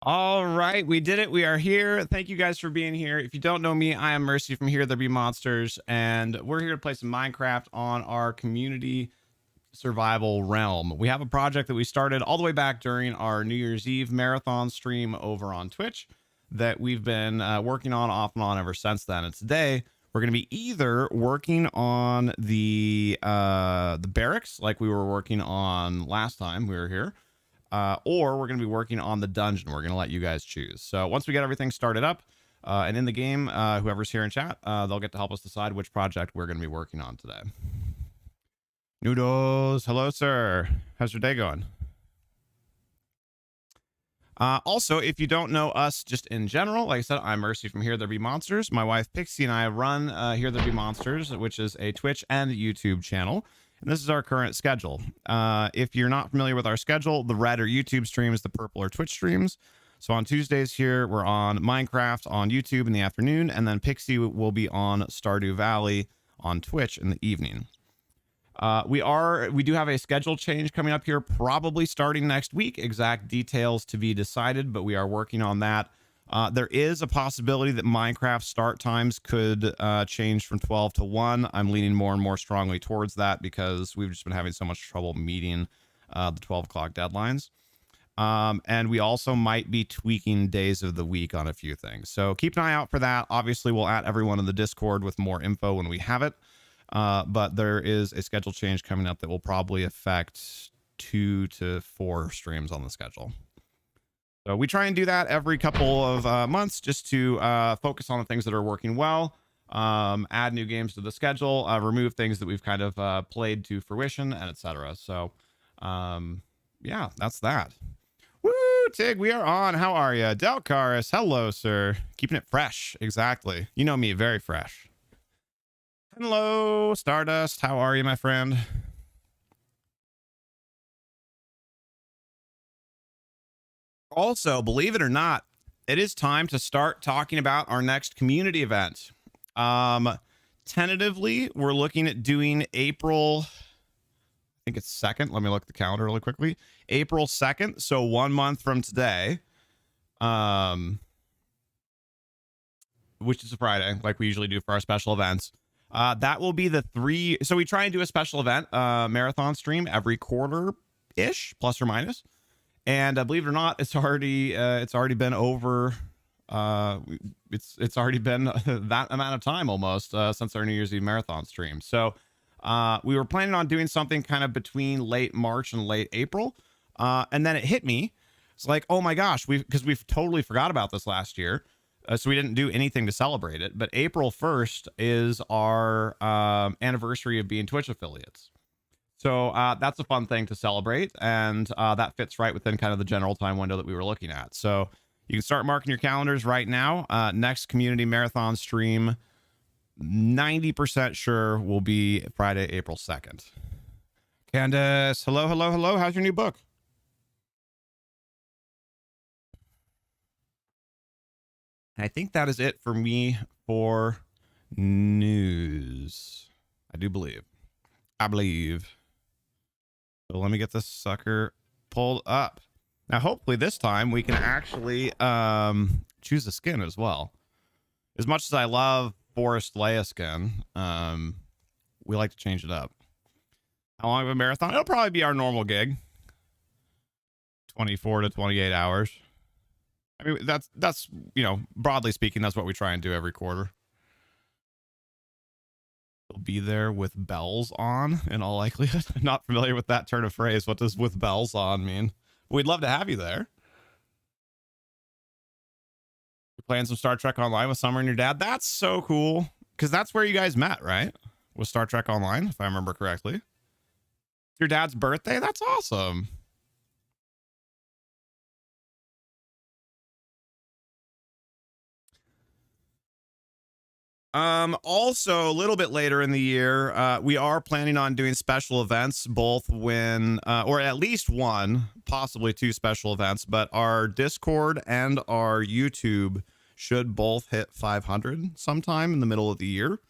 All right, we did it. We are here. Thank you guys for being here. If you don't know me, I am Mercy from HereThereBeMonsters, and we're here to play some Minecraft on our community survival realm. We have a project that we started all the way back during our New Year's Eve marathon stream over on Twitch that we've been working on off and on ever since then. And today we're going to be either working on the barracks like we were working on last time we were here, or we're going to be working on the dungeon. We're going to let you guys choose. So once we get everything started up and in the game, whoever's here in chat, they'll get to help us decide which project we're going to be working on today. Noodles, hello, sir. How's your day going? Also, if you don't know us just in general, like I said, I'm Mercy from HereThereBeMonsters. My wife Pixie and I run HereThereBeMonsters, which is a Twitch and YouTube channel. And this is our current schedule. If you're not familiar with our schedule, the red are YouTube streams, the purple are Twitch streams. So on Tuesdays here, we're on Minecraft on YouTube in the afternoon, and then Pixie will be on Stardew Valley on Twitch in the evening. We do have a schedule change coming up here, probably starting next week. Exact details to be decided, but we are working on that. There is a possibility that Minecraft start times could change from 12 to 1. I'm leaning more and more strongly towards that because we've just been having so much trouble meeting the 12 o'clock deadlines. And we also might be tweaking days of the week on a few things. So keep an eye out for that. Obviously, we'll add everyone in the Discord with more info when we have it. But there is a schedule change coming up that will probably affect 2 to 4 streams on the schedule. So we try and do that every couple of months just to focus on the things that are working well, add new games to the schedule, remove things that we've kind of played to fruition, and etc. So yeah, that's that. Woo, Tig, we are on. How are you? Delcaris, hello, sir. Keeping it fresh. Exactly. You know me, very fresh. Hello, Stardust. How are you, my friend? Also, believe it or not, it is time to start talking about our next community event. Tentatively, we're looking at doing April, I think it's 2nd. Let me look at the calendar really quickly. April 2nd, so 1 month from today. Which is a Friday, like we usually do for our special events. That will be the 3. So we try and do a special event marathon stream every quarter-ish, plus or minus. And believe it or not, it's already been over. It's already been that amount of time almost since our New Year's Eve marathon stream. So we were planning on doing something kind of between late March and late April, and then it hit me. It's like, oh my gosh, because we've totally forgot about this last year. So we didn't do anything to celebrate it. But April 1st is our anniversary of being Twitch affiliates. So that's a fun thing to celebrate. And that fits right within kind of the general time window that we were looking at. So you can start marking your calendars right now. Next community marathon stream, 90% sure will be Friday, April 2nd. Candace, hello, hello, hello. How's your new book? I think that is it for me for news. I do believe. I believe. So let me get this sucker pulled up. Now, hopefully this time we can actually choose a skin as well. As much as I love Forest Leia skin, we like to change it up. How long of a marathon? It'll probably be our normal gig. 24 to 28 hours. I mean, that's, you know, broadly speaking, that's what we try and do every quarter. We'll be there with bells on in all likelihood. I'm not familiar with that turn of phrase. What does with bells on mean? We'd love to have you there. You're playing some Star Trek Online with Summer and your dad. That's so cool. Because that's where you guys met, right? With Star Trek Online, if I remember correctly. Your dad's birthday? That's awesome. Also a little bit later in the year, we are planning on doing special events, both when, or at least one, possibly 2 special events, but our Discord and our YouTube should both hit 500 sometime in the middle of the year.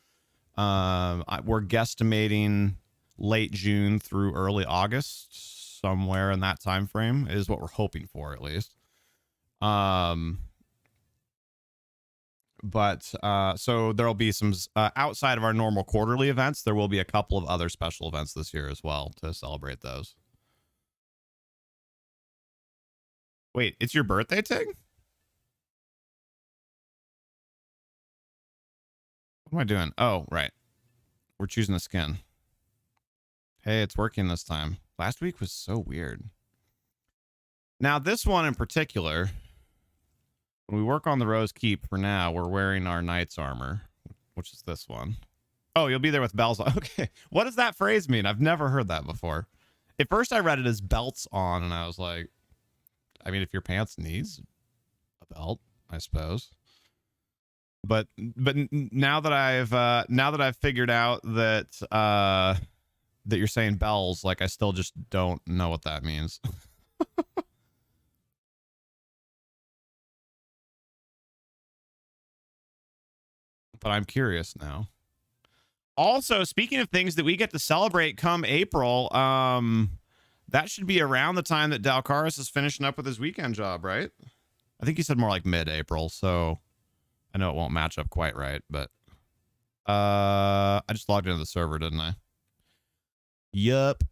We're guesstimating late June through early August, somewhere in that time frame is what we're hoping for, at least. But so there'll be some outside of our normal quarterly events, there will be a couple of other special events this year as well to celebrate those. Wait, it's your birthday, Tig? What am I doing? Oh, right. We're choosing a skin. Hey, it's working this time. Last week was so weird. Now, this one in particular, when we work on the Rose Keep for now, we're wearing our knight's armor, which is this one. Oh, you'll be there with bells on. Okay. What does that phrase mean? I've never heard that before. At first, I read it as belts on, and I was like, I mean, if your pants needs a belt, I suppose. But now that I've figured out that that you're saying bells, like I still just don't know what that means. But I'm curious now. Also, speaking of things that we get to celebrate come April, that should be around the time that Dalcaris is finishing up with his weekend job, right? I think he said more like mid-April, so I know it won't match up quite right, but I just logged into the server, didn't I? Yup.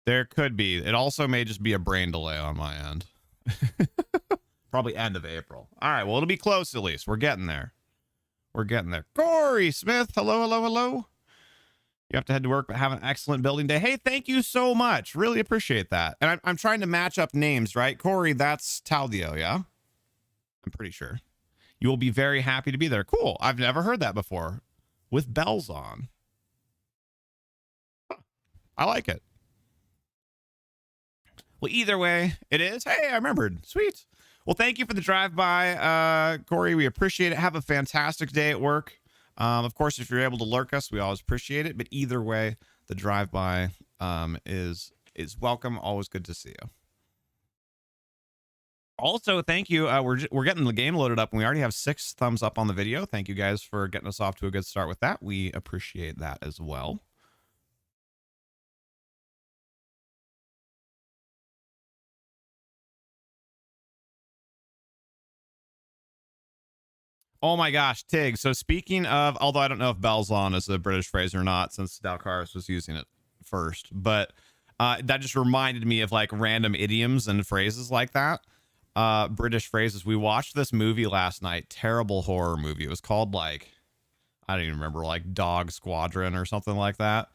There could be. It also may just be a brain delay on my end. Probably end of April. All right, well, it'll be close at least. We're getting there. We're getting there. Corey Smith, hello, hello, hello. You have to head to work, but have an excellent building day. Hey, thank you so much. Really appreciate that. And I'm trying to match up names, right? Corey, that's Taldio, yeah? I'm pretty sure. You will be very happy to be there. Cool. I've never heard that before. With bells on. Huh. I like it. Well, either way, it is. Hey, I remembered. Sweet. Well, thank you for the drive-by, Corey. We appreciate it. Have a fantastic day at work. Of course, if you're able to lurk us, we always appreciate it. But either way, the drive-by is welcome. Always good to see you. Also, thank you. We're getting the game loaded up, and we already have 6 thumbs up on the video. Thank you guys for getting us off to a good start with that. We appreciate that as well. Oh my gosh, Tig. So speaking of, although I don't know if bells on is a British phrase or not, since Dalcaris was using it first, but that just reminded me of like random idioms and phrases like that. British phrases. We watched this movie last night, terrible horror movie. It was called like, I don't even remember, like Dog Squadron or something like that.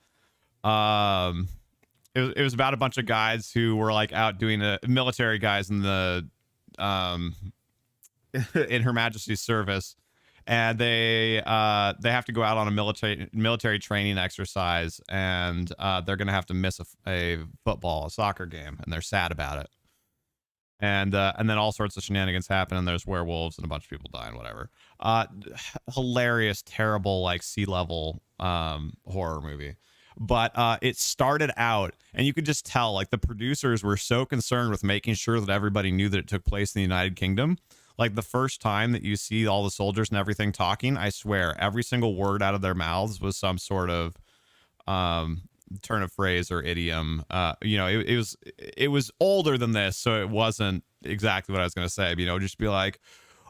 It was about a bunch of guys who were like out doing military guys in the in Her Majesty's service, and they have to go out on a military training exercise, and they're gonna have to miss a soccer game, and they're sad about it. And then all sorts of shenanigans happen, and there's werewolves and a bunch of people die and whatever. Hilarious, terrible, like sea level horror movie. But it started out, and you could just tell like the producers were so concerned with making sure that everybody knew that it took place in the United Kingdom. Like the first time that you see all the soldiers and everything talking, I swear every single word out of their mouths was some sort of turn of phrase or idiom. You know, it was older than this, so it wasn't exactly what I was gonna say. But, you know, just be like,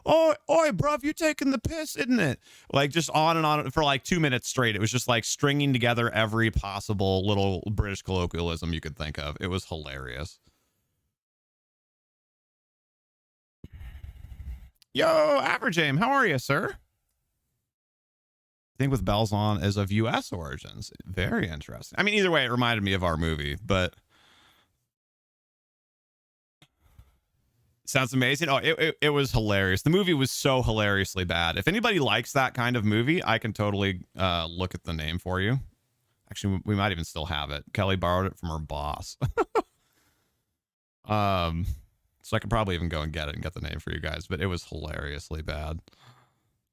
"Oh, oi, bruv, you taking the piss, isn't it?" Like just on and on for like 2 minutes straight. It was just like stringing together every possible little British colloquialism you could think of. It was hilarious. Yo, Average Aim, how are you, sir? I think with bells on is of U.S. origins. Very interesting. I mean, either way, it reminded me of our movie, but sounds amazing. Oh, it was hilarious. The movie was so hilariously bad. If anybody likes that kind of movie, I can totally look at the name for you. Actually, we might even still have it. Kelly borrowed it from her boss. So I could probably even go and get it and get the name for you guys, but it was hilariously bad.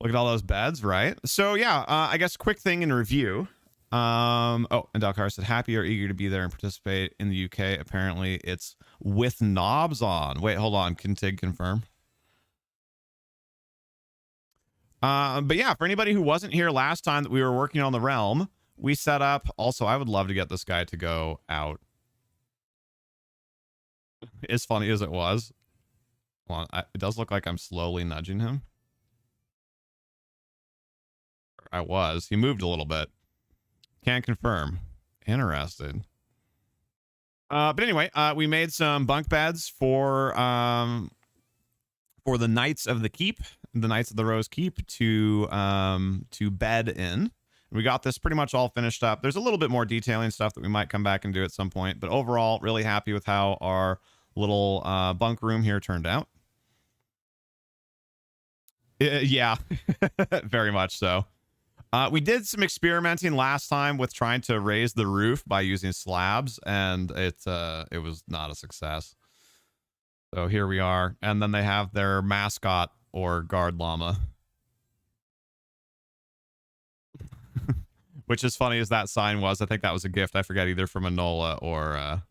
Look at all those beds, right? So yeah, I guess quick thing in review. Oh, and Dalcar said, happy or eager to be there and participate in the UK. Apparently it's with knobs on. Wait, hold on. Can Tig confirm? But yeah, for anybody who wasn't here last time that we were working on the realm, we set up. Also, I would love to get this guy to go out. As funny as it was. Hold on, it does look like I'm slowly nudging him. I was. He moved a little bit. Can't confirm. Interested. But anyway, we made some bunk beds for the Knights of the Keep, the Knights of the Rose Keep to bed in. We got this pretty much all finished up. There's a little bit more detailing stuff that we might come back and do at some point, but overall, really happy with how our little bunk room here turned out. Yeah, very much so. We did some experimenting last time with trying to raise the roof by using slabs, and it was not a success. So here we are, and then they have their mascot or guard llama. Which is funny as that sign was. I think that was a gift. I forget, either from Anola or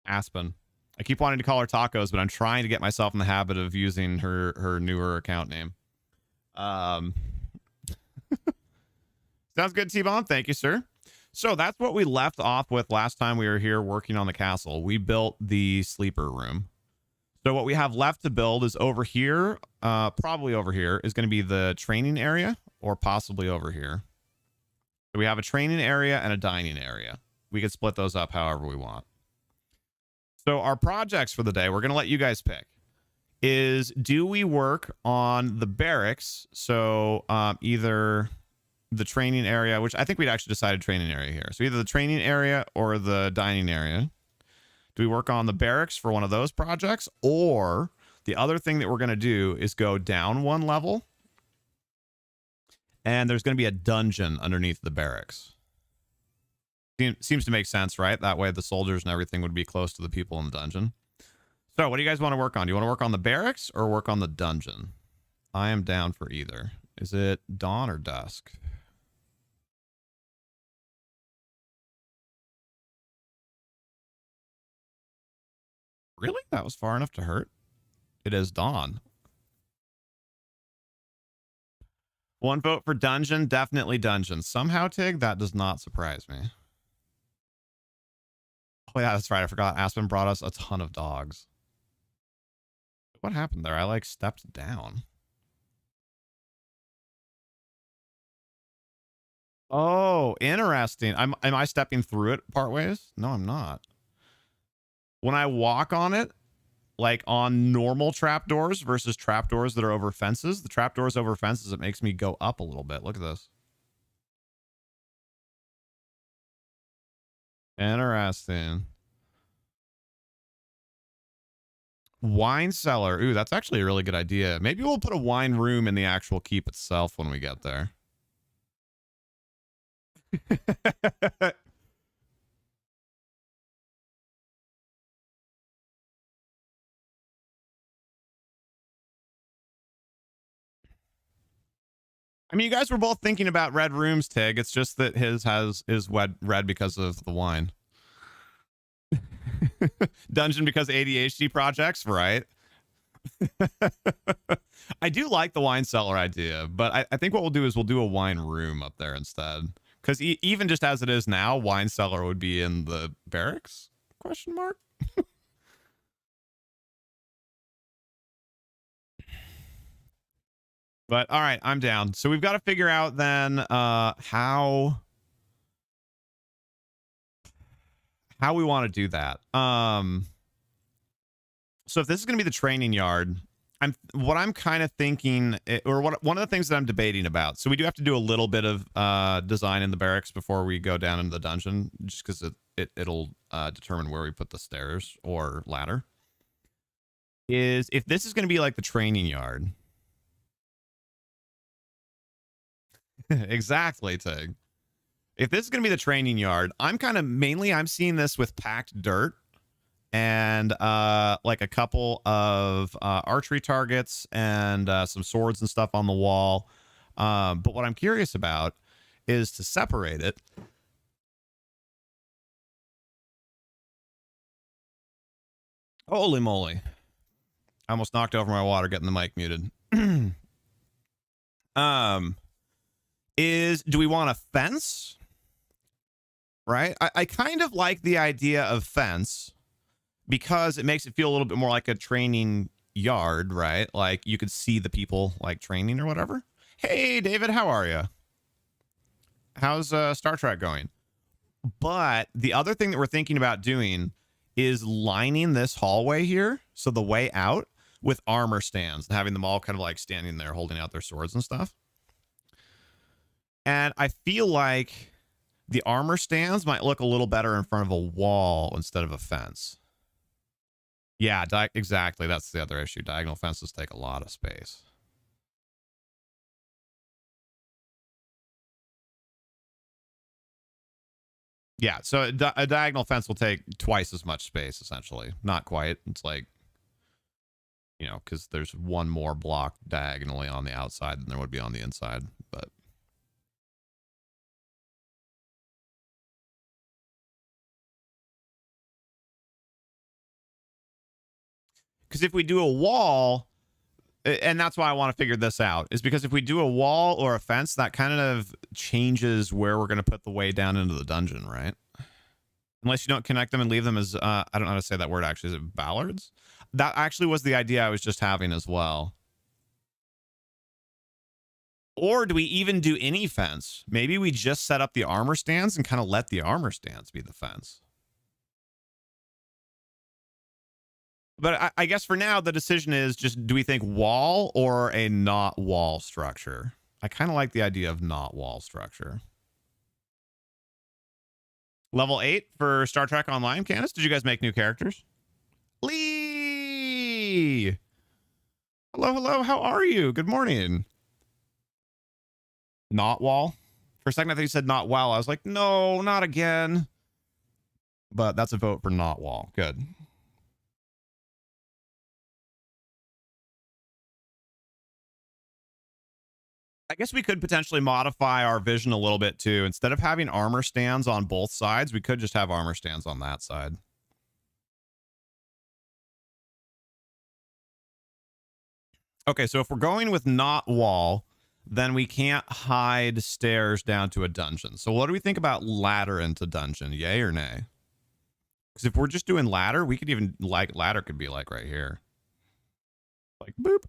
Aspen. I keep wanting to call her Tacos, but I'm trying to get myself in the habit of using her newer account name. Sounds good, T-Bomb. Thank you, sir. So that's what we left off with last time we were here working on the castle. We built the sleeper room. So what we have left to build is over here, probably over here, is going to be the training area, or possibly over here. So we have a training area and a dining area. We could split those up however we want. So our projects for the day, we're going to let you guys pick, is do we work on the barracks? So either the training area, which I think we'd actually decided training area here. So either the training area or the dining area. Do we work on the barracks for one of those projects? Or the other thing that we're going to do is go down one level, and there's going to be a dungeon underneath the barracks. Seems to make sense, right? That way the soldiers and everything would be close to the people in the dungeon. So what do you guys want to work on? Do you want to work on the barracks or work on the dungeon? I am down for either. Is it dawn or dusk? Really? That was far enough to hurt? It is dawn. One vote for dungeon. Definitely dungeon. Somehow, Tig, that does not surprise me. Oh, yeah, that's right. I forgot. Aspen brought us a ton of dogs. What happened there? I, like, stepped down. Oh, interesting. Am I stepping through it part ways? No, I'm not. When I walk on it, like on normal trapdoors versus trapdoors that are over fences, the trapdoors over fences, it makes me go up a little bit. Look at this. Interesting. Wine cellar. Ooh, that's actually a really good idea. Maybe we'll put a wine room in the actual keep itself when we get there. I mean, you guys were both thinking about red rooms, Tig. It's just that his is red because of the wine. Dungeon because ADHD projects, right? I do like the wine cellar idea, but I think what we'll do is we'll do a wine room up there instead. Because even just as it is now, wine cellar would be in the barracks? Question mark? But all right, I'm down. So we've got to figure out then how we want to do that. So if this is going to be the training yard, what I'm kind of thinking, one of the things that I'm debating about. So we do have to do a little bit of design in the barracks before we go down into the dungeon, just because it'll determine where we put the stairs or ladder. Is if this is going to be like the training yard. Exactly, Tig. If this is going to be the training yard, I'm seeing this with packed dirt and like a couple of archery targets and some swords and stuff on the wall. But what I'm curious about is to separate it. Holy moly. I almost knocked over my water getting the mic muted. Do we want a fence? Right? I kind of like the idea of fence because it makes it feel a little bit more like a training yard, right? Like you could see the people like training or whatever. Hey, David, how are you? How's Star Trek going? But the other thing that we're thinking about doing is lining this hallway here, so the way out, with armor stands and having them all kind of like standing there holding out their swords and stuff. And I feel like the armor stands might look a little better in front of a wall instead of a fence. Yeah, exactly. That's the other issue. Diagonal fences take a lot of space. Yeah, so a diagonal fence will take twice as much space, essentially. Not quite. It's like, you know, because there's one more block diagonally on the outside than there would be on the inside. But because if we do a wall, and that's why I want to figure this out, is because if we do a wall or a fence, that kind of changes where we're going to put the way down into the dungeon, right? Unless you don't connect them and leave them as, I don't know how to say that word actually. Is it ballards? That actually was the idea I was just having as well. Or do we even do any fence? Maybe we just set up the armor stands and kind of let the armor stands be the fence. But I guess for now, the decision is just, do we think wall or a not wall structure? I kind of like the idea of not wall structure. Level 8 for Star Trek Online, Candace. Did you guys make new characters? Lee! Hello, hello. How are you? Good morning. Not wall? For a second, I thought you said not wall. I was like, no, not again. But that's a vote for not wall. Good. I guess we could potentially modify our vision a little bit too. Instead of having armor stands on both sides, we could just have armor stands on that side. Okay, so if we're going with not wall, then we can't hide stairs down to a dungeon. So what do we think about ladder into dungeon? Yay or nay? Because if we're just doing ladder, we could even, like, ladder could be like right here. Like, boop.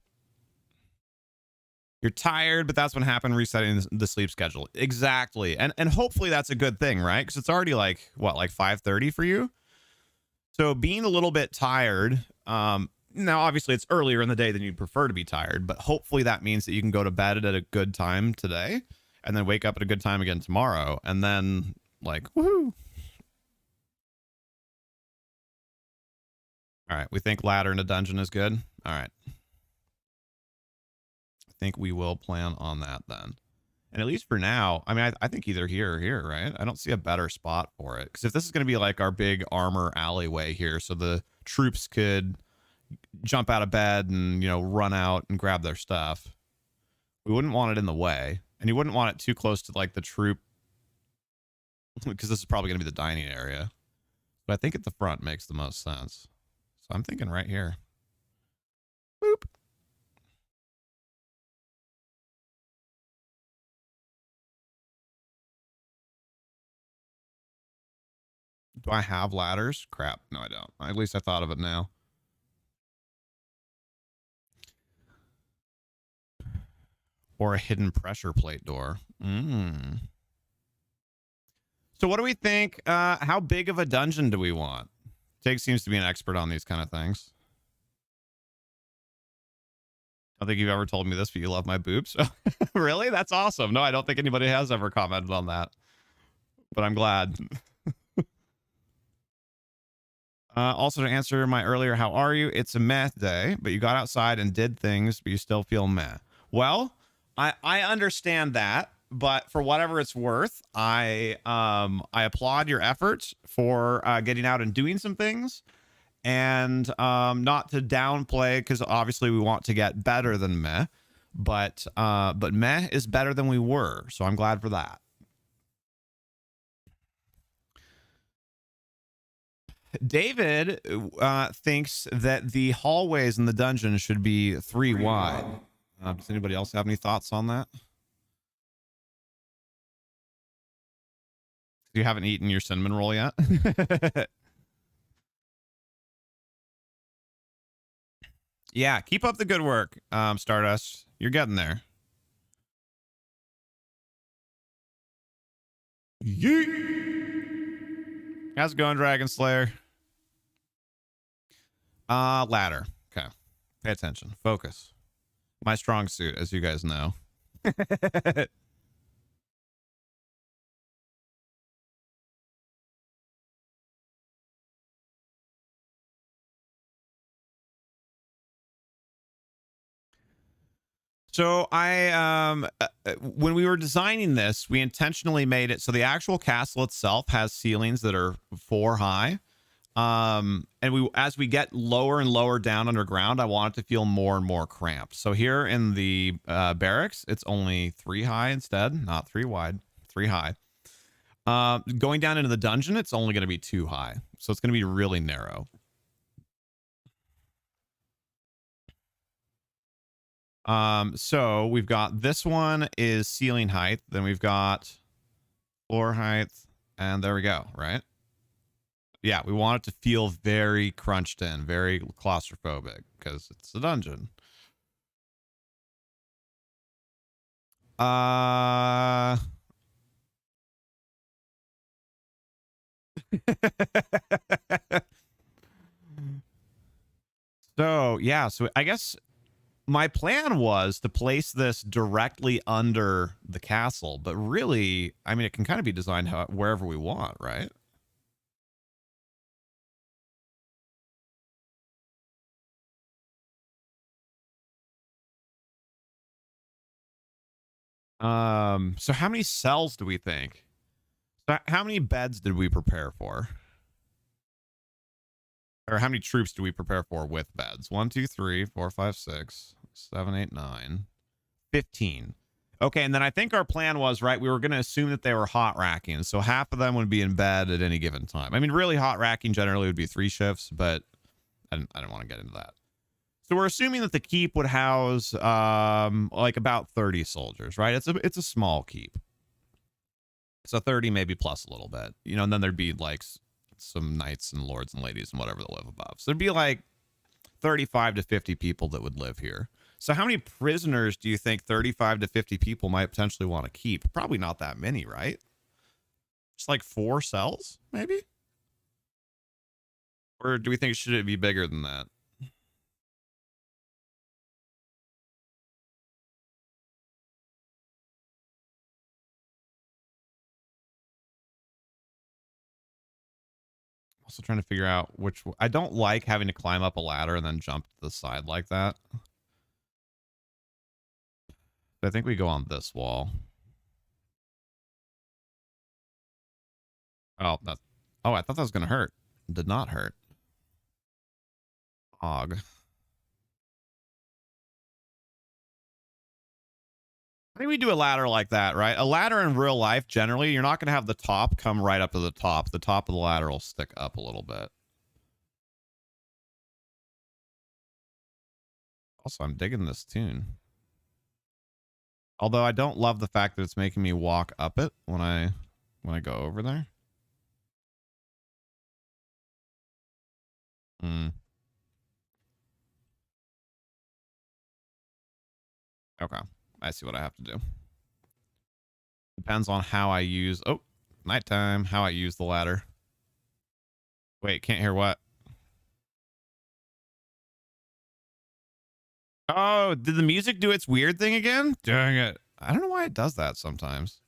You're tired, but that's what happened resetting the sleep schedule. Exactly. And hopefully that's a good thing, right? Because it's already like, what, like 5:30 for you? So being a little bit tired, now obviously it's earlier in the day than you'd prefer to be tired, but hopefully that means that you can go to bed at a good time today and then wake up at a good time again tomorrow. And then like, woohoo. All right. We think ladder in a dungeon is good. All right. Think we will plan on that then. And at least for now, I mean, I think either here or here, right? I don't see a better spot for it. Because if this is going to be like our big armor alleyway here, so the troops could jump out of bed and, you know, run out and grab their stuff, we wouldn't want it in the way. And you wouldn't want it too close to like the troop, because this is probably going to be the dining area. But I think at the front makes the most sense. So I'm thinking right here. Boop. Do I have ladders? Crap. No, I don't. At least I thought of it now. Or a hidden pressure plate door. So what do we think? How big of a dungeon do we want? Jake seems to be an expert on these kind of things. I don't think you've ever told me this, but you love my boobs. Really? That's awesome. No, I don't think anybody has ever commented on that. But I'm glad. Also, to answer my earlier, how are you? It's a meh day, but you got outside and did things, but you still feel meh. Well, I understand that, but for whatever it's worth, I applaud your efforts for getting out and doing some things, and not to downplay, because obviously we want to get better than meh, but meh is better than we were, so I'm glad for that. David thinks that the hallways in the dungeon should be 3 wide. Does anybody else have any thoughts on that? You haven't eaten your cinnamon roll yet? Yeah, keep up the good work, Stardust. You're getting there. Yeet. How's it going, Dragon Slayer? Ladder. Okay. Pay attention. Focus. My strong suit, as you guys know. So when we were designing this, we intentionally made it so the actual castle itself has ceilings that are 4 high. And as we get lower and lower down underground, I want it to feel more and more cramped. So here in the barracks, it's only 3 high instead, not 3 wide, 3 high. Going down into the dungeon, it's only going to be 2 high. So it's going to be really narrow. So we've got this one is ceiling height. Then we've got floor height. And there we go, right? Yeah, we want it to feel very crunched in, very claustrophobic because it's a dungeon. So yeah, so I guess my plan was to place this directly under the castle, but really, I mean, it can kind of be designed wherever we want, right? So how many cells do we think? So how many beds did we prepare for? Or how many troops do we prepare for with beds? 1, 2, 3, 4, 5, 6, 7, 8, 9, 15. Okay, and then I think our plan was, right, we were going to assume that they were hot racking. So half of them would be in bed at any given time. I mean, really hot racking generally would be 3 shifts, but I didn't want to get into that. So we're assuming that the keep would house like about 30 soldiers, right? It's a small keep. So 30 maybe plus a little bit, you know, and then there'd be like some knights and lords and ladies and whatever that live above. So there'd be like 35 to 50 people that would live here. So how many prisoners do you think 35 to 50 people might potentially want to keep? Probably not that many, right? Just like 4 cells, maybe? Or do we think should it be bigger than that? Also trying to figure out which I don't like having to climb up a ladder and then jump to the side like that. I think we go on this wall. Oh, I thought that was gonna hurt. It did not hurt. Og. I think we do a ladder like that, right? A ladder in real life, generally, you're not going to have the top come right up to the top. The top of the ladder will stick up a little bit. Also, I'm digging this tune. Although I don't love the fact that it's making me walk up it when I go over there. Hmm. Okay. I see what I have to do. Depends on how I use... Oh, nighttime. How I use the ladder. Wait, can't hear what? Oh, did the music do its weird thing again? Dang it. I don't know why it does that sometimes.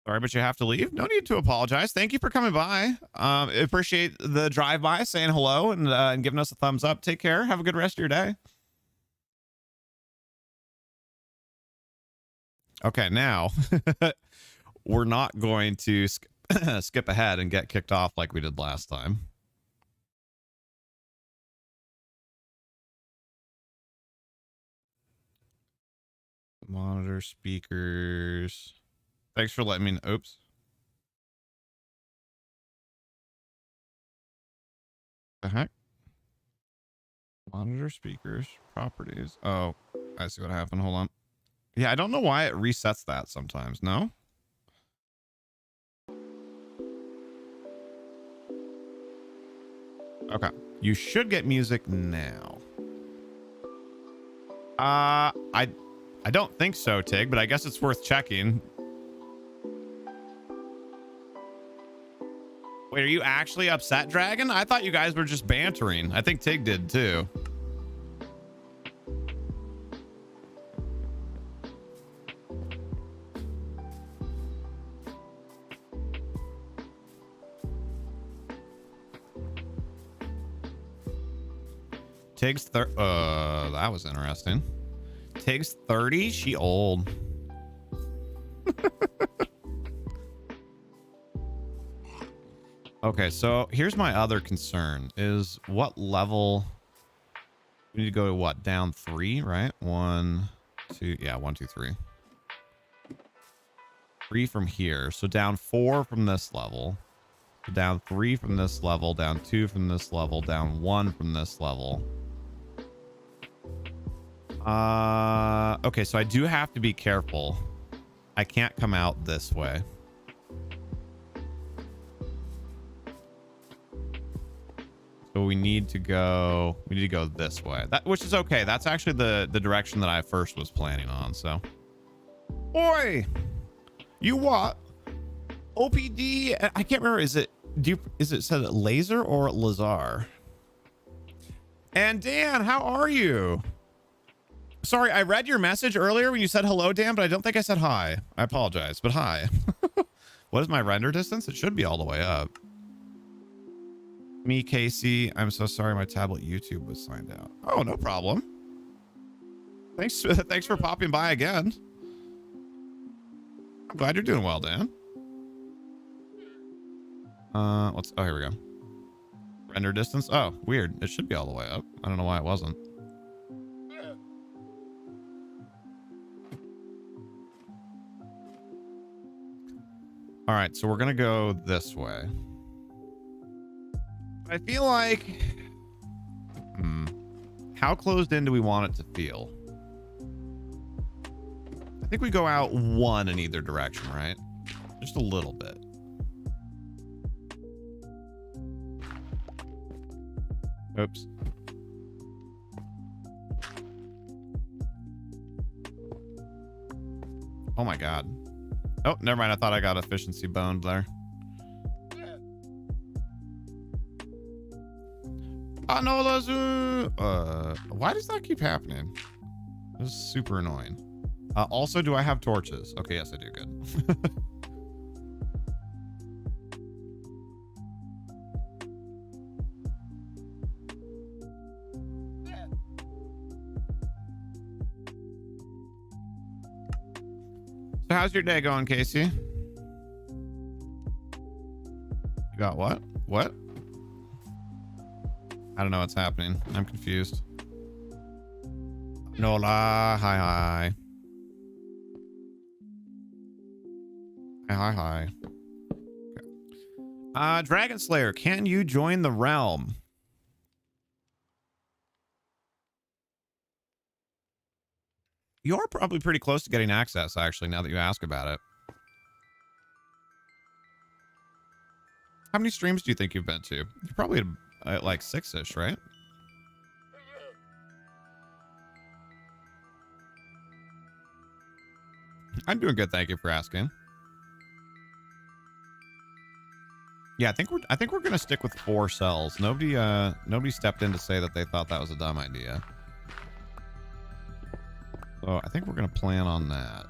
Sorry, but you have to leave. No need to apologize. Thank you for coming by. Appreciate the drive by, saying hello, and giving us a thumbs up. Take care. Have a good rest of your day. Okay, now we're not going to skip ahead and get kicked off like we did last time. Monitor speakers. Thanks for letting me know. Oops. The heck? Monitor speakers, properties. Oh, I see what happened. Hold on. Yeah, I don't know why it resets that sometimes. No? Okay. You should get music now. I don't think so, Tig, but I guess it's worth checking. Wait, are you actually upset, Dragon? I thought you guys were just bantering. I think Tig did too. Tig's that was interesting. Tig's 30. She old. Okay, so here's my other concern is what level we need to go to what? Down 3, right? 1, 2, yeah, 1, 2, 3. 3 from here. So down 4 from this level. Down 3 from this level, down 2 from this level, down 1 from this level. Okay, so I do have to be careful. I can't come out this way. So we need to go this way. Which is okay. That's actually the direction that I first was planning on, so. Oi! You what? OPD, I can't remember, is it said laser or Lazar? And Dan, how are you? Sorry, I read your message earlier when you said hello, Dan, but I don't think I said hi. I apologize, but hi. What is my render distance? It should be all the way up. Me, Casey, I'm so sorry my tablet YouTube was signed out. Oh, no problem. Thanks for popping by again. I'm glad you're doing well, Dan. Oh, here we go. Render distance. Oh, weird. It should be all the way up. I don't know why it wasn't. All right, so we're gonna go this way. I feel like, how closed in do we want it to feel? I think we go out 1 in either direction, right? Just a little bit. Oops. Oh my God. Oh, never mind. I thought I got efficiency boned there. Anolaszun. Why does that keep happening? This is super annoying. Also, do I have torches? Okay, yes, I do. Good. So how's your day going, Casey? You got what? What? I don't know what's happening. I'm confused. Nola, hi. Hi. Okay. Dragon Slayer, can you join the realm? You're probably pretty close to getting access, actually, now that you ask about it. How many streams do you think you've been to? You're probably at like 6-ish, right? I'm doing good, thank you for asking. Yeah, I think we're gonna stick with 4 cells. Nobody stepped in to say that they thought that was a dumb idea. So I think we're gonna plan on that.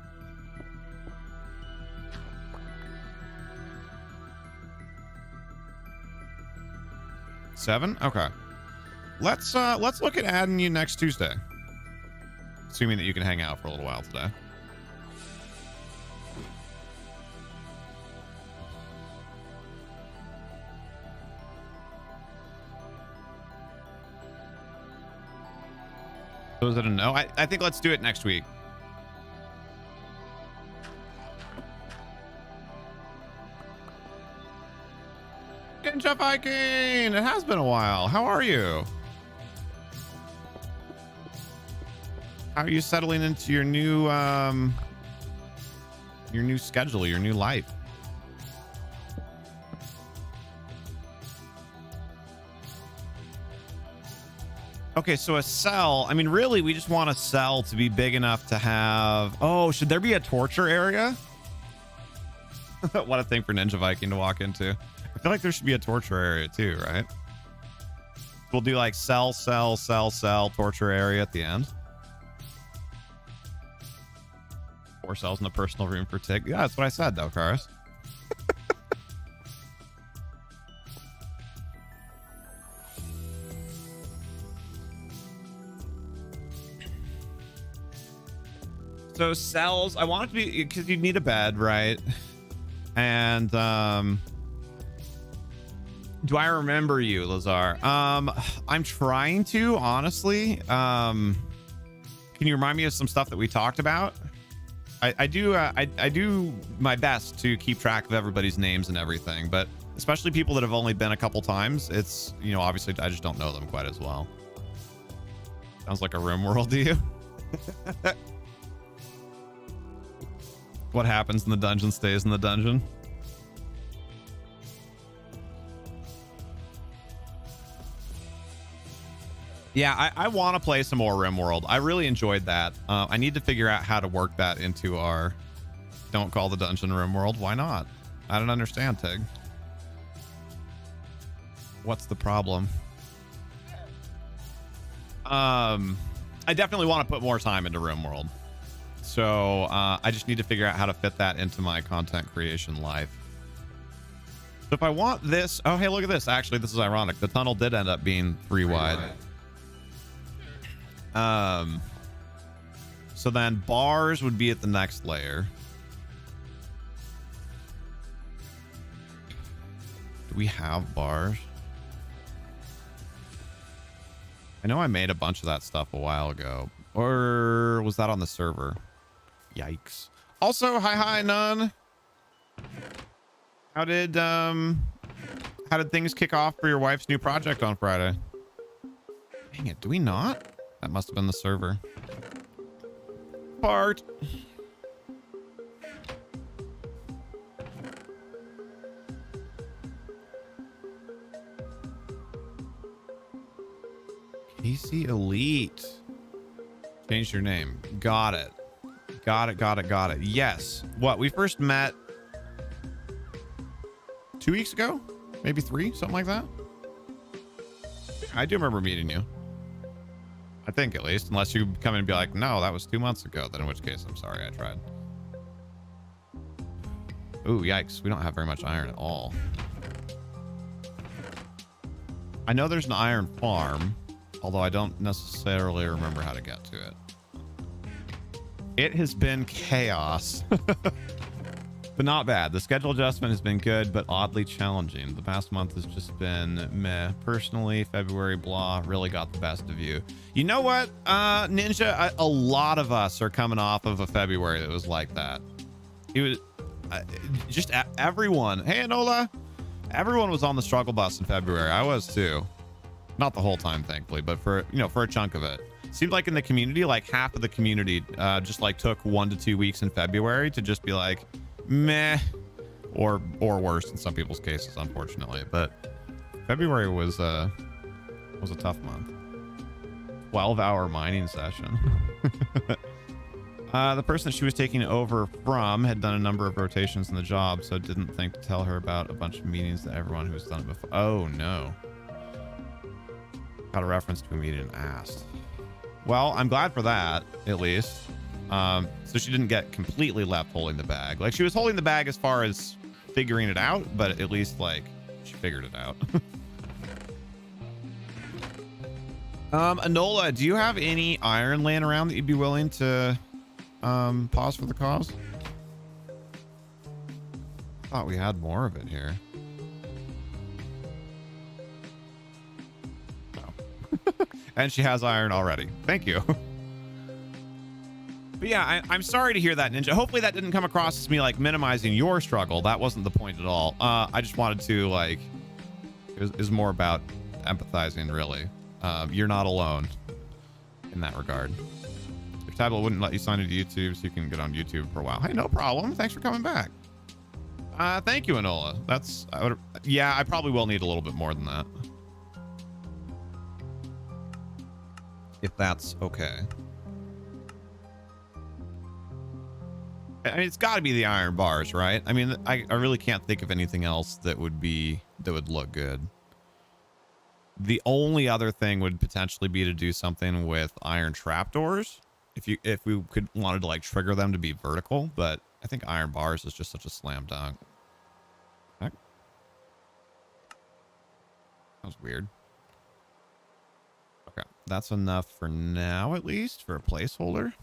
Seven? Okay. Let's look at adding you next Tuesday. Assuming that you can hang out for a little while today. So is it a no? I think let's do it next week. Ninja Ninja Viking! It has been a while. How are you? How are you settling into your new schedule, your new life? Okay, so a cell, I mean, really, we just want a cell to be big enough to have... Oh, should there be a torture area? What a thing for Ninja Viking to walk into. I feel like there should be a torture area too, right? We'll do like cell, torture area at the end. 4 cells in a personal room for Tig. Yeah, that's what I said, though, Karis. So cells, I want it to be, because you need a bed, right? And do I remember you, Lazar? I'm trying to, honestly. Can you remind me of some stuff that we talked about? I do my best to keep track of everybody's names and everything, but especially people that have only been a couple times, it's, you know, obviously I just don't know them quite as well. Sounds like a rim world to you. What happens in the dungeon stays in the dungeon. Yeah, I want to play some more RimWorld. I really enjoyed that. I need to figure out how to work that into our don't call the dungeon RimWorld. Why not? I don't understand, Tig. What's the problem? I definitely want to put more time into RimWorld. So I just need to figure out how to fit that into my content creation life. So if I want this... Oh, hey, look at this. Actually, this is ironic. The tunnel did end up being 3 wide. So then bars would be at the next layer. Do we have bars? I know I made a bunch of that stuff a while ago. Or was that on the server? Yikes. Also, hi none. How did things kick off for your wife's new project on Friday? Dang it, do we not? That must have been the server. Part. KC Elite. Change your name. Got it. Got it. Yes. What? We first met 2 weeks ago? Maybe 3? Something like that? I do remember meeting you. I think, at least. Unless you come in and be like, no, that was 2 months ago. Then in which case, I'm sorry I tried. Ooh, yikes. We don't have very much iron at all. I know there's an iron farm, although I don't necessarily remember how to get to it. It has been chaos. But not bad. The schedule adjustment has been good, but oddly challenging. The past month has just been meh. Personally, February blah really got the best of you. You know what, Ninja? A lot of us are coming off of a February that was like that. It was just everyone. Hey, Anola. Everyone was on the struggle bus in February. I was too. Not the whole time, thankfully, but for a chunk of it. Seemed like in the community, like half of the community just like took 1 to 2 weeks in February to just be like, meh, or worse in some people's cases, unfortunately. But February was a tough month. 12-hour mining session. The person that she was taking over from had done a number of rotations in the job, so didn't think to tell her about a bunch of meetings that everyone who's done it before. Oh no. Got a reference to a meeting and asked. Well, I'm glad for that, at least. So she didn't get completely left holding the bag. Like, she was holding the bag as far as figuring it out, but at least, like, she figured it out. Anola, do you have any iron laying around that you'd be willing to pause for the cause? Thought we had more of it here. Oh. And she has iron already. Thank you. But yeah, I'm sorry to hear that, Ninja. Hopefully that didn't come across as me like minimizing your struggle. That wasn't the point at all. I just wanted to like is more about empathizing, really. You're not alone in that regard. Your tablet wouldn't let you sign into YouTube, so you can get on YouTube for a while. Hey, no problem. Thanks for coming back. Thank you, Anola. That's, yeah, I probably will need a little bit more than that. If that's okay. I mean, it's got to be the iron bars, right? I mean, I really can't think of anything else that would look good. The only other thing would potentially be to do something with iron trapdoors. If we wanted to like trigger them to be vertical, but I think iron bars is just such a slam dunk. Okay. That was weird. Okay, that's enough for now, at least for a placeholder.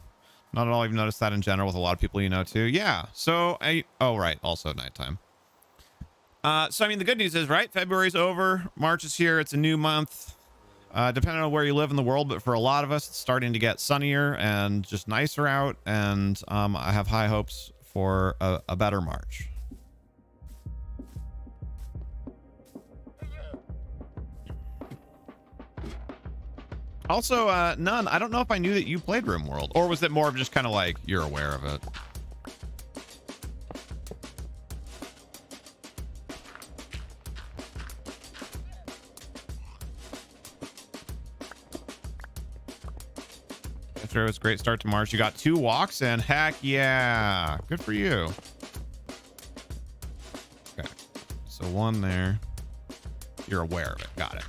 Not at all. You've noticed that in general with a lot of people you know too. Yeah. So oh right, also nighttime. So I mean, the good news is, right, February's over, March is here. It's a new month. Depending on where you live in the world, but for a lot of us, it's starting to get sunnier and just nicer out. And I have high hopes for a better March. Also, None, I don't know if I knew that you played RimWorld, or was it more of just kind of like you're aware of it? It was a great start to March. You got 2 walks and heck yeah, good for you. Okay, so 1 there. You're aware of it. Got it.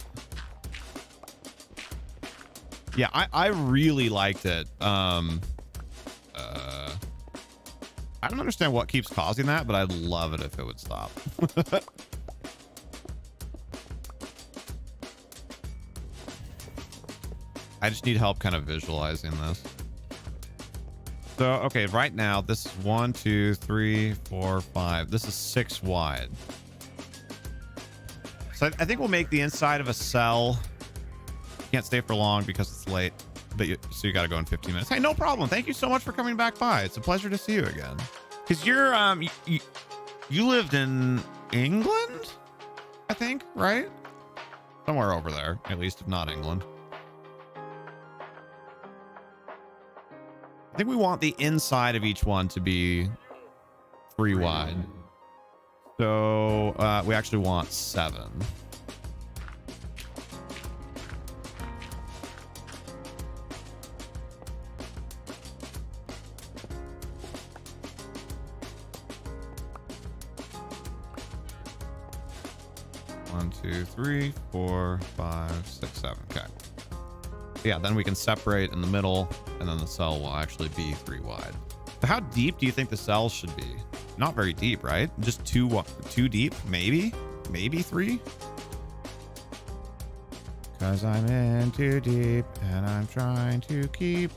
Yeah, I really liked it. I don't understand what keeps causing that, but I'd love it if it would stop. I just need help kind of visualizing this. So, okay, right now, this is 1, 2, 3, 4, 5. This is 6 wide. So I think we'll make the inside of a cell. Can't stay for long because it's late, but so you got to go in 15 minutes. Hey, no problem. Thank you so much for coming back by. It's a pleasure to see you again. Because you're, you lived in England, I think, right? Somewhere over there, at least, if not England. I think we want the inside of each one to be 3 wide. So we actually want 7. One, 2, 3, 4, 5, 6, 7. Okay. Yeah, then we can separate in the middle, and then the cell will actually be 3 wide. So how deep do you think the cells should be? Not very deep, right? Just 2 deep, maybe 3. Cause I'm in too deep, and I'm trying to keep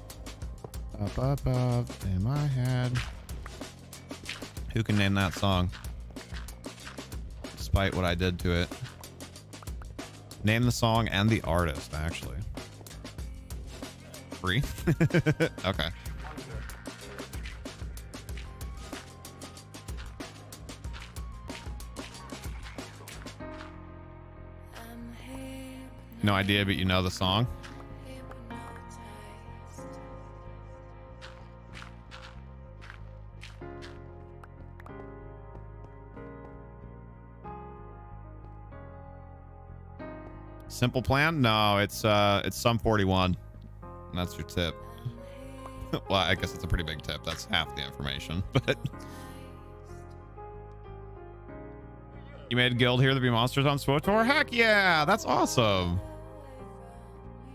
up above in my head. Who can name that song? Despite what I did to it. Name the song and the artist, actually. Free? Okay. No idea, but you know the song? Simple Plan? No, it's Sum 41. And that's your tip. Well, I guess it's a pretty big tip. That's half the information, but you made Guild Here There Be Monsters on SWOTOR? Heck yeah, that's awesome.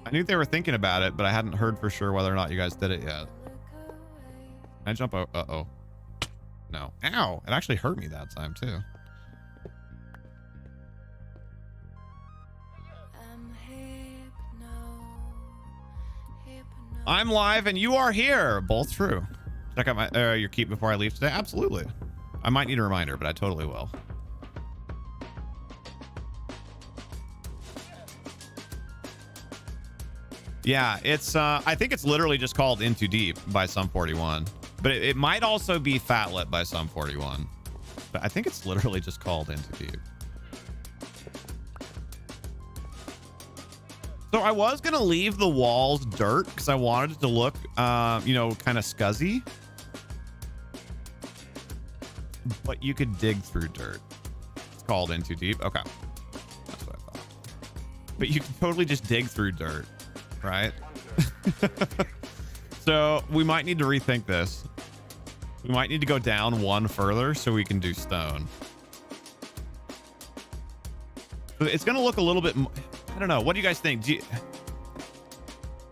I knew they were thinking about it, but I hadn't heard for sure whether or not you guys did it yet. Can I jump out? Uh-oh. No. Ow! It actually hurt me that time, too. I'm live and you are here. Both true. Check out my your keep before I leave today. Absolutely. I might need a reminder, but I totally will. Yeah, it's I think it's literally just called In Too Deep by Sum 41, but it might also be Fatlet by Sum 41, but I think it's literally just called In Too Deep. So I was going to leave the walls dirt because I wanted it to look, you know, kind of scuzzy. But you could dig through dirt. It's called in too deep. Okay. That's what I thought. But you can totally just dig through dirt, right? So we might need to rethink this. We might need to go down one further so we can do stone. It's going to look a little bit... I don't know. What do you guys think?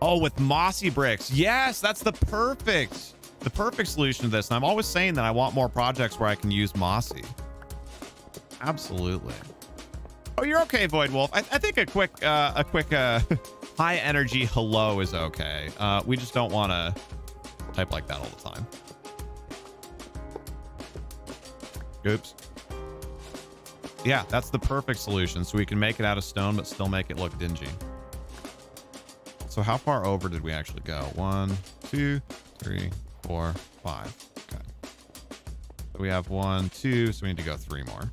Oh, with mossy bricks. Yes, that's the perfect solution to this. And I'm always saying that I want more projects where I can use mossy. Absolutely. Oh, you're okay, Void Wolf. I think a quick high energy hello is okay. We just don't want to type like that all the time. Oops. Yeah, that's the perfect solution. So we can make it out of stone, but still make it look dingy. So how far over did we actually go? 1, 2, 3, 4, 5. Okay. So we have 1, 2. So we need to go 3 more.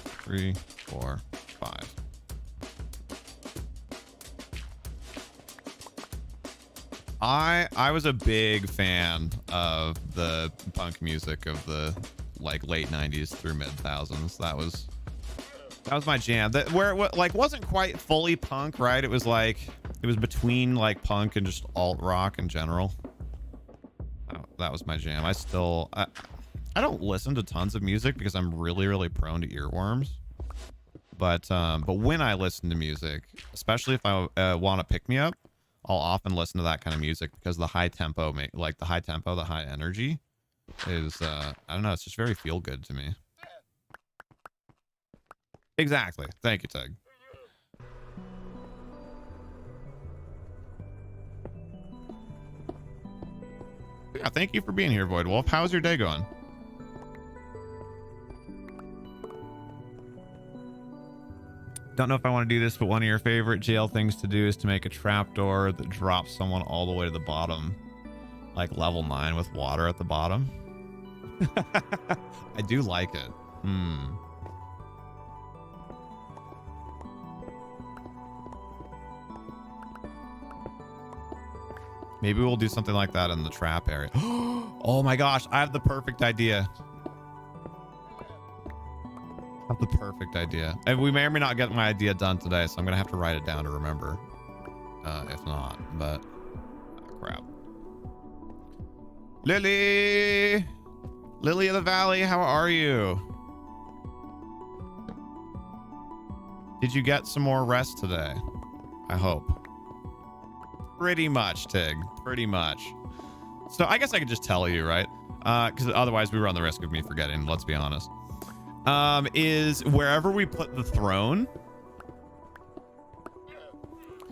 3, 4, 5. I was a big fan of the punk music of the like late 90s through mid thousands. That was my jam. That where it like wasn't quite fully punk, right? It was like it was between like punk and just alt rock in general. Oh, that was my jam. I don't listen to tons of music because I'm really prone to earworms. But when I listen to music, especially if I want to pick me up, I'll often listen to that kind of music because the high tempo, the high energy is I don't know, it's just very feel good to me. Exactly. Thank you, Teg. Yeah, thank you for being here, Void Wolf. How's your day going? Don't know if I want to do this, but one of your favorite jail things to do is to make a trapdoor that drops someone all the way to the bottom, like level 9 with water at the bottom. I do like it. Maybe we'll do something like that in the trap area. Oh my gosh, I have the perfect idea. I have the perfect idea. And we may or may not get my idea done today, so I'm going to have to write it down to remember. If not, but... Oh, crap. Lily! Lily of the Valley, how are you? Did you get some more rest today? I hope. Pretty much, Tig. Pretty much. So I guess I could just tell you, right? Because otherwise we run the risk of me forgetting, let's be honest. Is wherever we put the throne.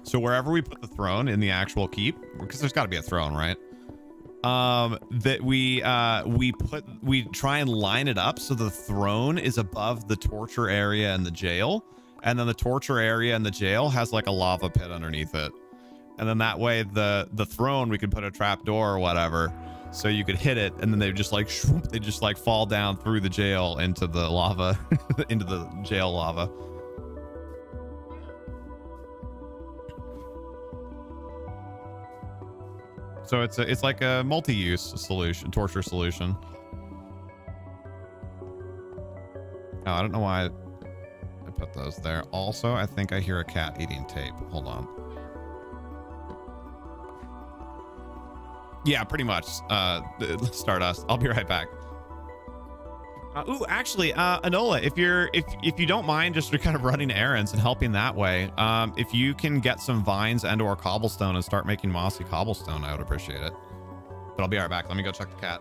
So wherever we put the throne in the actual keep, because there's got to be a throne, right? That we try and line it up so the throne is above the torture area and the jail, and then the torture area and the jail has like a lava pit underneath it. And then that way the throne, we could put a trap door or whatever, so you could hit it, and then they just like they just like fall down through the jail into the lava, into the jail lava. So it's like a multi-use solution, torture solution. Oh, I don't know why I put those there. Also, I think I hear a cat eating tape. Hold on. Yeah, pretty much. Stardust. I'll be right back. Ooh, actually, Anola, if you don't mind just kind of running errands and helping that way, if you can get some vines and or cobblestone and start making mossy cobblestone, I would appreciate it. But I'll be right back. Let me go check the cat.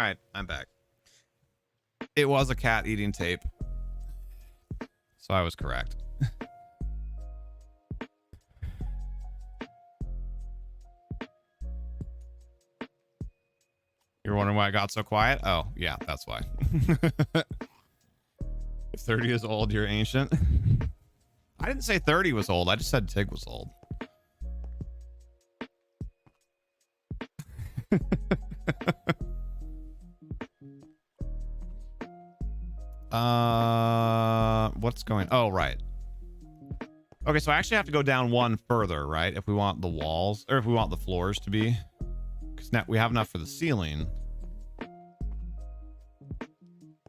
right, I'm back. It was a cat eating tape. So I was correct. You're wondering why I got so quiet? Oh, yeah, that's why. If 30 is old, you're ancient. I didn't say 30 was old. I just said Tig was old. What's going? Oh, right. Okay, so I actually have to go down one further, right? If we want the walls, or if we want the floors to be, because now we have enough for the ceiling.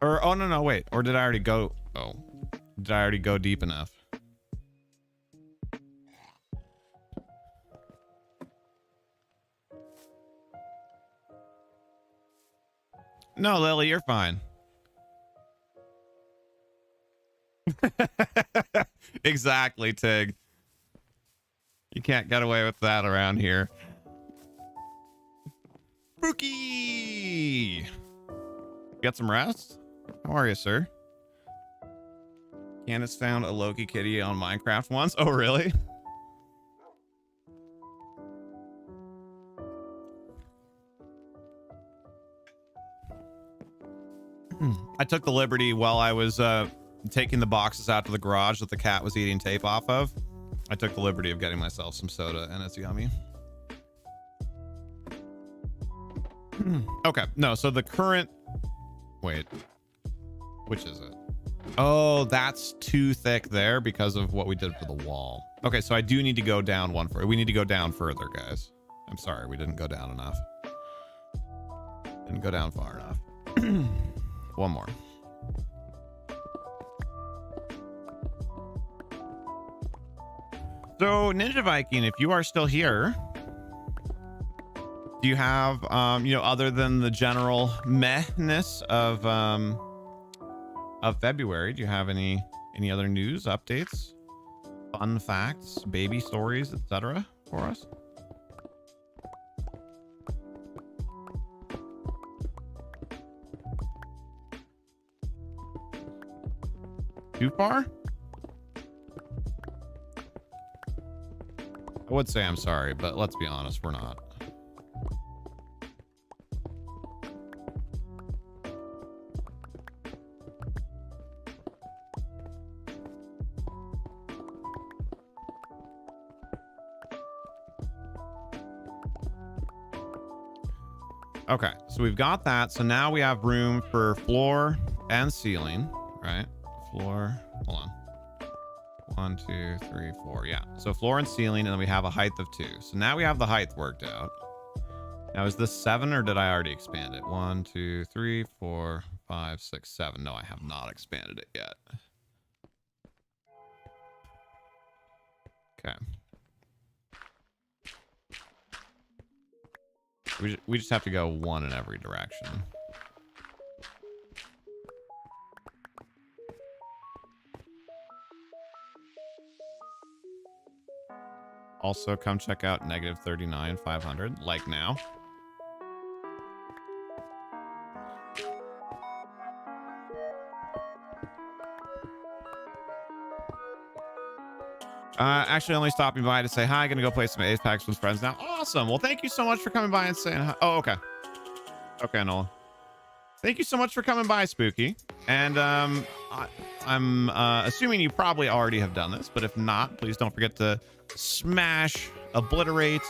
Or oh no, wait. Or did I already go? Oh, did I already go deep enough? No, Lily, you're fine. Exactly, Tig. You can't get away with that around here. Spooky! Get some rest? How are you, sir? Candace found a Loki kitty on Minecraft once. Oh, really? I took the liberty while I was taking the boxes out to the garage that the cat was eating tape off of. I took the liberty of getting myself some soda, and it's yummy. Okay, no, so the current... Wait. Which is it? Oh, that's too thick there because of what we did for the wall. Okay, so I do need to go down one further. We need to go down further, guys. I'm sorry, we didn't go down enough. Didn't go down far enough. One more. So, Ninja Viking, if you are still here, do you have, you know, other than the general mehness of February, do you have any other news, updates, fun facts, baby stories, etc. for us? Too far? I would say I'm sorry, but let's be honest, we're not. Okay, so we've got that. So now we have room for floor and ceiling, right? Floor, hold on. 1, 2, 3, 4. Yeah, so floor and ceiling, and then we have a height of 2. So now we have the height worked out. Now, is this 7 or did I already expand it? 1, 2, 3, 4, 5, 6, 7. No, I have not expanded it yet. Okay. We just have to go 1 in every direction. Also, come check out -39,500, like now. Actually only stopping by to say hi. Gonna go play some Apex with friends now. Awesome. Well, thank you so much for coming by and saying hi. Oh, okay. Okay, Nola. Thank you so much for coming by, Spooky. And I'm assuming you probably already have done this, but if not, please don't forget to smash, obliterate,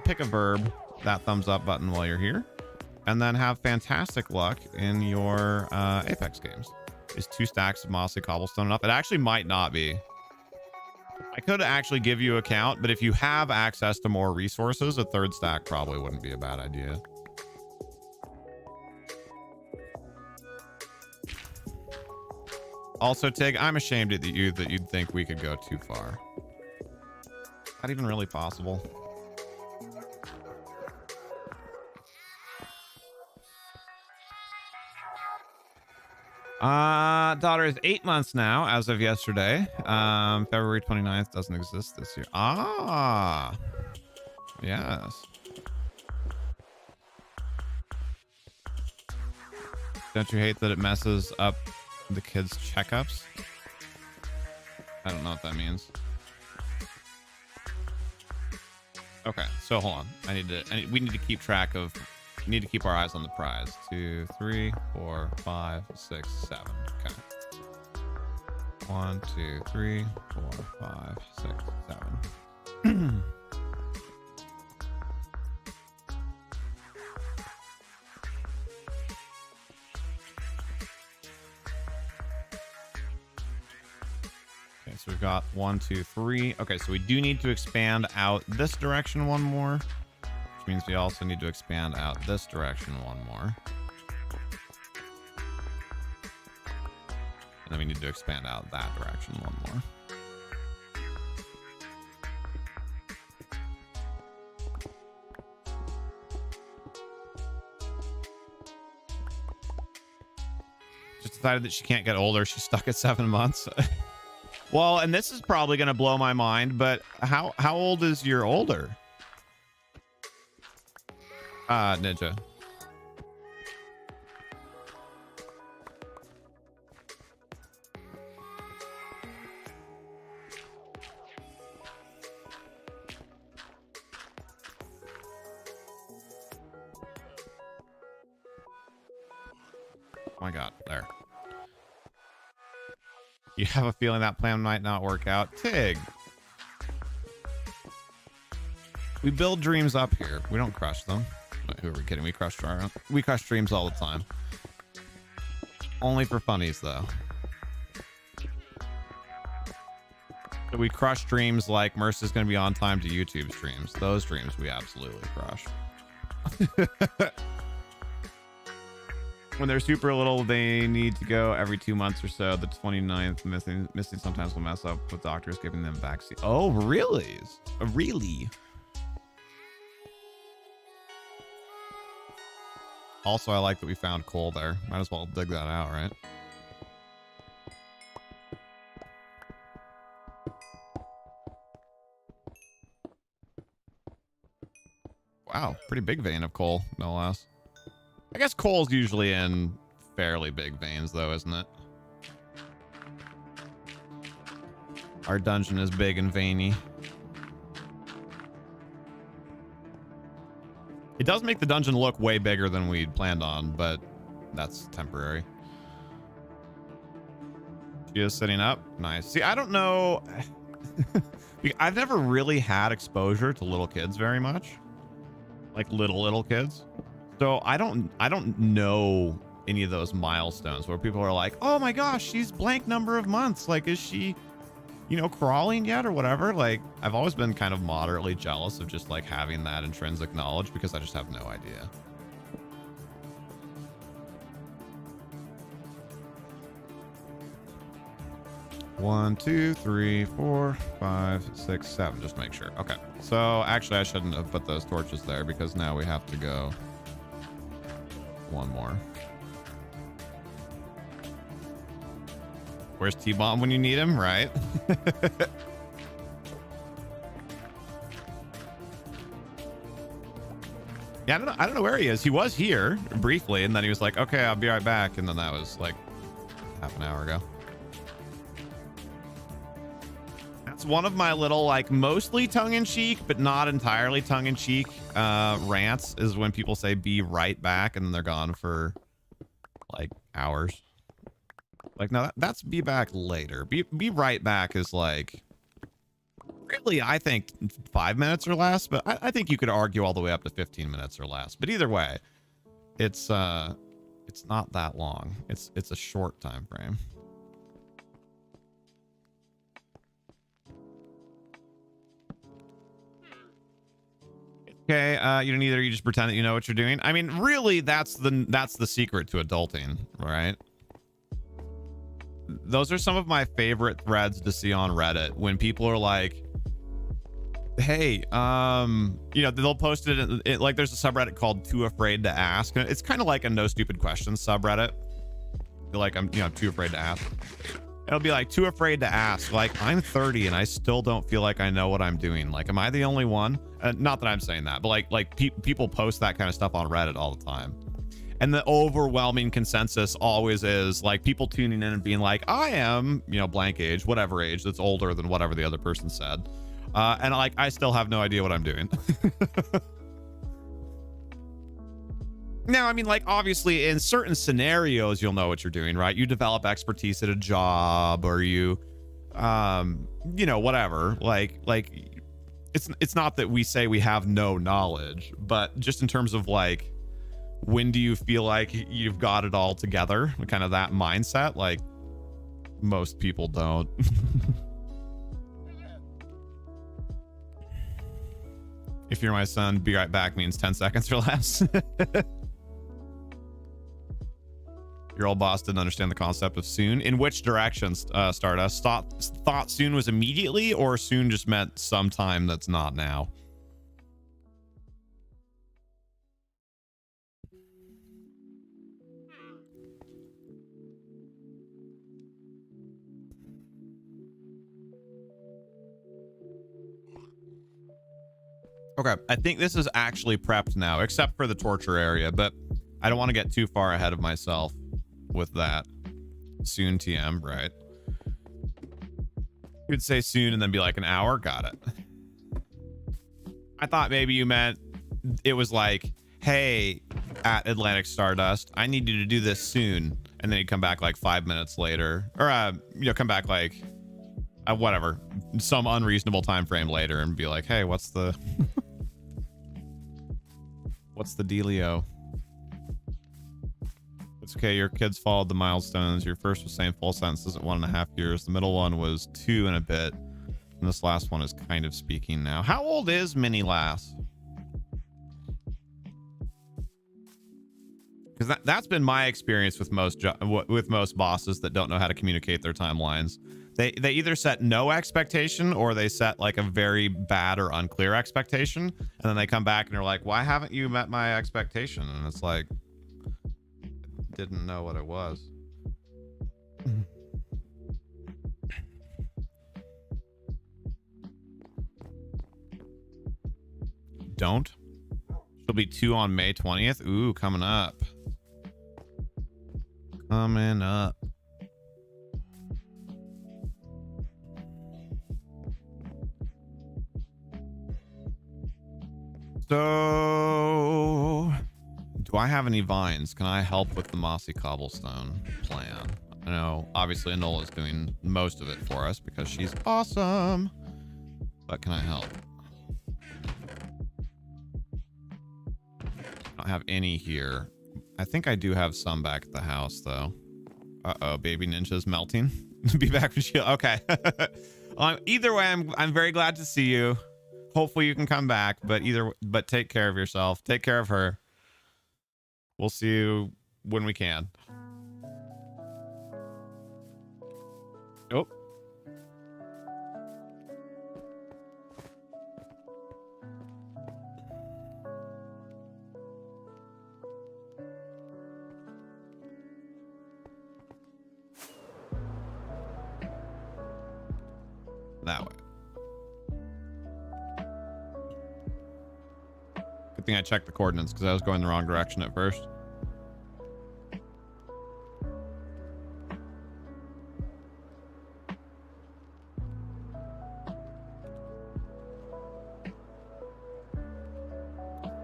pick a verb, that thumbs up button while you're here, and then have fantastic luck in your Apex games. Is 2 stacks of Mossy cobblestone enough? It actually might not be. I could actually give you a count, but if you have access to more resources, a 3rd stack probably wouldn't be a bad idea. Also, Tig, I'm ashamed at you that you'd think we could go too far. Not even really possible. Daughter is 8 months now as of yesterday. February 29th doesn't exist this year. Ah, yes. Don't you hate that it messes up the kids' checkups? I don't know what that means. Okay, so hold on. We need to keep track of. We need to keep our eyes on the prize. 2, 3, 4, 5, 6, 7. Okay. 1, 2, 3, 4, 5, 6, 7. Okay, so we've got 1, 2, 3. Okay, so we do need to expand out this direction one more, which means we also need to expand out this direction one more. And then we need to expand out that direction one more. Just decided that she can't get older. She's stuck at 7 months. Well, and this is probably going to blow my mind, but how old is your older? Ninja. Oh my God, there. You have a feeling that plan might not work out. Tig. We build dreams up here. We don't crush them. Who are we kidding? We crush dreams all the time. Only for funnies, though. We crush dreams like Mercy's going to be on time to YouTube streams. Those dreams we absolutely crush. When they're super little, they need to go every 2 months or so. The 29th missing sometimes will mess up with doctors giving them vaccine. Oh, really? Really? Also, I like that we found coal there. Might as well dig that out, right? Wow, pretty big vein of coal, no less. I guess coal's usually in fairly big veins, though, isn't it? Our dungeon is big and veiny. It does make the dungeon look way bigger than we'd planned on, but that's temporary. She is sitting up. Nice. See, I don't know. I've never really had exposure to little kids very much. Like little kids. So I don't know any of those milestones where people are like, oh my gosh, she's blank number of months. Like, is she, you know, crawling yet or whatever? Like, I've always been kind of moderately jealous of just like having that intrinsic knowledge because I just have no idea. One, 2, 3, 4, 5, 6, 7. Just make sure. Okay. So actually, I shouldn't have put those torches there because now we have to go one more. Where's T-Bomb when you need him, right? Yeah, I don't know where he is. He was here briefly, and then he was like, okay, I'll be right back. And then that was like half an hour ago. That's one of my little, like, mostly tongue-in-cheek, but not entirely tongue-in-cheek rants is when people say be right back, and then they're gone for like hours. Like, no, that's be back later. Be right back is like, really, I think 5 minutes or less, but I think you could argue all the way up to 15 minutes or less. But either way, it's not that long. It's a short time frame. Okay, you don't either. You just pretend that you know what you're doing. I mean, really, that's the secret to adulting, right? Those are some of my favorite threads to see on Reddit when people are like, hey, you know, they'll post it, like there's a subreddit called Too Afraid to Ask. It's kind of like a no stupid questions subreddit. Like, I'm too afraid to ask. It'll be like, too afraid to ask. Like, I'm 30 and I still don't feel like I know what I'm doing. Like, am I the only one? Not that I'm saying that, but like people post that kind of stuff on Reddit all the time. And the overwhelming consensus always is like people tuning in and being like, I am, you know, blank age, whatever age that's older than whatever the other person said. And like, I still have no idea what I'm doing. Now, I mean, like, obviously in certain scenarios, you'll know what you're doing, right? You develop expertise at a job, or you, you know, whatever. Like it's not that we say we have no knowledge, but just in terms of like, when do you feel like you've got it all together? Kind of that mindset. Like, most people don't. If you're my son, be right back means 10 seconds or less. Your old boss didn't understand the concept of soon. In which direction, Stardust? Thought soon was immediately, or soon just meant sometime that's not now? Okay, I think this is actually prepped now, except for the torture area, but I don't want to get too far ahead of myself with that. Soon TM, right? You would say soon and then be like an hour. Got it. I thought maybe you meant it was like, hey, at Atlantic Stardust, I need you to do this soon. And then you come back like 5 minutes later, or you know, come back like whatever, some unreasonable time frame later and be like, hey, what's the what's the dealio? It's okay, your kids followed the milestones. Your first was saying full sentences at 1.5 years. The middle one was 2 and a bit. And this last one is kind of speaking now. How old is Mini Lass? Because that's been my experience with most bosses that don't know how to communicate their timelines. They either set no expectation, or they set like a very bad or unclear expectation, and then they come back and they're like, why haven't you met my expectation? And it's like, didn't know what it was. Don't. She'll be 2 on May 20th. Ooh, coming up. Coming up. So, do I have any vines? Can I help with the Mossy cobblestone plan? I know, obviously, Anola's doing most of it for us because she's awesome. But can I help? I don't have any here. I think I do have some back at the house, though. Uh-oh, baby ninja's melting. Be back when she... Okay. Either way, I'm very glad to see you. Hopefully you can come back, but take care of yourself. Take care of her. We'll see you when we can. Oh. That way. Good thing I checked the coordinates because I was going the wrong direction at first.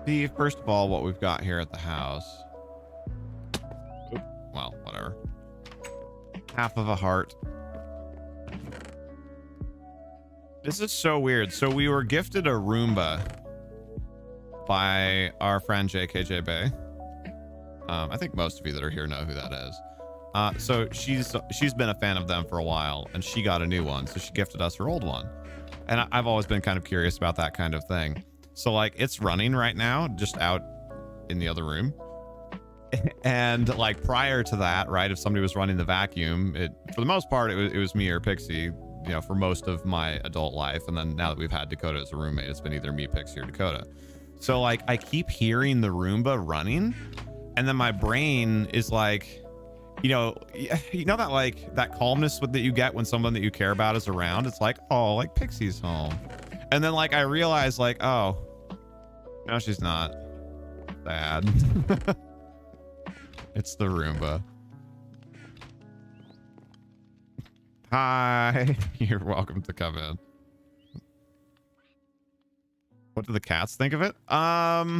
See, first of all, what we've got here at the house. Oop, well, whatever. Half of a heart. This is so weird. So we were gifted a Roomba by our friend JKJ I think most of you that are here know who that is. So she's been a fan of them for a while, and she got a new one, so she gifted us her old one. And I've always been kind of curious about that kind of thing. So like, it's running right now, just out in the other room. And like, prior to that, right, if somebody was running the vacuum, for the most part it was me or Pixie, you know, for most of my adult life. And then now that we've had Dakota as a roommate, it's been either me, Pixie, or Dakota. So like, I keep hearing the Roomba running, and then my brain is like, you know that like that calmness that you get when someone that you care about is around. It's like, oh, like Pixie's home. And then like I realize like, oh, no, she's not. Sad. It's the Roomba. Hi. You're welcome to come in. What do the cats think of it? I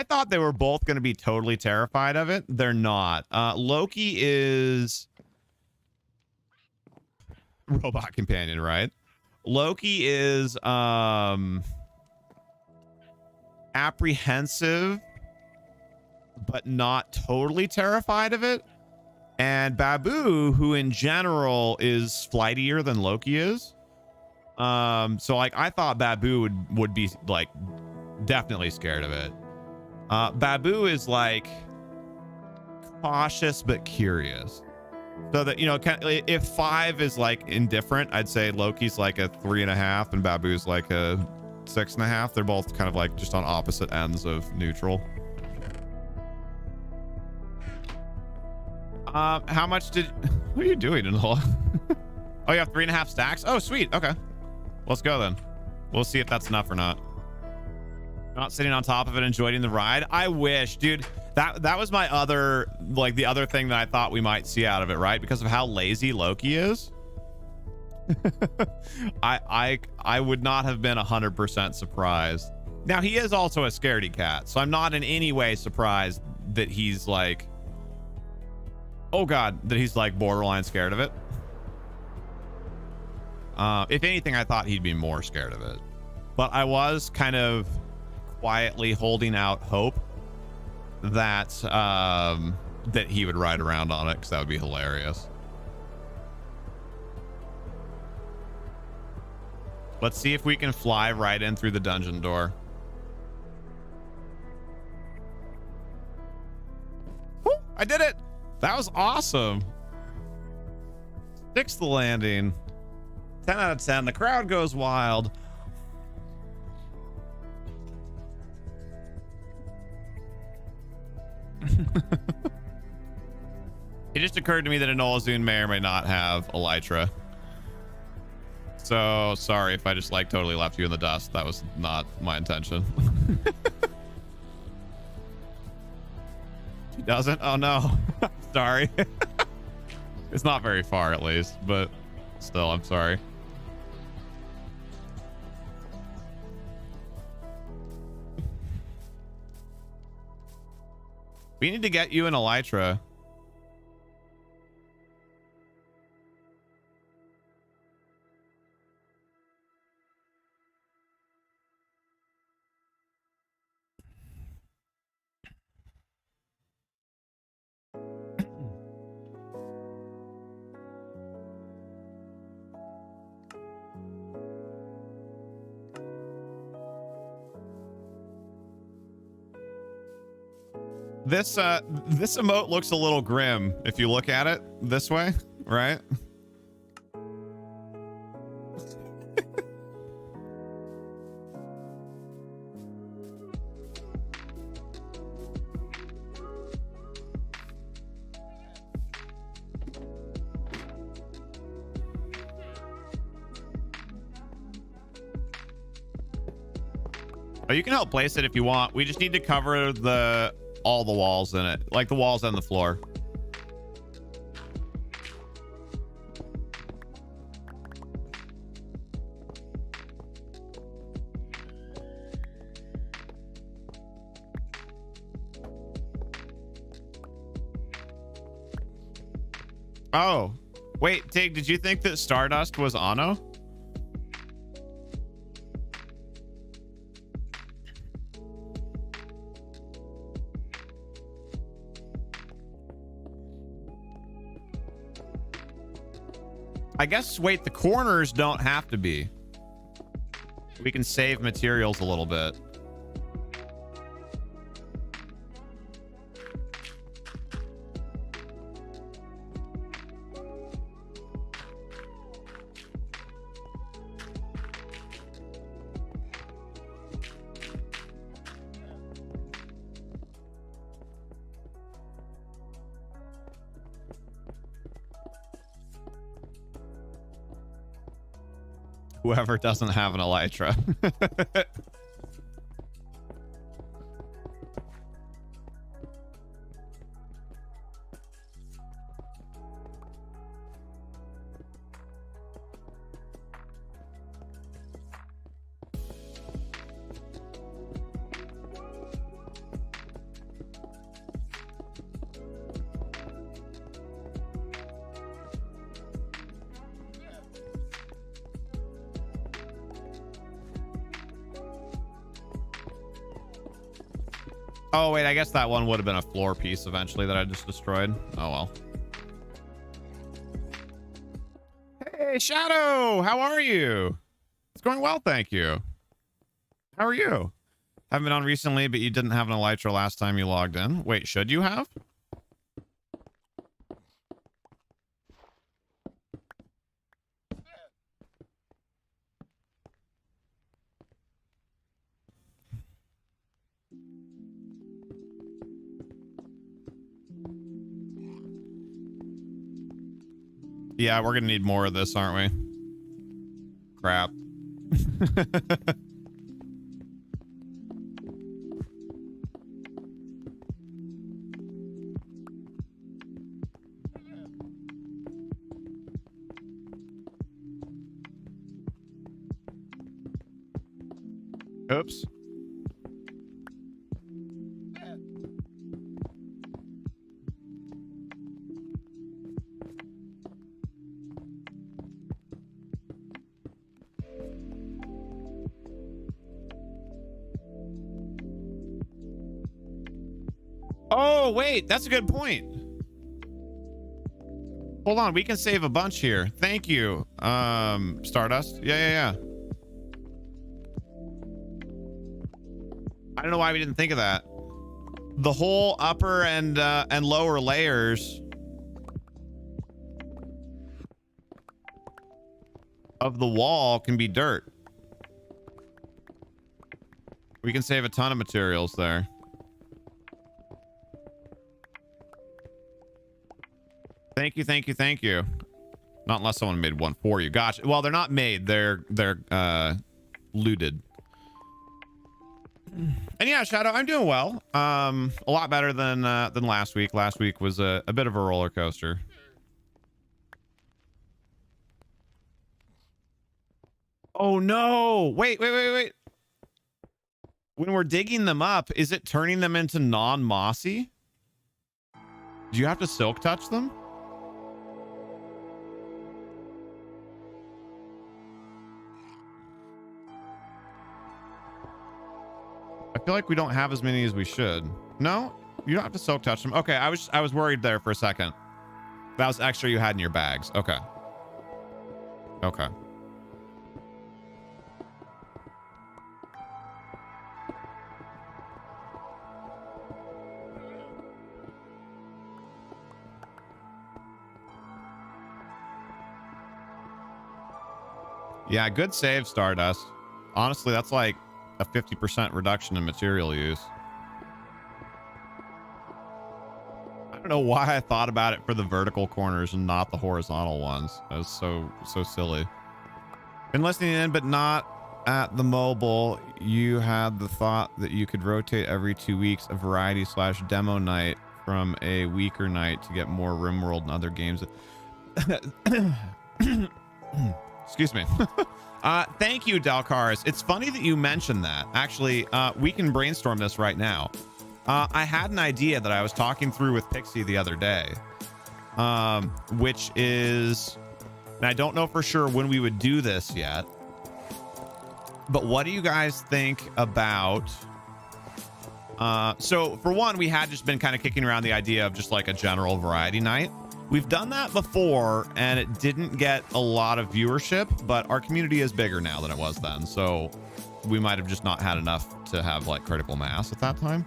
thought they were both going to be totally terrified of it. They're not. Loki is robot companion, right? Loki is apprehensive but not totally terrified of it. And Babu, who in general is flightier than Loki is. So like I thought Babu would be like definitely scared of it. Babu is like cautious but curious. So that, you know, if 5 is like indifferent, I'd say Loki's like a 3.5 and Babu's like a 6.5. They're both kind of like just on opposite ends of neutral. How much did... What are you doing, Anola? Oh, you have 3.5 stacks? Oh, sweet. Okay. Let's go then. We'll see if that's enough or not. Not sitting on top of it, enjoying the ride. I wish, dude. That was my other, like the other thing that I thought we might see out of it, right? Because of how lazy Loki is. I would not have been 100% surprised. Now, he is also a scaredy cat, so I'm not in any way surprised that he's like... Oh god, that he's like borderline scared of it. If anything, I thought he'd be more scared of it. But I was kind of quietly holding out hope that that he would ride around on it, because that would be hilarious. Let's see if we can fly right in through the dungeon door. Woo, I did it! That was awesome. 6th landing. 10 out of 10. The crowd goes wild. It just occurred to me that Anolaszun may or may not have Elytra. So sorry if I just like totally left you in the dust. That was not my intention. She doesn't? Oh no. Sorry. It's not very far at least, but still, I'm sorry. We need to get you an Elytra. This emote looks a little grim if you look at it this way, right? Oh, you can help place it if you want. We just need to cover all the walls in it, like the walls and the floor. Oh, wait, Tig, did you think that Stardust was Ano? I guess, wait, the corners don't have to be. We can save materials a little bit. Whoever doesn't have an Elytra. Oh, wait, I guess that one would have been a floor piece eventually that I just destroyed. Oh, well. Hey, Shadow, how are you? It's going well, thank you. How are you? Haven't been on recently, but you didn't have an elytra last time you logged in. Wait, should you have? Yeah, we're gonna need more of this, aren't we? Crap. Oops. Oh, wait, that's a good point. Hold on, we can save a bunch here. Thank you, Stardust. Yeah. I don't know why we didn't think of that. The whole upper and lower layers of the wall can be dirt. We can save a ton of materials there. Thank you. Not unless someone made one for you. Gotcha. Well, they're not made. They're looted. And yeah, Shadow, I'm doing well. A lot better than last week. Last week was a bit of a roller coaster. Oh no! Wait. When we're digging them up, is it turning them into non-mossy? Do you have to silk touch them? I feel like we don't have as many as we should. No, you don't have to silk touch them. Okay, I was worried there for a second. That was extra you had in your bags. Okay. Yeah, good save, Stardust. Honestly, that's like a 50% reduction in material use. I don't know why I thought about it for the vertical corners and not the horizontal ones. That was so silly. Been listening in, but not at the mobile. You had the thought that you could rotate every 2 weeks a variety / demo night from a weaker night to get more RimWorld and other games. Excuse me. Thank you, Dalcaris. It's funny that you mentioned that. Actually, we can brainstorm this right now. I had an idea that I was talking through with Pixie the other day, which is, and I don't know for sure when we would do this yet, but what do you guys think about, so for one, we had just been kind of kicking around the idea of just like a general variety night. We've done that before and it didn't get a lot of viewership, but our community is bigger now than it was then. So we might have just not had enough to have like critical mass at that time.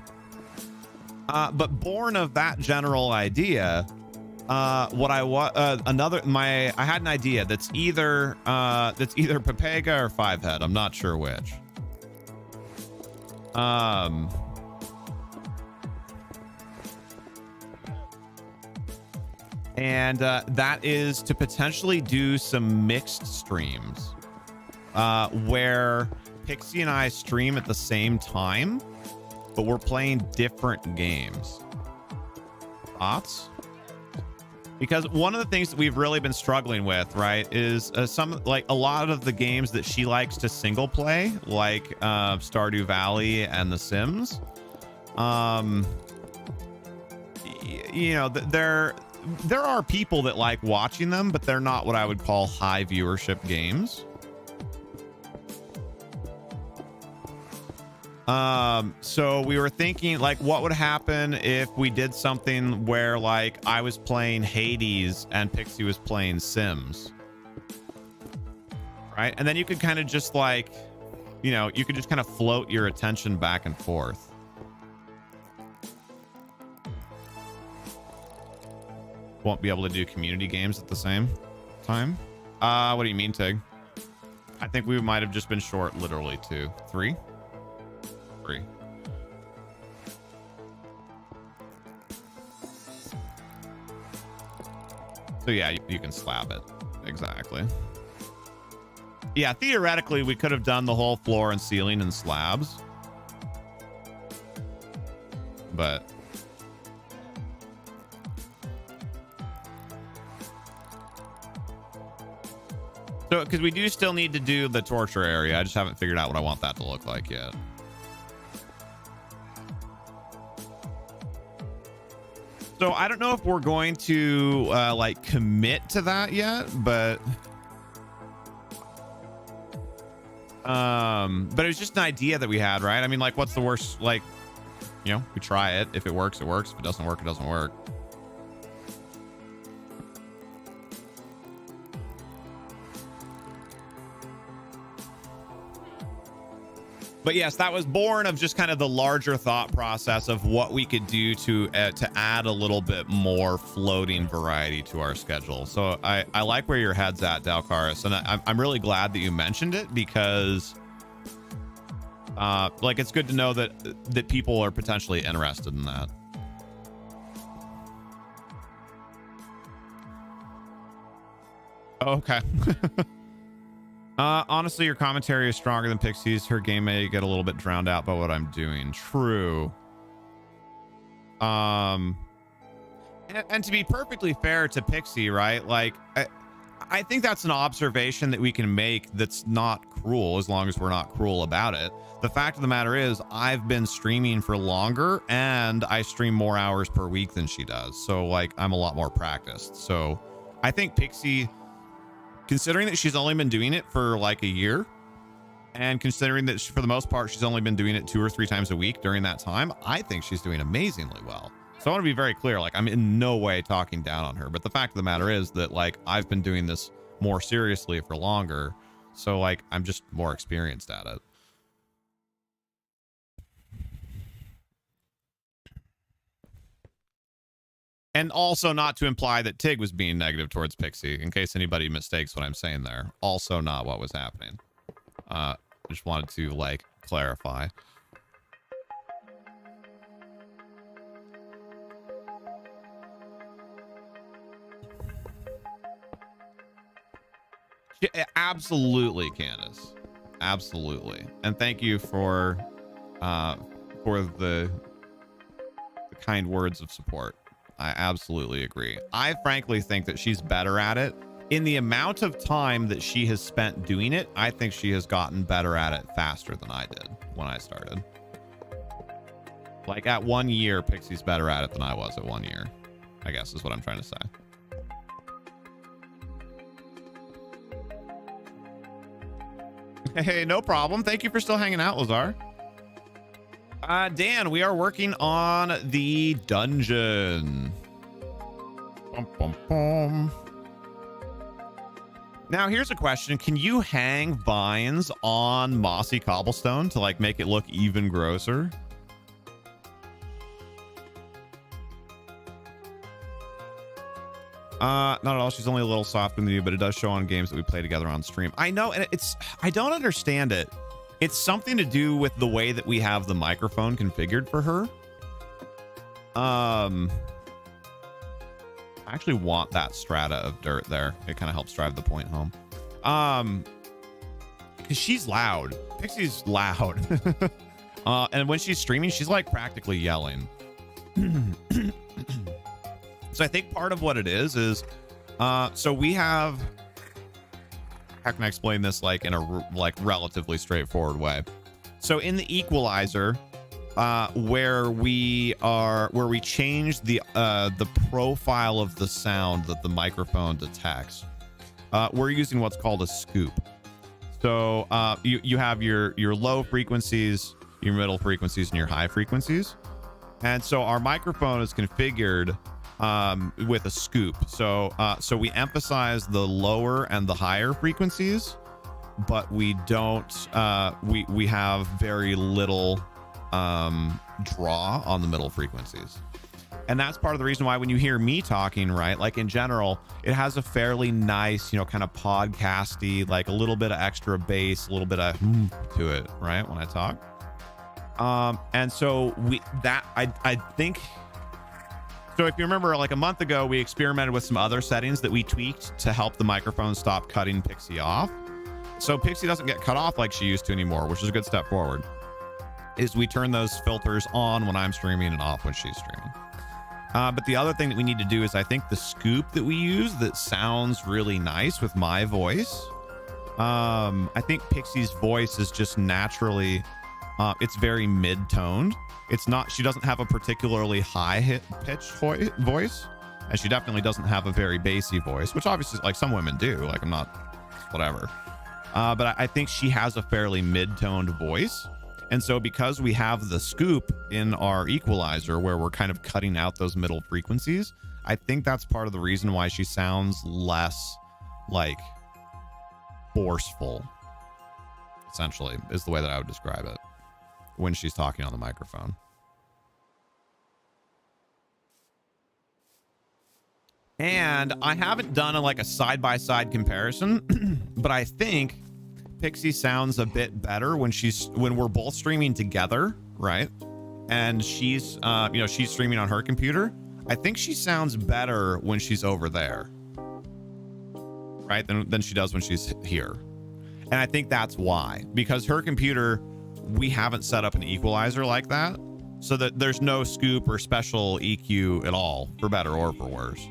But born of that general idea, I had an idea that's either Pepega or Fivehead. I'm not sure which. And that is to potentially do some mixed streams where Pixie and I stream at the same time, but we're playing different games. Thoughts? Because one of the things that we've really been struggling with, right, is a lot of the games that she likes to single play, like Stardew Valley and The Sims. You know, there are people that like watching them, but they're not what I would call high viewership games. So we were thinking, like, what would happen if we did something where, like, I was playing Hades and Pixie was playing Sims, right? And then you could kind of just, like, you know, you could just kind of float your attention back and forth. Won't be able to do community games at the same time. What do you mean, Tig? I think we might have just been short literally 2 3. So yeah, you can slab it. Exactly. Yeah, theoretically we could have done the whole floor and ceiling in slabs, but so because we do still need to do the torture area. I just haven't figured out what I want that to look like yet. So I don't know if we're going to like commit to that yet, but it was just an idea that we had, right? I mean, like, what's the worst? Like, you know, we try it. If it works, it works. If it doesn't work, it doesn't work. But yes, that was born of just kind of the larger thought process of what we could do to add a little bit more floating variety to our schedule. So I like where your head's at, Dalcaris, and I'm really glad that you mentioned it, because like, it's good to know that people are potentially interested in that. Okay. Honestly, your commentary is stronger than Pixie's. Her game may get a little bit drowned out by what I'm doing. True. And to be perfectly fair to Pixie, right? Like, I think that's an observation that we can make that's not cruel, as long as we're not cruel about it. The fact of the matter is, I've been streaming for longer, and I stream more hours per week than she does. So, like, I'm a lot more practiced. So I think Pixie, considering that she's only been doing it for like a year, and considering that for the most part she's only been doing it 2 or 3 times a week during that time, I think she's doing amazingly well. So I want to be very clear, like, I'm in no way talking down on her, but the fact of the matter is that, like, I've been doing this more seriously for longer, so, like, I'm just more experienced at it. And also, not to imply that Tig was being negative towards Pixie, in case anybody mistakes what I'm saying there. Also not what was happening. Just wanted to, like, clarify. Yeah, absolutely, Candace. Absolutely. And thank you for the kind words of support. I absolutely agree. I frankly think that she's better at it. In the amount of time that she has spent doing it, I think she has gotten better at it faster than I did when I started. Like, at 1 year, Pixie's better at it than I was at 1 year, I guess is what I'm trying to say. Hey, no problem. Thank you for still hanging out, Lazar. Dan, we are working on the dungeon. Bum, bum, bum. Now, here's a question. Can you hang vines on mossy cobblestone to, like, make it look even grosser? Not at all. She's only a little softer than you, but it does show on games that we play together on stream. I know, and I don't understand it. It's something to do with the way that we have the microphone configured for her. I actually want that strata of dirt there. It kind of helps drive the point home. Because she's loud. Pixie's loud. And when she's streaming, she's, like, practically yelling. So I think part of what it is so we have, how can I explain this, like, in a relatively straightforward way? So in the equalizer, where we change the profile of the sound that the microphone detects, we're using what's called a scoop. So you have your low frequencies, your middle frequencies and your high frequencies. And so our microphone is configured with a scoop. So we emphasize the lower and the higher frequencies, but we don't we have very little draw on the middle frequencies. And that's part of the reason why when you hear me talking, right, like in general, it has a fairly nice, you know, kind of podcasty, like a little bit of extra bass, a little bit of to it, right, when I talk. And so I think, so if you remember, like a month ago, we experimented with some other settings that we tweaked to help the microphone stop cutting Pixie off. So Pixie doesn't get cut off like she used to anymore, which is a good step forward. Is we turn those filters on when I'm streaming and off when she's streaming. But the other thing that we need to do is I think the scoop that we use that sounds really nice with my voice. I think Pixie's voice is just naturally, it's very mid-toned. It's not, she doesn't have a particularly high pitch voice, and she definitely doesn't have a very bassy voice, which obviously like some women do, like I'm not, whatever. But I think she has a fairly mid-toned voice. And so because we have the scoop in our equalizer where we're kind of cutting out those middle frequencies, I think that's part of the reason why she sounds less like forceful, essentially, is the way that I would describe it when she's talking on the microphone. And I haven't done like a side-by-side comparison, but I think Pixie sounds a bit better when we're both streaming together, right? And she's she's streaming on her computer. I think she sounds better when she's over there, right? Than she does when she's here. And I think that's why, because her computer, we haven't set up an equalizer like that, so that there's no scoop or special EQ at all, for better or for worse.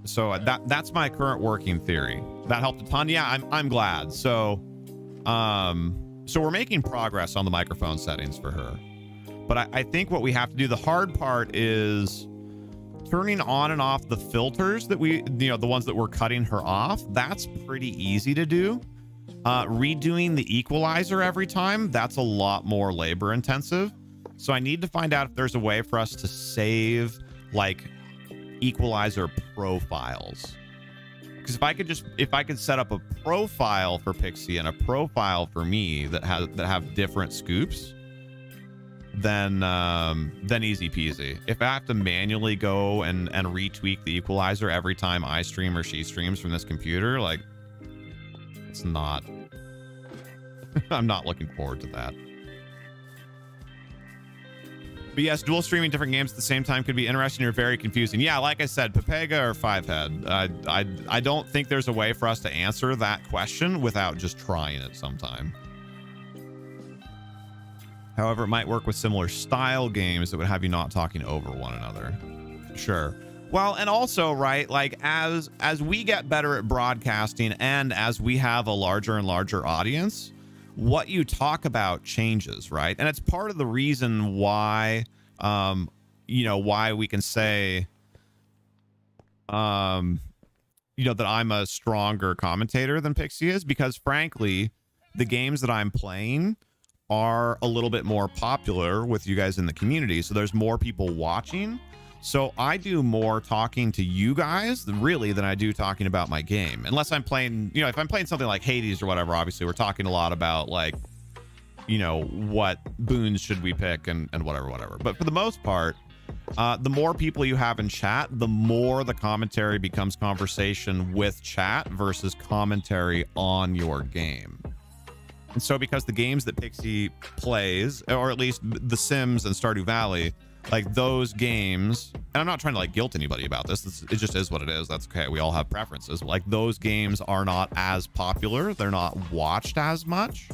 So that's my current working theory. That helped a ton. Yeah, I'm glad. So we're making progress on the microphone settings for her. But I think what we have to do, the hard part is turning on and off the filters that the ones that we're cutting her off. That's pretty easy to do. Redoing the equalizer every time, that's a lot more labor intensive. So I need to find out if there's a way for us to save like equalizer profiles, because if I could set up a profile for Pixie and a profile for me that have different scoops, then easy peasy. If I have to manually go and retweak the equalizer every time I stream or she streams from this computer, like, it's not I'm not looking forward to that. But yes, dual streaming different games at the same time could be interesting or very confusing. Yeah, like I said, Pepega or Fivehead. I don't think there's a way for us to answer that question without just trying it sometime. However, it might work with similar style games that would have you not talking over one another. Sure. Well, and also, right, like as we get better at broadcasting and as we have a larger and larger audience, what you talk about changes, right? And it's part of the reason why, why we can say, that I'm a stronger commentator than Pixie is, because frankly, the games that I'm playing are a little bit more popular with you guys in the community. So there's more people watching. So I do more talking to you guys really than I do talking about my game. Unless I'm playing, if I'm playing something like Hades or whatever, obviously we're talking a lot about like, what boons should we pick and whatever. But for the most part, the more people you have in chat, the more the commentary becomes conversation with chat versus commentary on your game. And so because the games that Pixie plays, or at least The Sims and Stardew Valley, like those games, and I'm not trying to like guilt anybody about this, it just is what it is. That's okay. We all have preferences. Like those games are not as popular. They're not watched as much.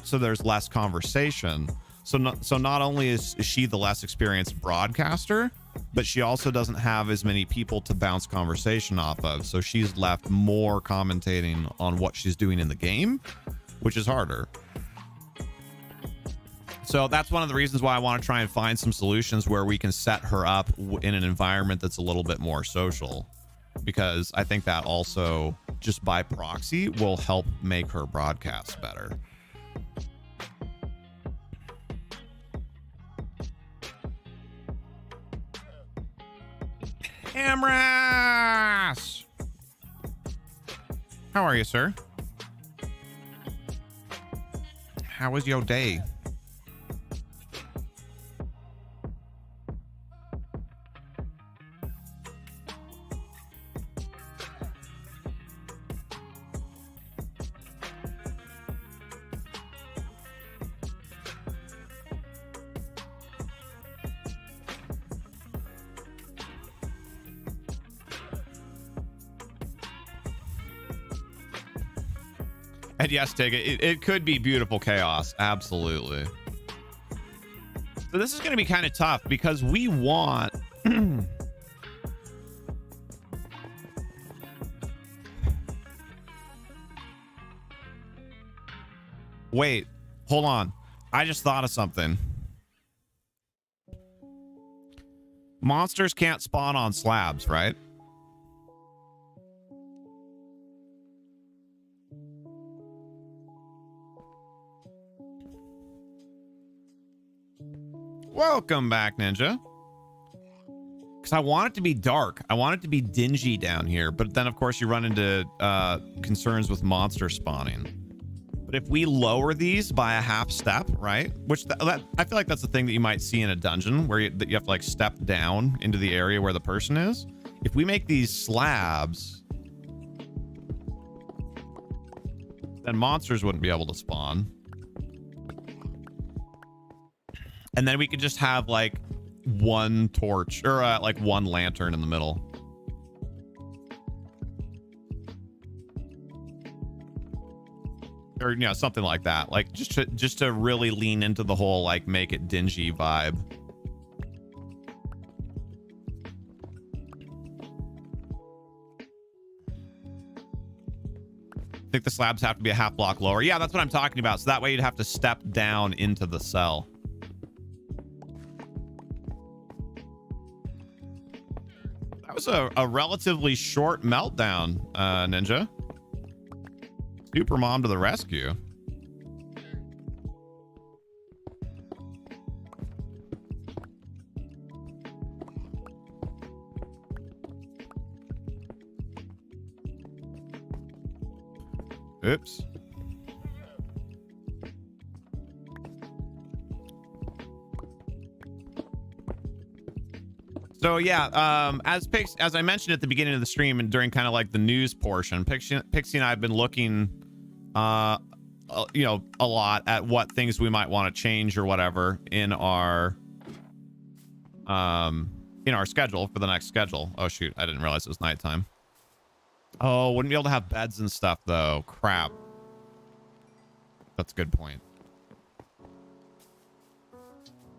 So there's less conversation. So not only is she the less experienced broadcaster, but she also doesn't have as many people to bounce conversation off of. So she's left more commentating on what she's doing in the game, which is harder. So that's one of the reasons why I want to try and find some solutions where we can set her up in an environment that's a little bit more social, because I think that also just by proxy will help make her broadcast better. Amras! How are you, sir? How was your day? And yes, take it. It could be beautiful chaos. Absolutely. So this is going to be kind of tough because we want... Wait, hold on. I just thought of something. Monsters can't spawn on slabs, right? Welcome back, Ninja. Because I want it to be dark. I want it to be dingy down here. But then, of course, you run into concerns with monster spawning. But if we lower these by a half step, right? Which I feel like that's the thing that you might see in a dungeon where you have to like step down into the area where the person is. If we make these slabs, then monsters wouldn't be able to spawn. And then we could just have like one torch or like one lantern in the middle. Or, you know, something like that. Like just to really lean into the whole, like, make it dingy vibe. I think the slabs have to be a half block lower. Yeah, that's what I'm talking about. So that way you'd have to step down into the cell. That was a relatively short meltdown, Ninja. Super mom to the rescue. Oops. So yeah, as I mentioned at the beginning of the stream and during kind of like the news portion, Pixie and I have been looking, you know, a lot at what things we might want to change or whatever in our schedule for the next schedule. Oh shoot, I didn't realize it was nighttime. Oh, wouldn't be able to have beds and stuff though. Crap. That's a good point.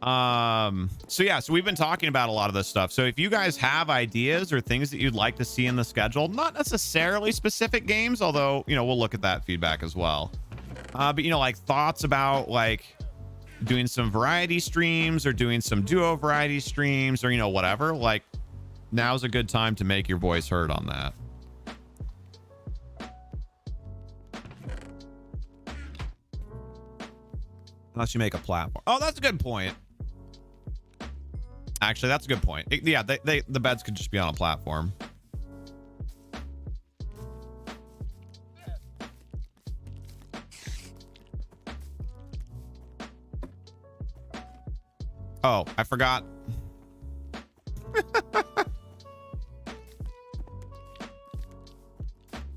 So yeah, so we've been talking about a lot of this stuff. So if you guys have ideas or things that you'd like to see in the schedule, not necessarily specific games, although, you know, we'll look at that feedback as well. But, you know, like thoughts about like doing some variety streams or doing some duo variety streams or, you know, whatever, like now's a good time to make your voice heard on that. Unless you make a platform. Oh, that's a good point. Actually, that's a good point. Yeah, the beds could just be on a platform. Oh, I forgot.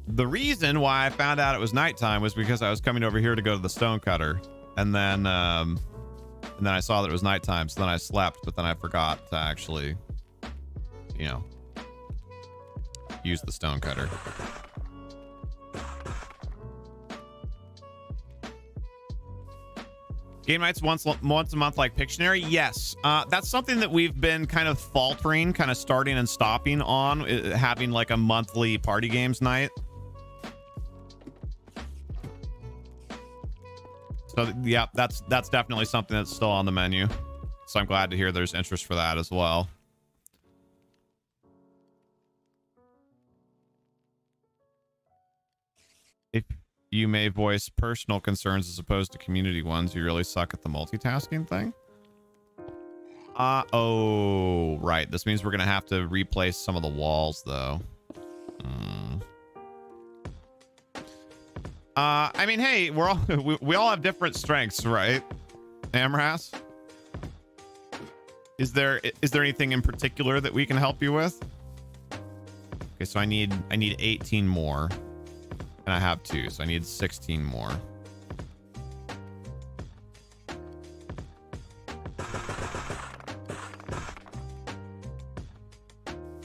The reason why I found out it was nighttime was because I was coming over here to go to the stonecutter. And then I saw that it was nighttime, so then I slept, but then I forgot to actually, you know, use the stonecutter. Game nights once a month like Pictionary? Yes. That's something that we've been kind of faltering, kind of starting and stopping on, having like a monthly party games night. So yeah, that's definitely something that's still on the menu. So I'm glad to hear there's interest for that as well. If you may voice personal concerns as opposed to community ones, you really suck at the multitasking thing. Oh, right. This means we're going to have to replace some of the walls, though. I mean, hey, we're all we all have different strengths, right? Amras? Is there anything in particular that we can help you with? Okay, so I need 18 more. And I have 2, so I need 16 more.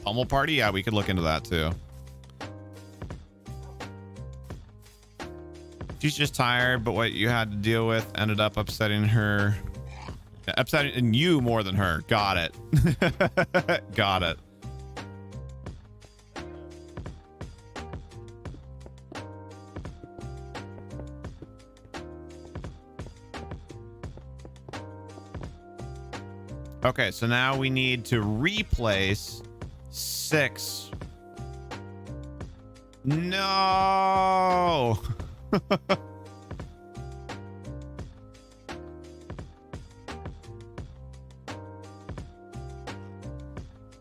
Pummel party? Yeah, we could look into that too. She's just tired, but what you had to deal with ended up upsetting her. Upsetting you more than her. Got it. Got it. Okay, so now we need to replace 6. No.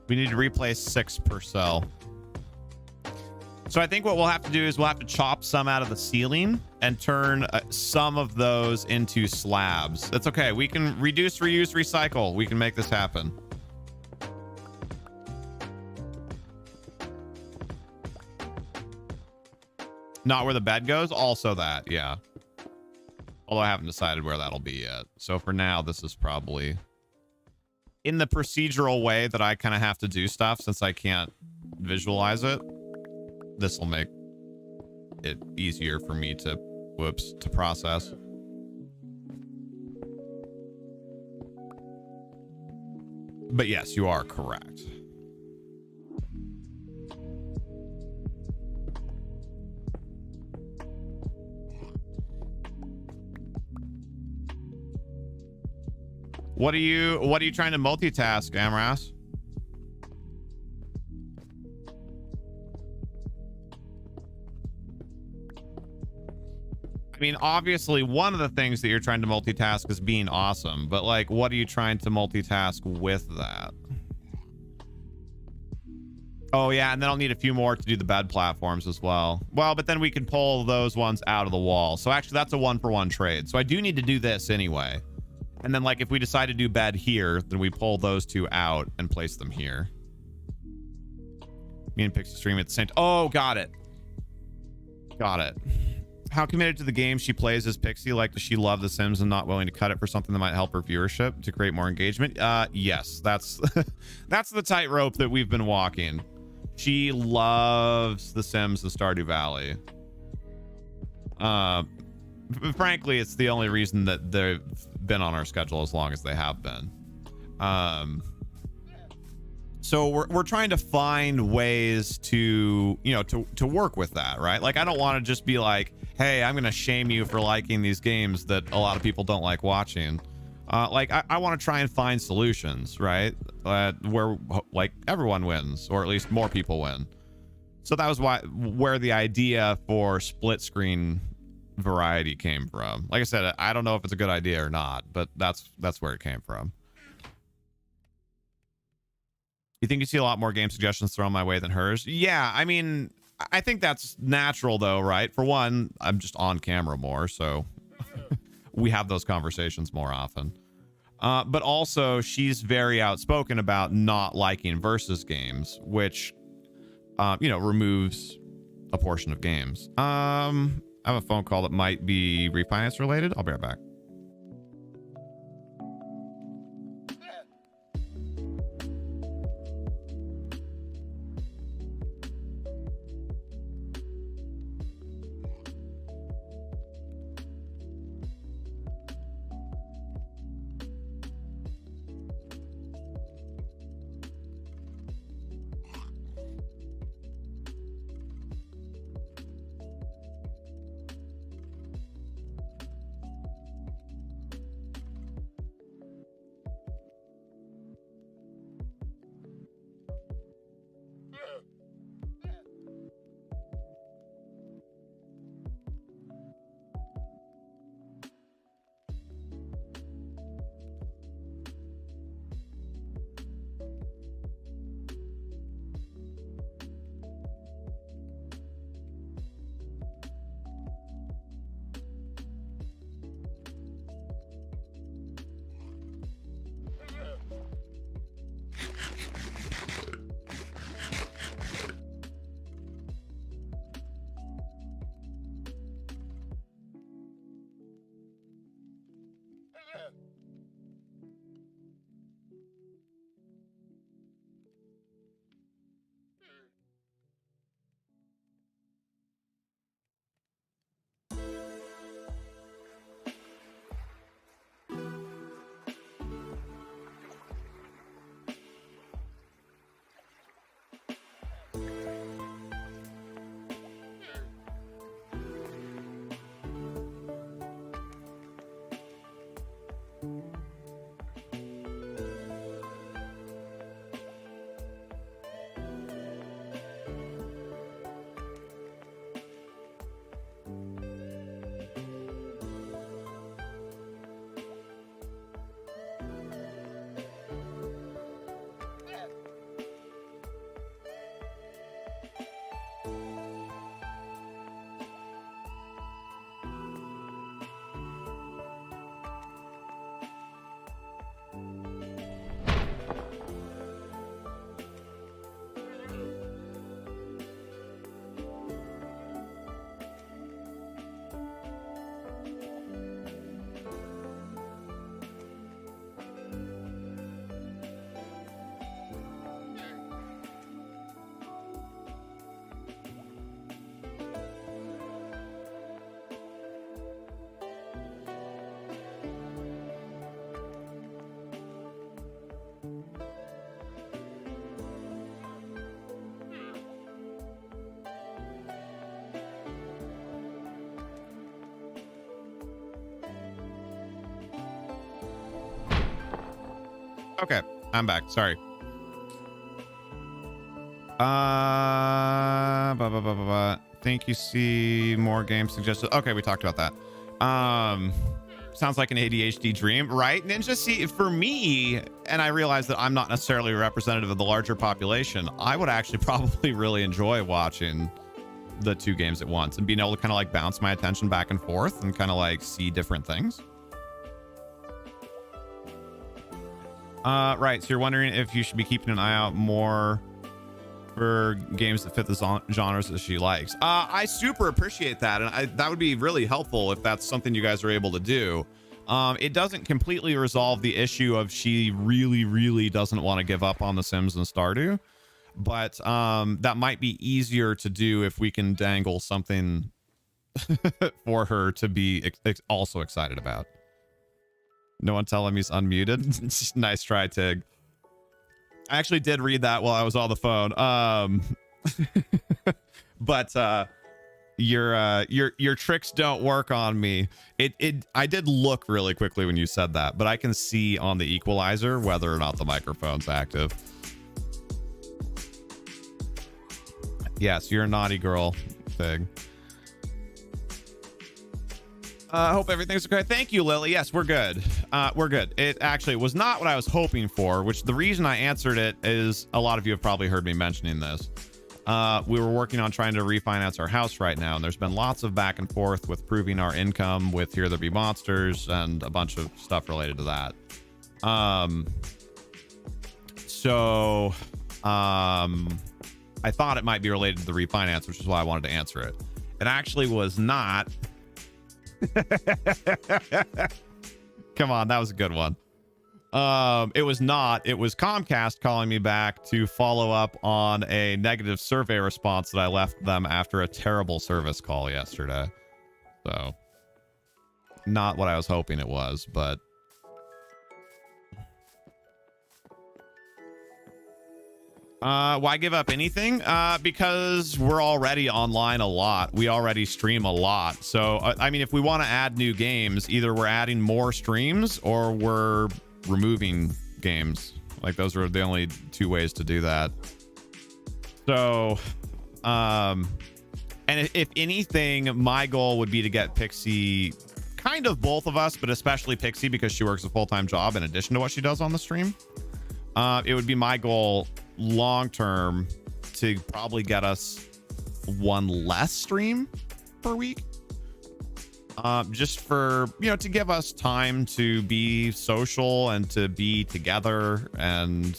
We need to replace 6 per cell. So I think what we'll have to do is we'll have to chop some out of the ceiling and turn some of those into slabs. That's okay. We can reduce, reuse, recycle. We can make this happen. Not where the bed goes. Also that, yeah. Although I haven't decided where that'll be yet. So for now, this is probably in the procedural way that I kind of have to do stuff since I can't visualize it. This will make it easier for me to, to process. But yes, you are correct. What are you trying to multitask, Amras? I mean, obviously, one of the things that you're trying to multitask is being awesome, but like, what are you trying to multitask with that? Oh yeah, and then I'll need a few more to do the bed platforms as well. Well, but then we can pull those ones out of the wall. So actually, that's a 1-for-1 trade. So I do need to do this anyway. And then, like, if we decide to do bed here, then we pull those 2 out and place them here. Me and Pixie stream at the same time. Oh, got it. Got it. How committed to the game she plays is Pixie? Like, does she love The Sims and not willing to cut it for something that might help her viewership to create more engagement? Yes, that's that's the tightrope that we've been walking. She loves The Sims and Stardew Valley. Frankly, it's the only reason that they've been on our schedule as long as they have been. So we're trying to find ways to, you know, to work with that, right? Like, I don't want to just be like, hey, I'm going to shame you for liking these games that a lot of people don't like watching. Like, I want to try and find solutions, right? Where, like, everyone wins, or at least more people win. So that was where the idea for split screen variety came from. Like I said, I don't know if it's a good idea or not, but that's where it came from. You think you see a lot more game suggestions thrown my way than hers? Yeah, I mean, I think that's natural though, right? For one, I'm just on camera more, so we have those conversations more often. But also, she's very outspoken about not liking versus games, which, you know, removes a portion of games. I have a phone call that might be refinance related. I'll be right back. Okay, I'm back. Sorry. Think you see more games suggested? Okay, we talked about that. Sounds like an ADHD dream, right? Ninja, see, for me, and I realize that I'm not necessarily representative of the larger population, I would actually probably really enjoy watching the two games at once and being able to kind of like bounce my attention back and forth and kind of like see different things. Right, so you're wondering if you should be keeping an eye out more for games that fit the genres that she likes. I super appreciate that, and that would be really helpful if that's something you guys are able to do. It doesn't completely resolve the issue of she really doesn't want to give up on The Sims and Stardew, but that might be easier to do if we can dangle something for her to be also excited about. No one tell him he's unmuted. Nice try, Tig. I actually did read that while I was on the phone. But your tricks don't work on me. I did look really quickly when you said that, but I can see on the equalizer whether or not the microphone's active. Yes, you're a naughty girl, Pig. Hope everything's okay. Thank you, Lily. Yes, we're good. We're good. It actually was not what I was hoping for, which the reason I answered it is a lot of you have probably heard me mentioning this. We were working on trying to refinance our house right now, and there's been lots of back and forth with proving our income with HereThereBeMonsters and a bunch of stuff related to that. I thought it might be related to the refinance, which is why I wanted to answer it. It actually was not. Come on, that was a good one. It was not. It was Comcast calling me back to follow up on a negative survey response that I left them after a terrible service call yesterday. So not what I was hoping it was, but why give up anything? Because we're already online a lot. We already stream a lot. So, I mean, if we want to add new games, either we're adding more streams or we're removing games. Like, those are the only two ways to do that. So, and if anything, my goal would be to get Pixie, kind of both of us, but especially Pixie because she works a full-time job in addition to what she does on the stream. It would be my goal long term to probably get us one less stream per week, just for, you know, to give us time to be social and to be together and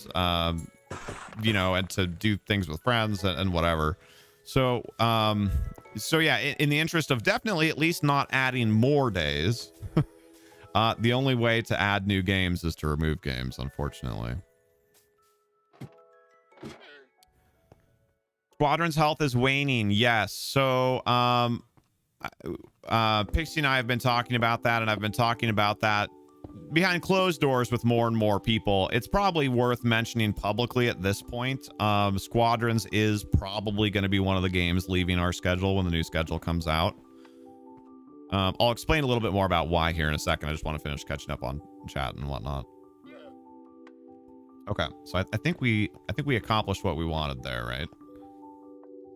you know, and to do things with friends and whatever. So yeah, in the interest of definitely at least not adding more days, the only way to add new games is to remove games, unfortunately. Squadron's health is waning. Yes. So Pixie and I have been talking about that, and I've been talking about that behind closed doors with more and more people. It's probably worth mentioning publicly at this point. Squadrons is probably going to be one of the games leaving our schedule when the new schedule comes out. I'll explain a little bit more about why here in a second. I just want to finish catching up on chat and whatnot. Okay, so I think we accomplished what we wanted there, right?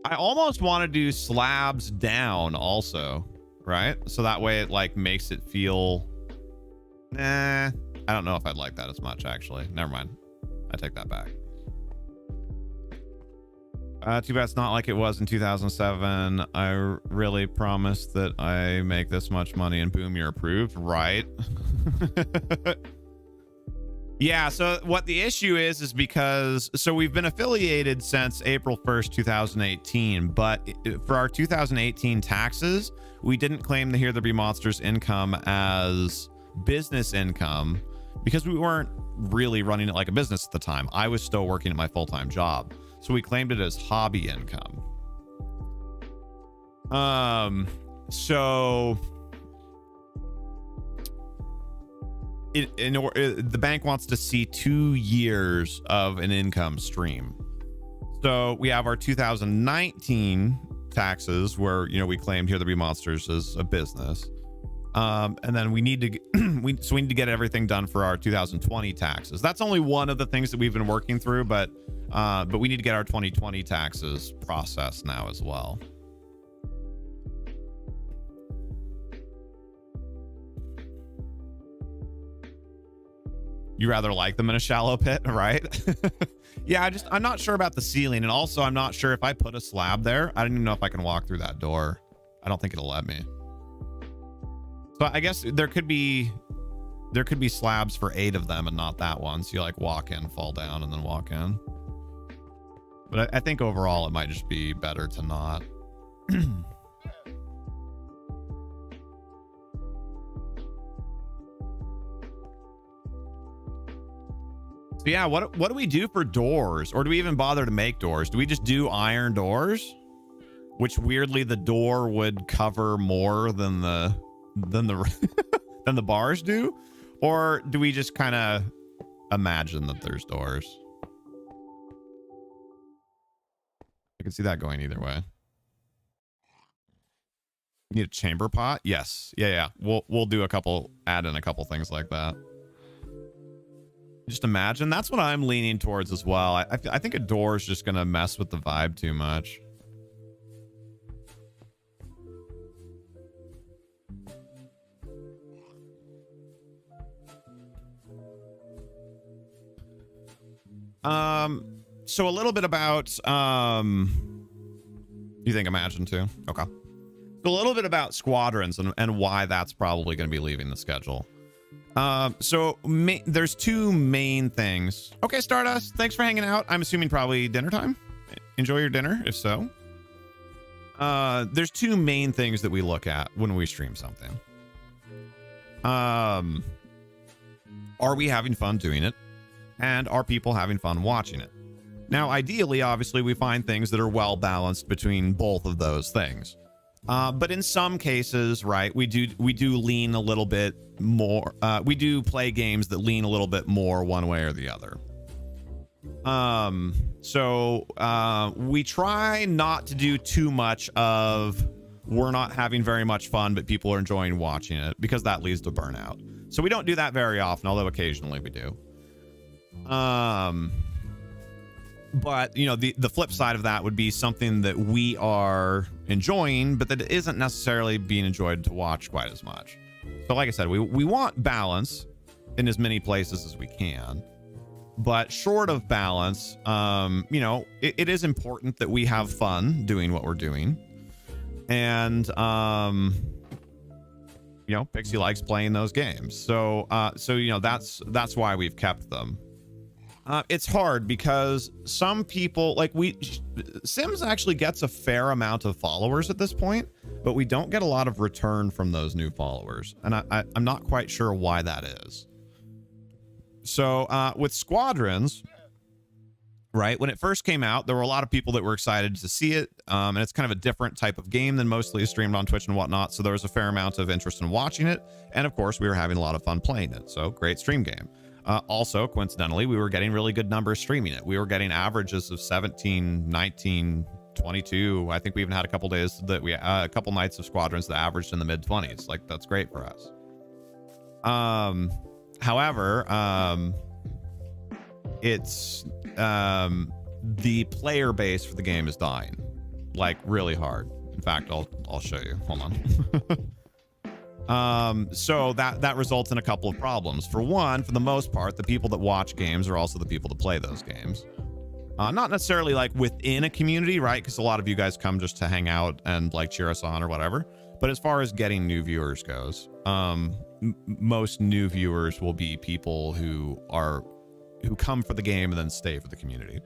I almost want to do slabs down also, right? So that way it like makes it feel, I don't know if I'd like that as much, actually. Never mind. I take that back. Too bad it's not like it was in 2007. I really promised that I make this much money and boom, you're approved, right? Yeah, so what the issue is because, so we've been affiliated since April 1st, 2018, but for our 2018 taxes, we didn't claim the HereThereBeMonsters income as business income because we weren't really running it like a business at the time. I was still working at my full-time job. So we claimed it as hobby income. So the bank wants to see 2 years of an income stream. So we have our 2019 taxes where, you know, we claimed HereThereBeMonsters as a business. And then we need to we need to get everything done for our 2020 taxes. That's only one of the things that we've been working through, but we need to get our 2020 taxes processed now as well. You rather like them in a shallow pit, right? Yeah, I'm not sure about the ceiling, and also I'm not sure if I put a slab there, I don't even know if I can walk through that door. I don't think it'll let me. So I guess there could be slabs for 8 of them and not that one. So you like walk in, fall down, and then walk in. But I think overall it might just be better to not. So yeah, what do we do for doors? Or do we even bother to make doors? Do we just do iron doors? Which weirdly the door would cover more than the than the bars do? Or do we just kind of imagine that there's doors? I can see that going either way. Need a chamber pot? Yes. Yeah. We'll do add in a couple things like that. Just imagine. That's what I'm leaning towards as well. I think a door is just going to mess with the vibe too much. So a little bit about, you think imagine too? Okay. So a little bit about squadrons and why that's probably going to be leaving the schedule. There's 2 main things. Okay, Stardust, thanks for hanging out. I'm assuming probably dinner time. Enjoy your dinner, if so. There's 2 main things that we look at when we stream something. Are we having fun doing it? And are people having fun watching it? Now, ideally, obviously, we find things that are well balanced between both of those things. But in some cases, right, we do lean a little bit more. We do play games that lean a little bit more one way or the other. We try not to do too much of we're not having very much fun, but people are enjoying watching it, because that leads to burnout. So we don't do that very often, although occasionally we do. But you know, the flip side of that would be something that we are enjoying, but that isn't necessarily being enjoyed to watch quite as much. So like I said, we want balance in as many places as we can, but short of balance, you know, it is important that we have fun doing what we're doing. And you know, Pixie likes playing those games. So you know, that's why we've kept them. It's hard because some people, like Sims actually gets a fair amount of followers at this point, but we don't get a lot of return from those new followers. And I'm not quite sure why that is. So with Squadrons, right, when it first came out, there were a lot of people that were excited to see it. And it's kind of a different type of game than mostly is streamed on Twitch and whatnot. So there was a fair amount of interest in watching it. And of course, we were having a lot of fun playing it. So great stream game. Also, coincidentally, we were getting really good numbers streaming it. We were getting averages of 17, 19, 22. I think we even had a couple days that a couple nights of Squadrons that averaged in the mid 20s. Like, that's great for us. However, it's the player base for the game is dying, like, really hard. In fact, I'll show you. Hold on. So that results in a couple of problems. For one, for the most part, the people that watch games are also the people that play those games. Not necessarily like within a community, right? Because a lot of you guys come just to hang out and like cheer us on or whatever. But as far as getting new viewers goes, most new viewers will be people who come for the game and then stay for the community.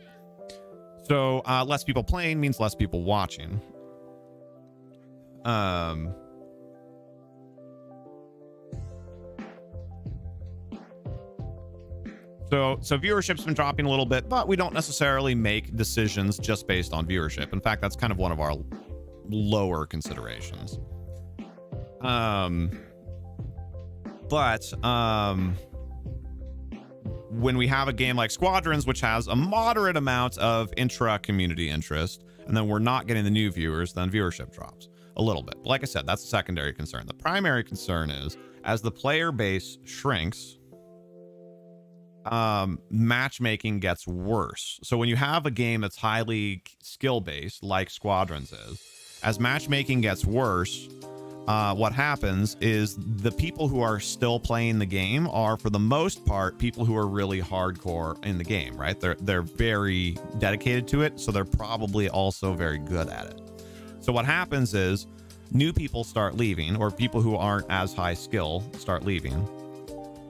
So less people playing means less people watching. So viewership's been dropping a little bit, but we don't necessarily make decisions just based on viewership. In fact, that's kind of one of our lower considerations. When we have a game like Squadrons, which has a moderate amount of intra-community interest, and then we're not getting the new viewers, then viewership drops. a little bit. Like I said, that's a secondary concern. The primary concern is as the player base shrinks, matchmaking gets worse. So when you have a game that's highly skill based, like Squadrons is, as matchmaking gets worse, what happens is the people who are still playing the game are, for the most part, people who are really hardcore in the game, right? They're very dedicated to it, so they're probably also very good at it. So what happens is new people start leaving, or people who aren't as high skill start leaving.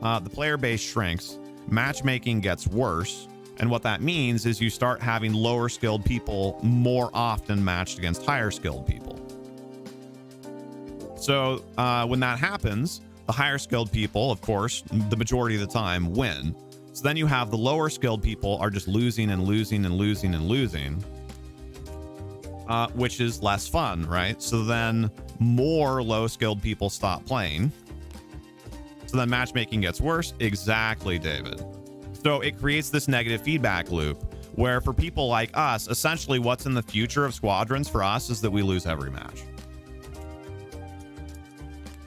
The player base shrinks, matchmaking gets worse, and what that means is you start having lower skilled people more often matched against higher skilled people. So when that happens, the higher skilled people, of course, the majority of the time win. So then you have the lower skilled people are just losing and losing and losing and losing, which is less fun, right? So then more low skilled people stop playing. So then matchmaking gets worse. Exactly, David. So it creates this negative feedback loop where for people like us, essentially what's in the future of Squadrons for us is that we lose every match.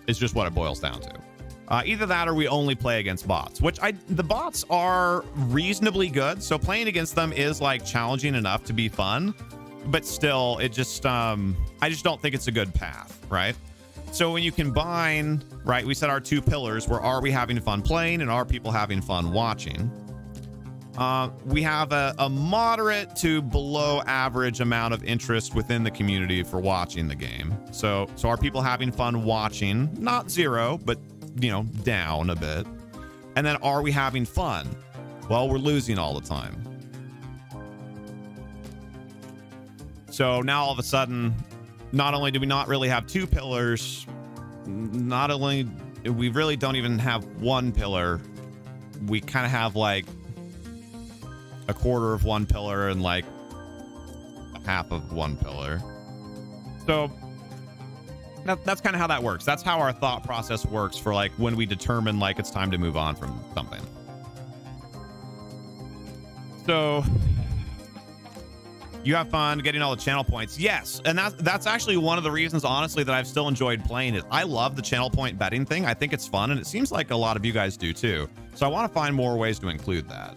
It's just what it boils down to. Either that or we only play against bots, which the bots are reasonably good. So playing against them is like challenging enough to be fun, but still it just, I just don't think it's a good path, right? So when you combine, right, we said our two pillars were, are we having fun playing and are people having fun watching? We have a moderate to below average amount of interest within the community for watching the game. So are people having fun watching? Not zero, but, you know, down a bit. And then are we having fun? Well, we're losing all the time. So now all of a sudden, not only do we not really have two pillars, not only we really don't even have one pillar, we kind of have like a quarter of one pillar and like half of one pillar. So that's kind of how that works. That's how our thought process works for like when we determine like it's time to move on from something. So you have fun getting all the channel points. Yes. And that's actually one of the reasons, honestly, that I've still enjoyed playing it. I love the channel point betting thing. I think it's fun. And it seems like a lot of you guys do too. So I want to find more ways to include that.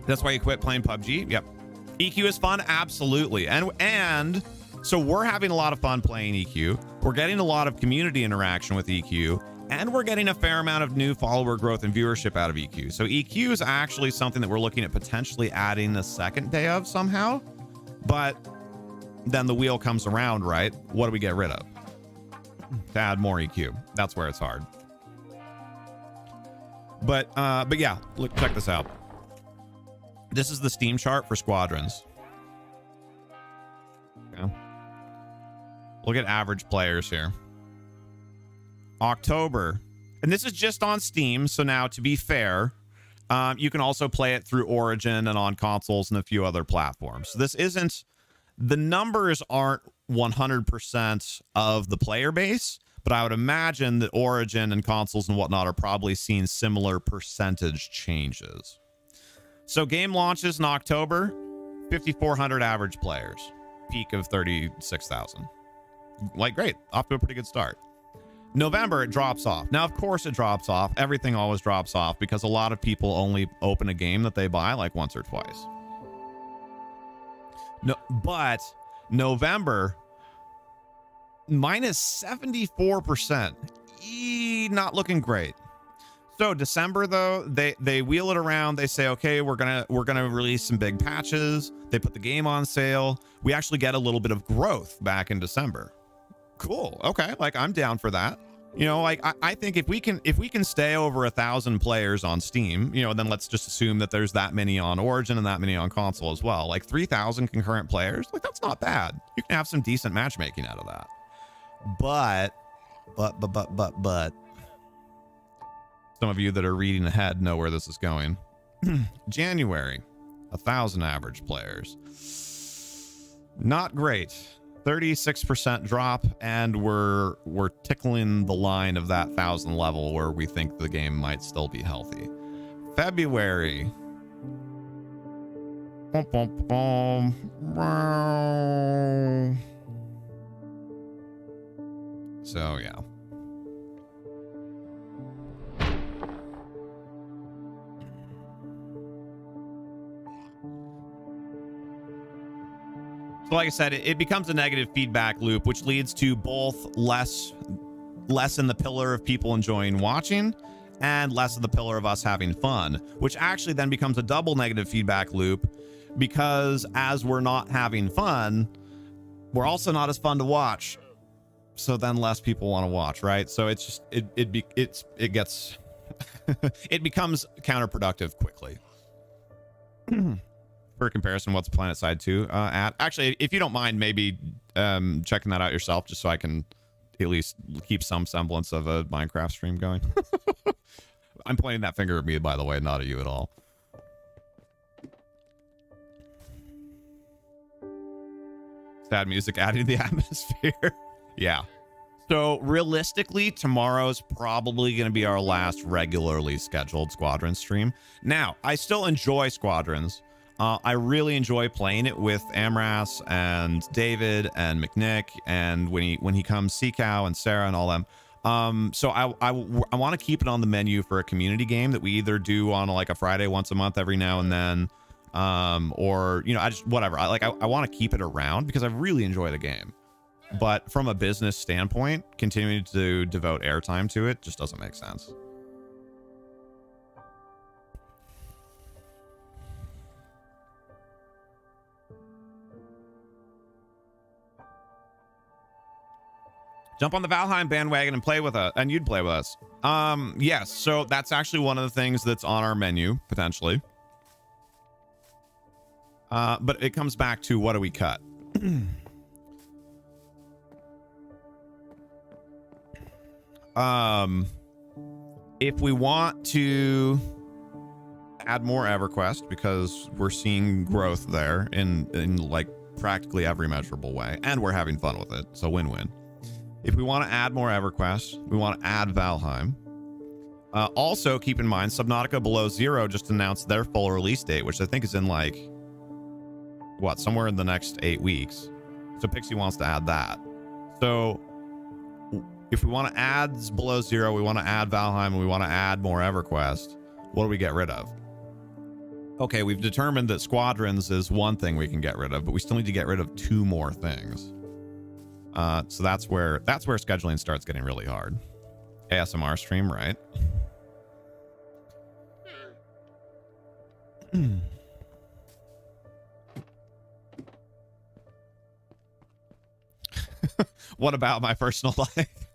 That's why you quit playing PUBG. Yep. EQ is fun. Absolutely. And so we're having a lot of fun playing EQ. We're getting a lot of community interaction with EQ, and we're getting a fair amount of new follower growth and viewership out of EQ. So EQ is actually something that we're looking at potentially adding the second day of somehow, but then the wheel comes around, right? What do we get rid of to add more EQ? That's where it's hard. But yeah, look, check this out. This is the Steam chart for Squadrons. Okay. Look at average players here. October, and this is just on Steam. So now, to be fair, you can also play it through Origin and on consoles and a few other platforms. So this isn't, the numbers aren't 100% of the player base, but I would imagine that Origin and consoles and whatnot are probably seeing similar percentage changes. So game launches in October, 5,400 average players, peak of 36,000. Like, great, off to a pretty good start. November, it drops off. Now, of course it drops off. Everything always drops off because a lot of people only open a game that they buy like once or twice. No, but November, minus 74%. Not looking great. So December, though, they wheel it around. They say, okay, we're gonna release some big patches. They put the game on sale. We actually get a little bit of growth back in December. Cool. Okay, like I'm down for that. You know, like I think if we can stay over 1,000 players on Steam, you know, then let's just assume that there's that many on Origin and that many on console as well. Like 3,000 concurrent players, like that's not bad. You can have some decent matchmaking out of that. But some of you that are reading ahead know where this is going. January, 1,000 average players. Not great. 36% drop, and we're tickling the line of that 1,000 level where we think the game might still be healthy. February, Bum, bum, bum. So yeah. So like I said, it becomes a negative feedback loop, which leads to both less in the pillar of people enjoying watching and less in the pillar of us having fun, which actually then becomes a double negative feedback loop, because as we're not having fun, we're also not as fun to watch. So then less people want to watch, right? So it's just it gets it becomes counterproductive quickly. For comparison, what's Planet Side 2 at? Actually, if you don't mind, maybe checking that out yourself, just so I can at least keep some semblance of a Minecraft stream going. I'm pointing that finger at me, by the way, not at you at all. Sad music adding to the atmosphere. Yeah. So realistically, tomorrow's probably going to be our last regularly scheduled Squadron stream. Now, I still enjoy Squadrons. I really enjoy playing it with Amras and David and McNick, and when he comes, Seacow and Sarah and all them. So I want to keep it on the menu for a community game that we either do on like a Friday once a month every now and then, or I just whatever. I want to keep it around because I really enjoy the game. But from a business standpoint, continuing to devote airtime to it just doesn't make sense. Jump on the Valheim bandwagon and play with us, and you'd play with us. Yes, so that's actually one of the things that's on our menu, potentially. But it comes back to, what do we cut? If we want to add more EverQuest, because we're seeing growth there in like practically every measurable way, and we're having fun with it, so win-win. If we want to add more EverQuest, we want to add Valheim. Also, keep in mind, Subnautica Below Zero just announced their full release date, which I think is in like, what, somewhere in the next 8 weeks. So Pixie wants to add that. So if we want to add Below Zero, we want to add Valheim, and we want to add more EverQuest, what do we get rid of? Okay, we've determined that Squadrons is one thing we can get rid of, but we still need to get rid of 2 more things. So that's where scheduling starts getting really hard. ASMR stream, right? What about my personal life?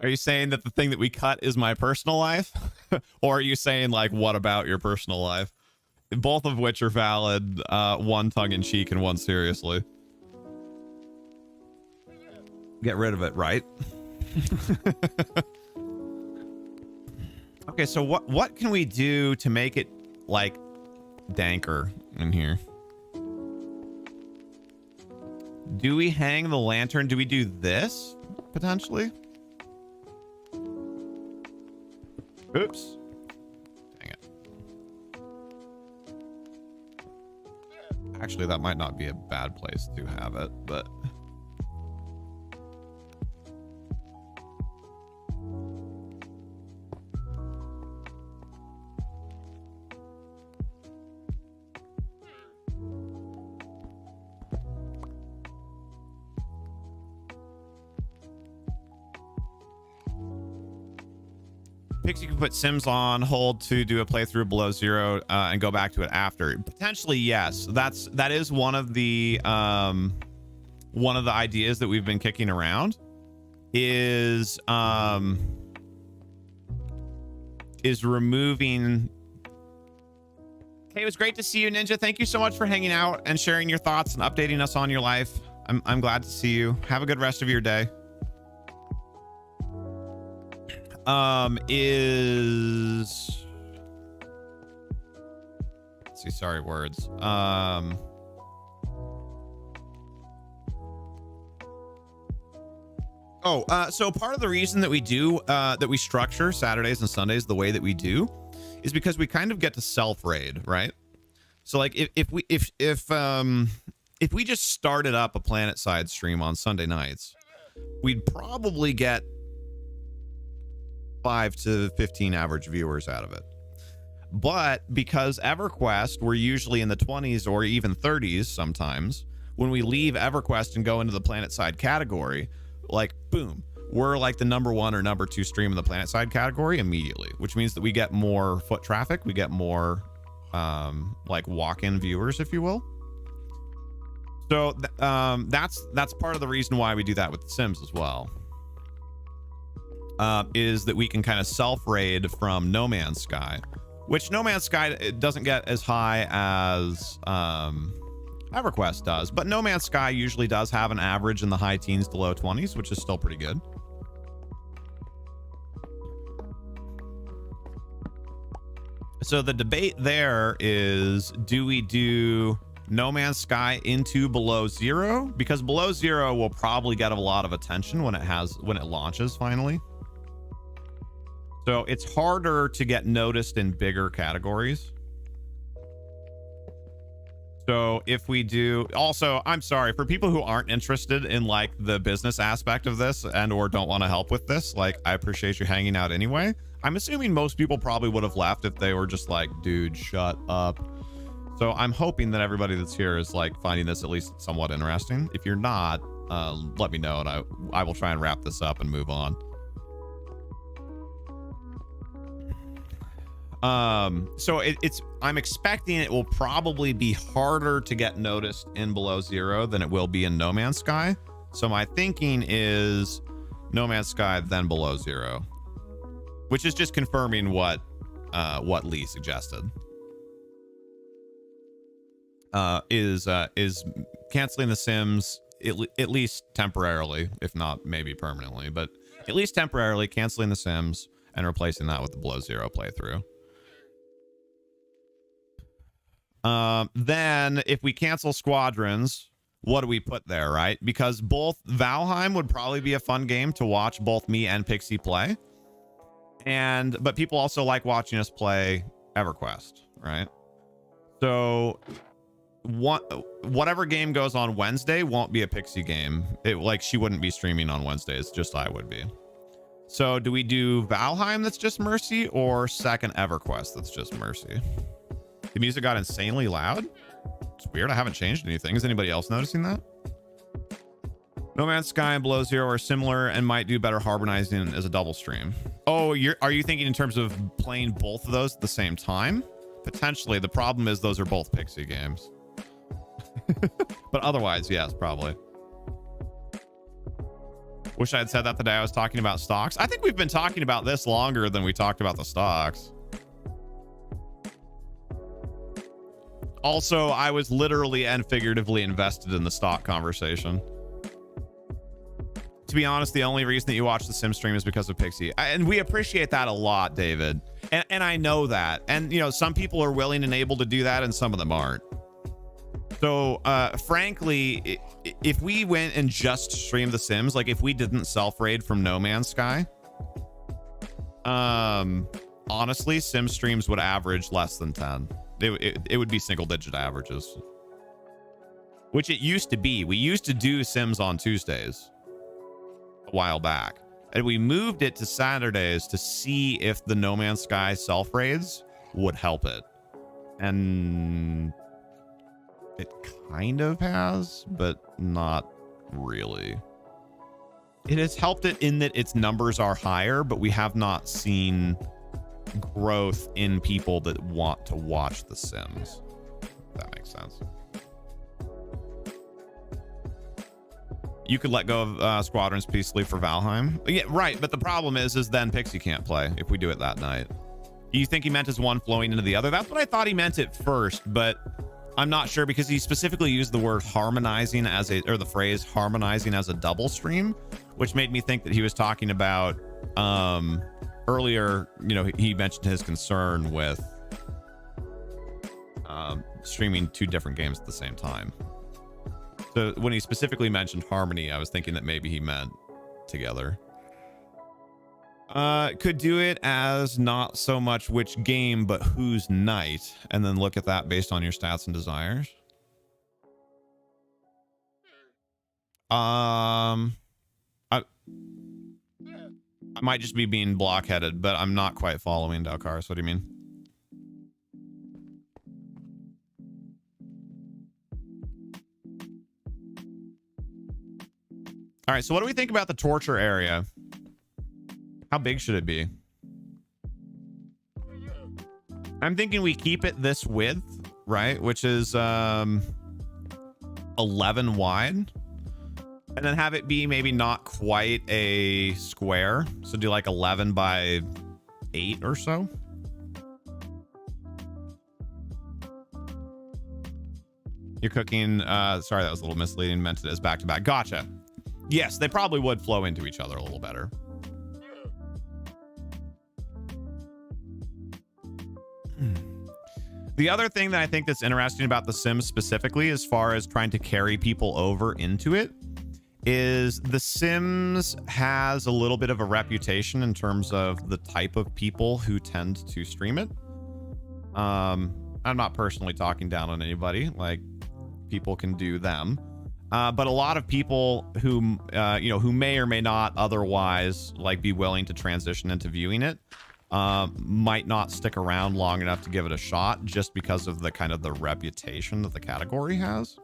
Are you saying that the thing that we cut is my personal life? Or are you saying, like, what about your personal life? Both of which are valid, one tongue-in-cheek and one seriously. Get rid of it, right? Okay, so what can we do to make it, like, danker in here? Do we hang the lantern? Do we do this, potentially? Oops. Dang it. Actually, that might not be a bad place to have it, but... Pixie can put Sims on hold to do a playthrough Below Zero and go back to it after. Potentially, yes. That is one of the ideas that we've been kicking around. Is removing. Hey, it was great to see you, Ninja. Thank you so much for hanging out and sharing your thoughts and updating us on your life. I'm glad to see you. Have a good rest of your day. Let's see, sorry, words. So part of the reason that we do that we structure Saturdays and Sundays the way that we do is because we kind of get to self-raid, right? So like if we just started up a PlanetSide stream on Sunday nights, we'd probably get 5 to 15 average viewers out of it. But because EverQuest, we're usually in the 20s or even 30s sometimes. When we leave EverQuest and go into the PlanetSide category, like boom, we're like the #1 or #2 stream in the PlanetSide category immediately, which means that we get more foot traffic, we get more like walk-in viewers, if you will. So that's part of the reason why we do that with The Sims as well. Is that we can kind of self-raid from No Man's Sky, which No Man's Sky it doesn't get as high as EverQuest does, but No Man's Sky usually does have an average in the high teens to low 20s, which is still pretty good. So the debate there is, do we do No Man's Sky into below 0? Because below 0 will probably get a lot of attention when it launches finally. So it's harder to get noticed in bigger categories. So if we do, also, I'm sorry for people who aren't interested in like the business aspect of this and or don't want to help with this, like I appreciate you hanging out anyway. I'm assuming most people probably would have left if they were just like, dude, shut up. So I'm hoping that everybody that's here is like finding this at least somewhat interesting. If you're not, let me know and I will try and wrap this up and move on. So I'm expecting it will probably be harder to get noticed in below 0 than it will be in No Man's Sky. So my thinking is No Man's Sky, then below 0, which is just confirming what Lee suggested. Is canceling The Sims at least temporarily, if not maybe permanently, but at least temporarily canceling The Sims and replacing that with the below 0 playthrough. Then if we cancel Squadrons, what do we put there, right? Because both Valheim would probably be a fun game to watch both me and Pixie play. But people also like watching us play EverQuest, right? So whatever game goes on Wednesday won't be a Pixie game. Like she wouldn't be streaming on Wednesdays, just I would be. So do we do Valheim that's just Mercy or second EverQuest that's just Mercy? The music got insanely loud. It's weird. I haven't changed anything. Is anybody else noticing that? No Man's Sky and Below 0 are similar and might do better harmonizing as a double stream. Oh, are you thinking in terms of playing both of those at the same time? Potentially. The problem is those are both Pixie games. But otherwise, yes, probably. Wish I had said that the day I was talking about stocks. I think we've been talking about this longer than we talked about the stocks. Also, I was literally and figuratively invested in the stock conversation. To be honest, the only reason that you watch the Sim stream is because of Pixie. And we appreciate that a lot, David. And I know that. And, you know, some people are willing and able to do that and some of them aren't. So, frankly, if we went and just streamed the Sims, like if we didn't self-raid from No Man's Sky, honestly, Sim streams would average less than 10. It would be single-digit averages, which it used to be. We used to do Sims on Tuesdays a while back, and we moved it to Saturdays to see if the No Man's Sky self-raids would help it. And it kind of has, but not really. It has helped it in that its numbers are higher, but we have not seen growth in people that want to watch The Sims. If that makes sense. You could let go of Squadrons peacefully for Valheim. Yeah, right. But the problem is then Pixie can't play if we do it that night. You think he meant as one flowing into the other? That's what I thought he meant at first, but I'm not sure because he specifically used the word harmonizing or the phrase harmonizing as a double stream, which made me think that he was talking about earlier, you know, he mentioned his concern with streaming two different games at the same time. So when he specifically mentioned harmony, I was thinking that maybe he meant together. Could do it as not so much which game, but whose knight, and then look at that based on your stats and desires. I might just be being blockheaded, but I'm not quite following Dalcaris. What do you mean? All right, so what do we think about the torture area? How big should it be? I'm thinking we keep it this width, right? Which is 11 wide. And then have it be maybe not quite a square. So do like 11 by 8 or so. You're cooking, sorry, that was a little misleading. Meant it as back to back. Gotcha. Yes, they probably would flow into each other a little better. The other thing that I think that's interesting about The Sims specifically, as far as trying to carry people over into it, is The Sims has a little bit of a reputation in terms of the type of people who tend to stream it. I'm not personally talking down on anybody, like people can do them. But a lot of people who, who may or may not otherwise like be willing to transition into viewing it, might not stick around long enough to give it a shot just because of the kind of the reputation that the category has.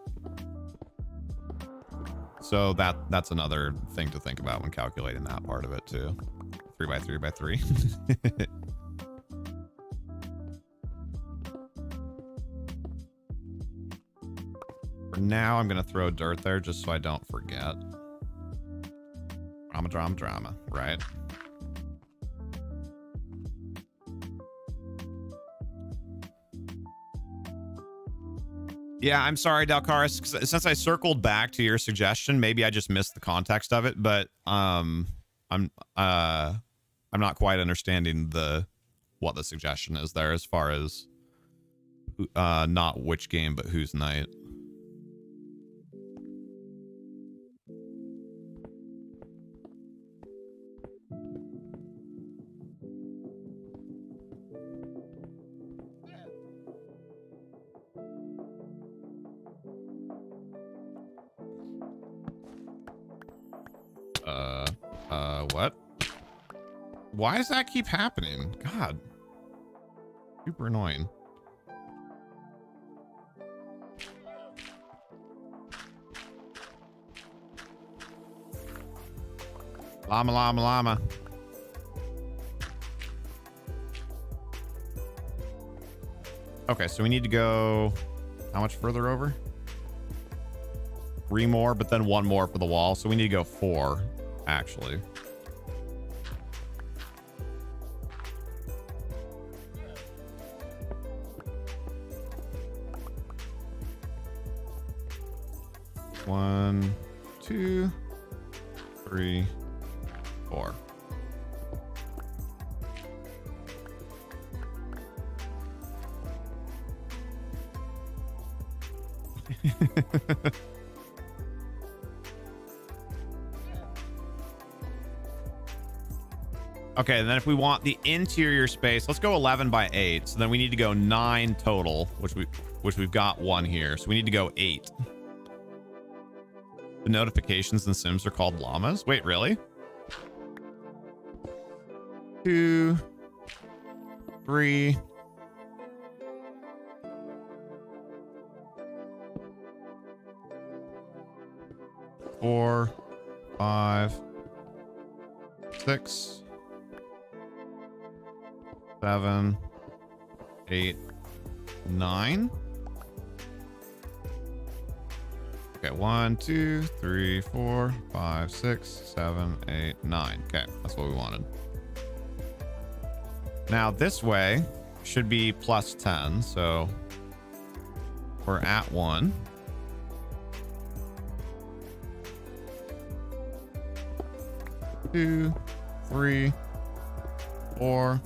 So that's another thing to think about when calculating that part of it too. 3 by 3 by 3. For now, I'm going to throw dirt there just so I don't forget. Drama, right? Yeah, I'm sorry, Dalcaris. Since I circled back to your suggestion, maybe I just missed the context of it, but I'm not quite understanding what the suggestion is there as far as not which game, but whose knight. What? Why does that keep happening? God. Super annoying. Llama. Okay, so we need to go how much further over? 3 more, but then 1 more for the wall. So we need to go 4, actually. One, 2, 3, 4. Okay, and then if we want the interior space, let's go 11 by 8. So then we need to go 9 total, which we've got 1 here. So we need to go 8. The notifications in Sims are called llamas. Wait, really? 2, 3. Four, 5, 6, 7, 8, 9. Okay, 1, 2, 3, 4, 5, 6, 7, 8, 9. Okay, that's what we wanted. Now this way should be plus 10, so we're at 1. Two, 3, 4,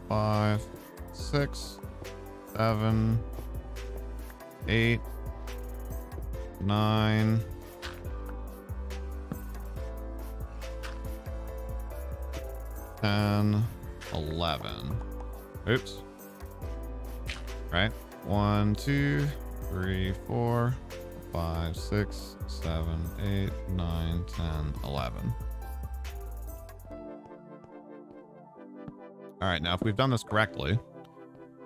5, 6, 7, 8, 9. 10, 11. Oops. Right. 1, 2, 3, 4, 5, 6, 7, 8, 9, 10, 11. All right, now if we've done this correctly,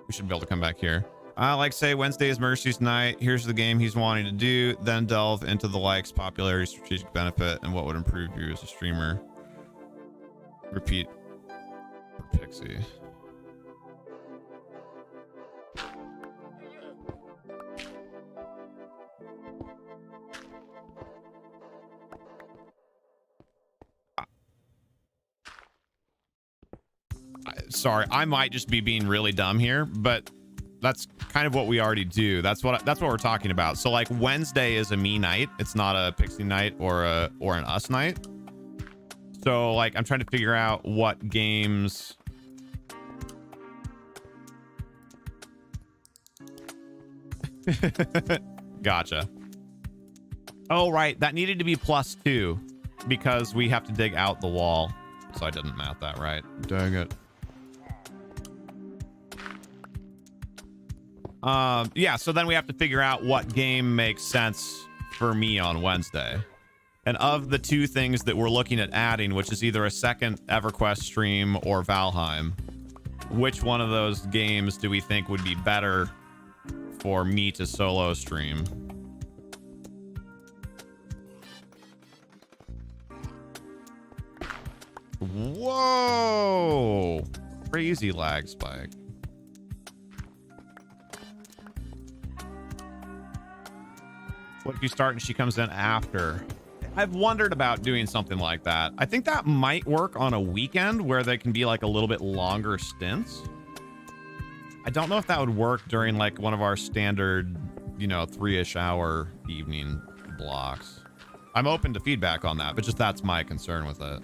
we should be able to come back here. Like say Wednesday is Mercy's night. Here's the game he's wanting to do. Then delve into the likes, popularity, strategic benefit, and what would improve you as a streamer. Repeat for Pixie. Sorry, I might just be being really dumb here, but that's kind of what we already do. That's what we're talking about. So like Wednesday is a me night. It's not a Pixie night or an us night. So like I'm trying to figure out what games. Gotcha. Oh right, that needed to be +2 because we have to dig out the wall. So I didn't math that right. Dang it. Yeah, so then we have to figure out what game makes sense for me on Wednesday. And of the two things that we're looking at adding, which is either a second EverQuest stream or Valheim, which one of those games do we think would be better for me to solo stream? Whoa! Crazy lag spike. What if you start and she comes in after? I've wondered about doing something like that. I think that might work on a weekend where they can be like a little bit longer stints. I don't know if that would work during like one of our standard, you know, 3-ish hour evening blocks. I'm open to feedback on that, but just that's my concern with it.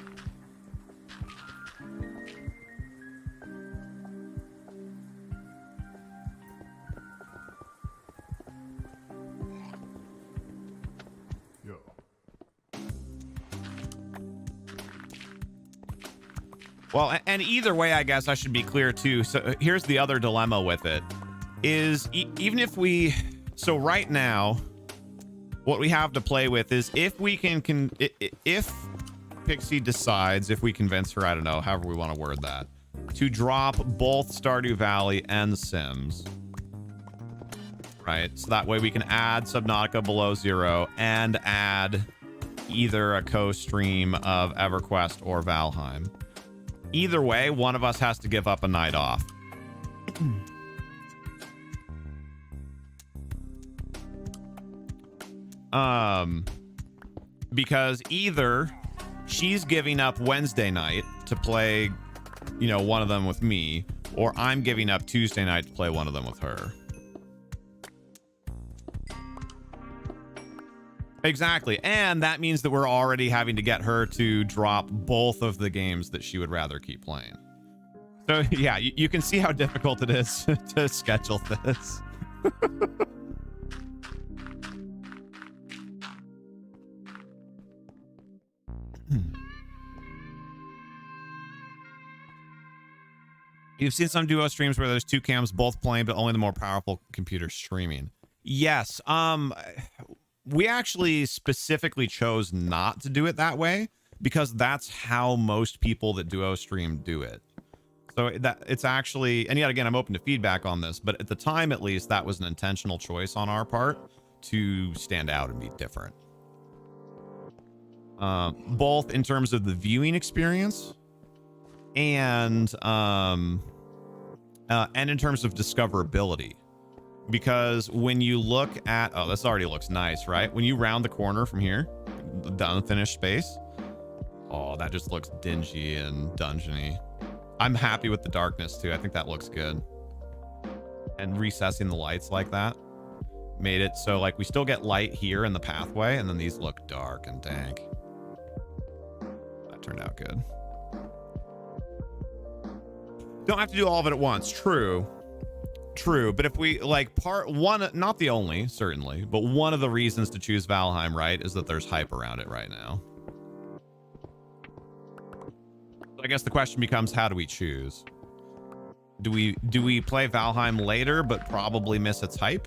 Well, and either way, I guess I should be clear too. So here's the other dilemma with it is even if we, so right now, what we have to play with is if we can if Pixie decides, if we convince her, I don't know, however we want to word that, to drop both Stardew Valley and Sims, right? So that way we can add Subnautica Below Zero and add either a co-stream of EverQuest or Valheim. Either way, one of us has to give up a night off. Because either she's giving up Wednesday night to play, you know, one of them with me, or I'm giving up Tuesday night to play one of them with her. Exactly. And that means that we're already having to get her to drop both of the games that she would rather keep playing. So yeah, you can see how difficult it is to schedule this. You've seen some duo streams where there's two cams both playing, but only the more powerful computer streaming. Yes. We actually specifically chose not to do it that way because that's how most people that duo stream do it. So that it's actually, and yet again, I'm open to feedback on this, but at the time, at least, that was an intentional choice on our part to stand out and be different. Both in terms of the viewing experience and in terms of discoverability. Because when you look at, oh, this already looks nice, right? When you round the corner from here, the unfinished space, oh, that just looks dingy and dungeony. I'm happy with the darkness too. I think that looks good. And recessing the lights like that made it so like we still get light here in the pathway, and then these look dark and dank. That turned out good. Don't have to do all of it at once. True. True, but if we like part one, not the only, certainly, but one of the reasons to choose Valheim, right, is that there's hype around it right now. I guess the question becomes, how do we choose? Do we play Valheim later, but probably miss its hype?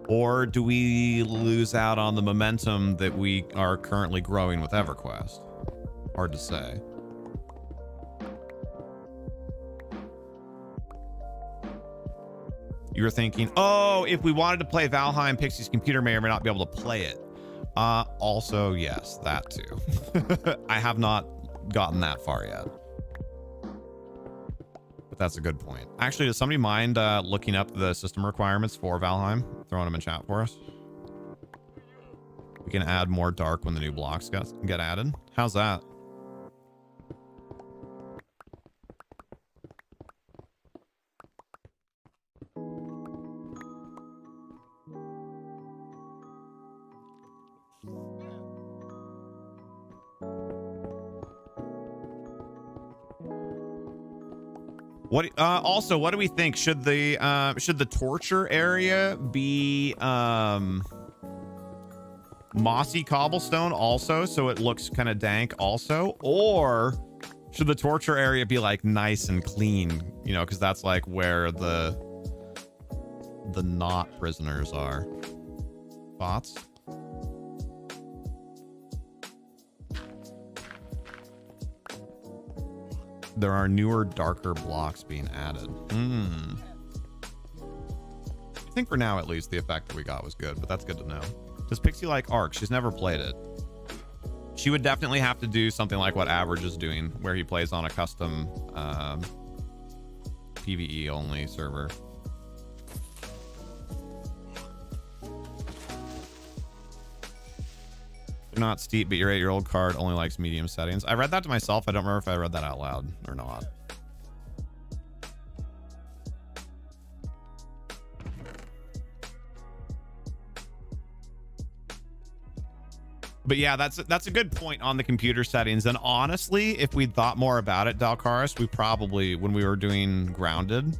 Or do we lose out on the momentum that we are currently growing with EverQuest? Hard to say. You were thinking, oh, if we wanted to play Valheim, Pixie's computer may or may not be able to play it. Also, yes, that too. I have not gotten that far yet. But that's a good point. Actually, does somebody mind looking up the system requirements for Valheim? Throwing them in chat for us. We can add more dark when the new blocks get added. How's that? What also, what do we think? Should the torture area be mossy cobblestone also, so it looks kind of dank also? Or should the torture area be like nice and clean, you know, because that's like where the not prisoners are? Thoughts? There are newer, darker blocks being added. I think for now, at least, the effect that we got was good, but that's good to know. Does Pixie like Ark? She's never played it. She would definitely have to do something like what Average is doing, where he plays on a custom PvE only server. Not steep, but your 8-year-old card only likes medium settings. I read that to myself. I don't remember if I read that out loud or not. But yeah, that's a good point on the computer settings. And honestly, if we'd thought more about it, Dalcaris, we probably, when we were doing Grounded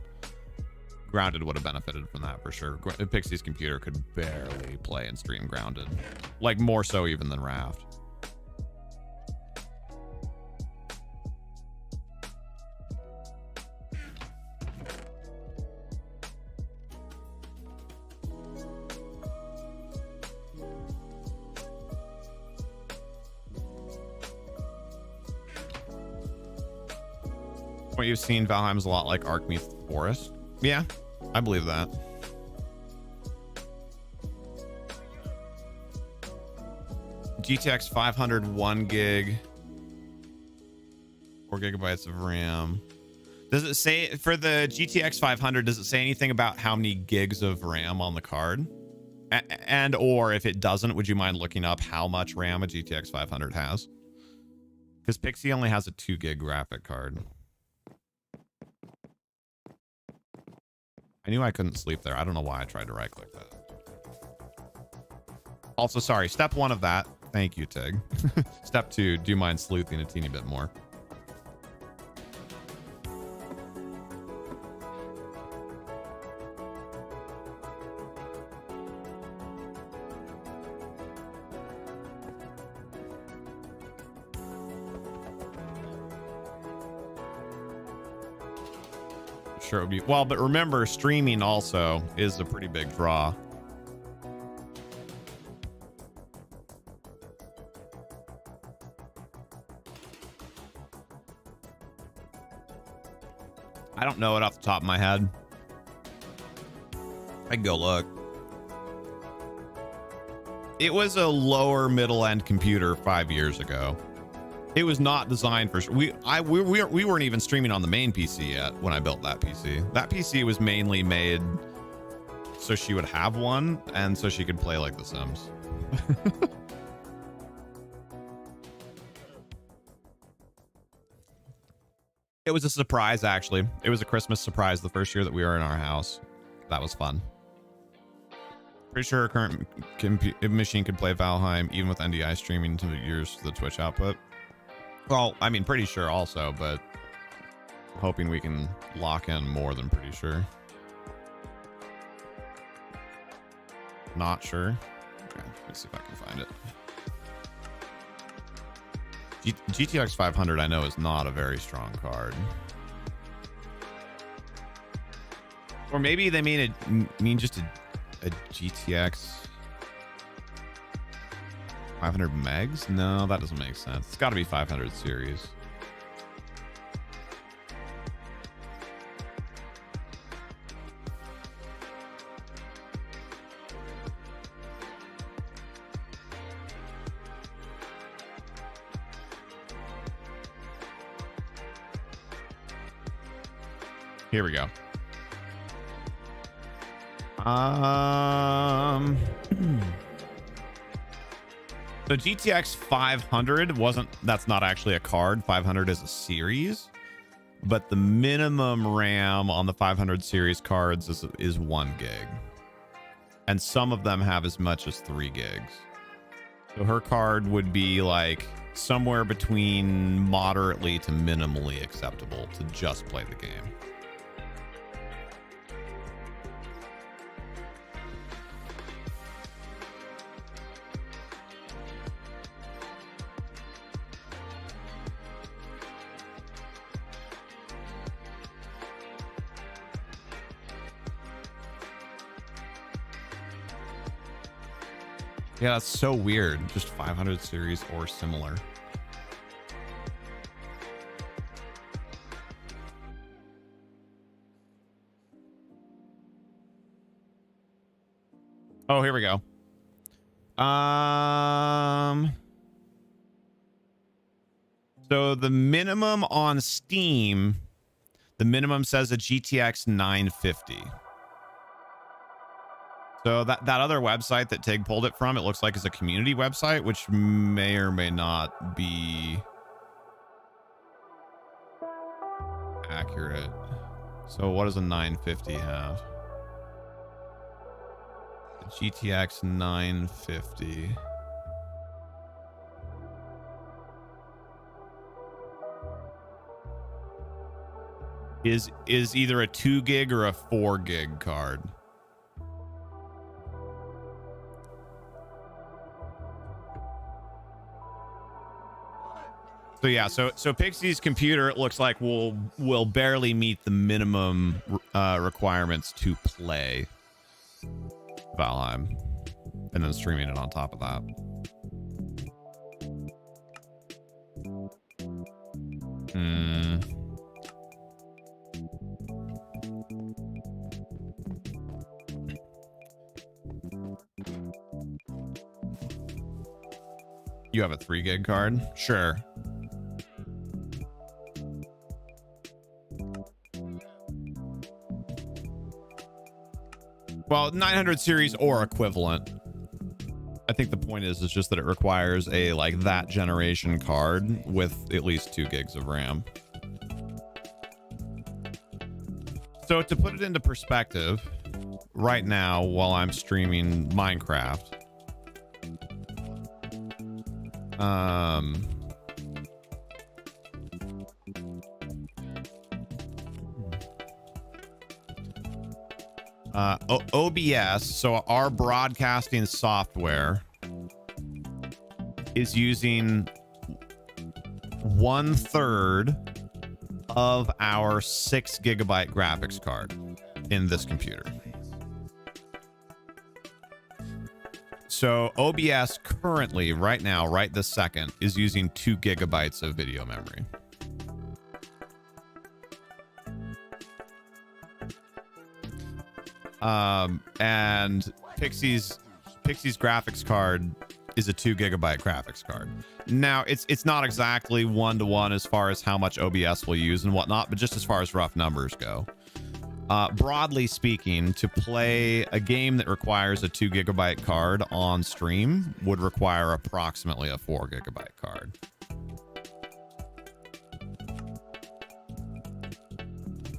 would have benefited from that for sure. Pixie's computer could barely play and stream Grounded, like more so even than Raft. What you've seen, Valheim's a lot like Ark meets Forest. Yeah, I believe that. GTX 500, 1 gig, 4 gigabytes of RAM. Does it say for the GTX 500, does it say anything about how many gigs of RAM on the card? And or if it doesn't, would you mind looking up how much RAM a GTX 500 has? Because Pixie only has a 2 gig graphic card. I knew I couldn't sleep there. I don't know why I tried to right click that. Also, sorry, step 1 of that. Thank you, Tig. Step 2, do you mind sleuthing a teeny bit more? Sure it would be well, but remember, streaming also is a pretty big draw. I don't know it off the top of my head. I can go look. It was a lower middle end computer 5 years ago. It was not designed for we weren't even streaming on the main PC yet when I built that PC. That PC was mainly made so she would have one and so she could play like The Sims. It was a surprise, actually. It was a Christmas surprise the first year that we were in our house. That was fun. Pretty sure our current machine could play Valheim even with NDI streaming to use the Twitch output. Well, I mean, pretty sure also, but hoping we can lock in more than pretty sure. Not sure. Okay, let's see if I can find it. GTX 500 I know is not a very strong card. Or maybe they mean just a GTX 500 megs? No, that doesn't make sense. It's got to be 500 series. Here we go. So GTX 500 that's not actually a card. 500 is a series, but the minimum RAM on the 500 series cards is 1 gig. And some of them have as much as 3 gigs. So her card would be like somewhere between moderately to minimally acceptable to just play the game. Yeah, that's so weird. Just 500 series or similar. Oh, here we go. So the minimum on Steam, the minimum says a GTX 950. So that other website that Tig pulled it from, it looks like is a community website, which may or may not be accurate. So what does a 950 have? A GTX 950. Is either a 2 gig or a 4 gig card. So yeah, so Pixie's computer, it looks like will barely meet the minimum requirements to play Valheim, and then streaming it on top of that. You have a 3 gig card? Sure. Well, 900 series or equivalent. I think the point is just that it requires a like that generation card with at least 2 gigs of RAM. So to put it into perspective, right now while I'm streaming Minecraft, OBS, so our broadcasting software, is using 1/3 of our 6 gigabyte graphics card in this computer. So OBS currently, right now, right this second, is using 2 gigabytes of video memory. And Pixie's graphics card is a 2 gigabyte graphics card. Now it's not exactly 1-to-1 as far as how much OBS will use and whatnot, but just as far as rough numbers go. Broadly speaking, to play a game that requires a 2 gigabyte card on stream would require approximately a 4 gigabyte card.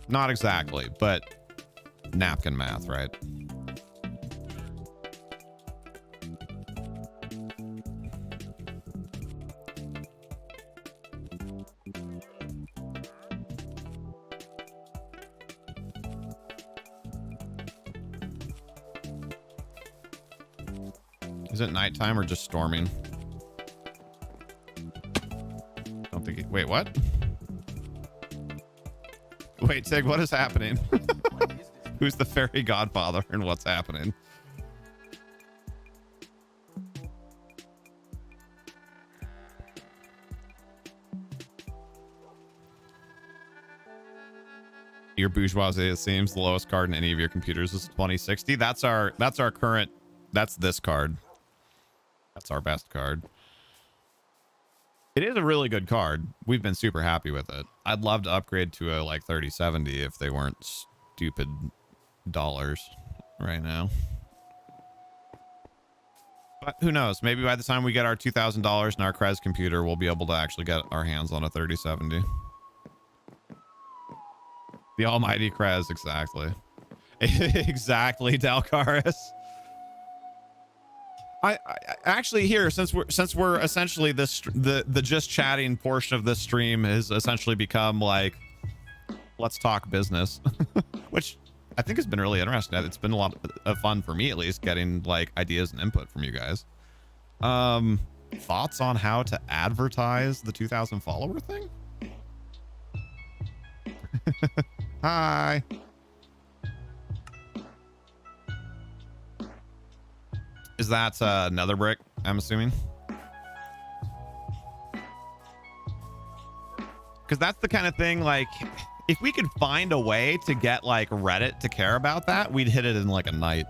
Not exactly, but napkin math, right? Is it nighttime or just storming? Wait, what? Wait, Tig, what is happening? Who's the fairy godfather and what's happening? Your bourgeoisie, it seems. The lowest card in any of your computers is 2060. That's our current, that's this card. That's our best card. It is a really good card. We've been super happy with it. I'd love to upgrade to a like 3070 if they weren't stupid dollars right now. But who knows? Maybe by the time we get our $2,000 in our Krez computer, we'll be able to actually get our hands on a 3070. The almighty Krez, exactly. Exactly, Dalcaris. I actually here, since we're essentially the just chatting portion of this stream has essentially become like, let's talk business, which I think has been really interesting. It's been a lot of fun for me, at least, getting like ideas and input from you guys. Thoughts on how to advertise the 2,000 follower thing? Hi. Is that another brick, I'm assuming? Because that's the kind of thing, like, if we could find a way to get like Reddit to care about that, we'd hit it in like a night.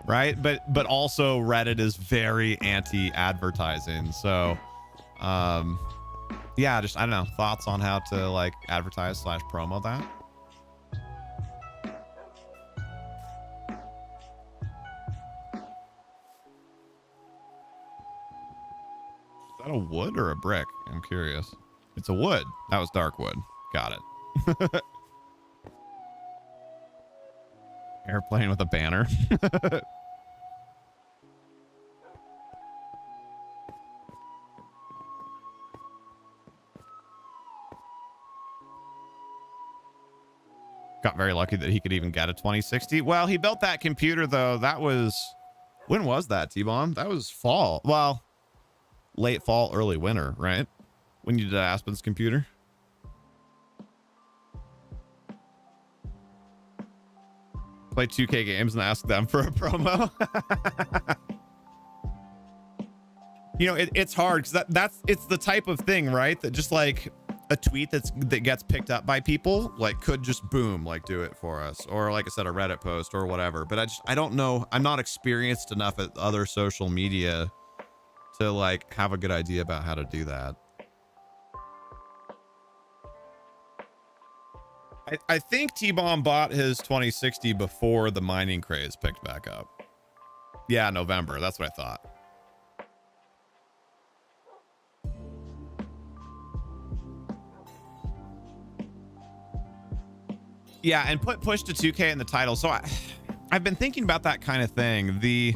Right? But also Reddit is very anti-advertising. So yeah, just, I don't know, thoughts on how to like advertise / promo that? Is that a wood or a brick? I'm curious. It's a wood. That was dark wood. Got it. Airplane with a banner. Got very lucky that he could even get a 2060. Well, he built that computer though. That was, when was that, T-Bomb? That was fall. Well, late fall, early winter, right? When you did Aspen's computer. Play 2K games and ask them for a promo. You know, it's hard because it's the type of thing, right? That just like a tweet that gets picked up by people, like, could just boom, like, do it for us, or like I said, a Reddit post or whatever. But I don't know. I'm not experienced enough at other social media to like have a good idea about how to do that. I think T-Bomb bought his 2060 before the mining craze picked back up. Yeah, November. That's what I thought. Yeah, and put push to 2K in the title. So I've been thinking about that kind of thing. The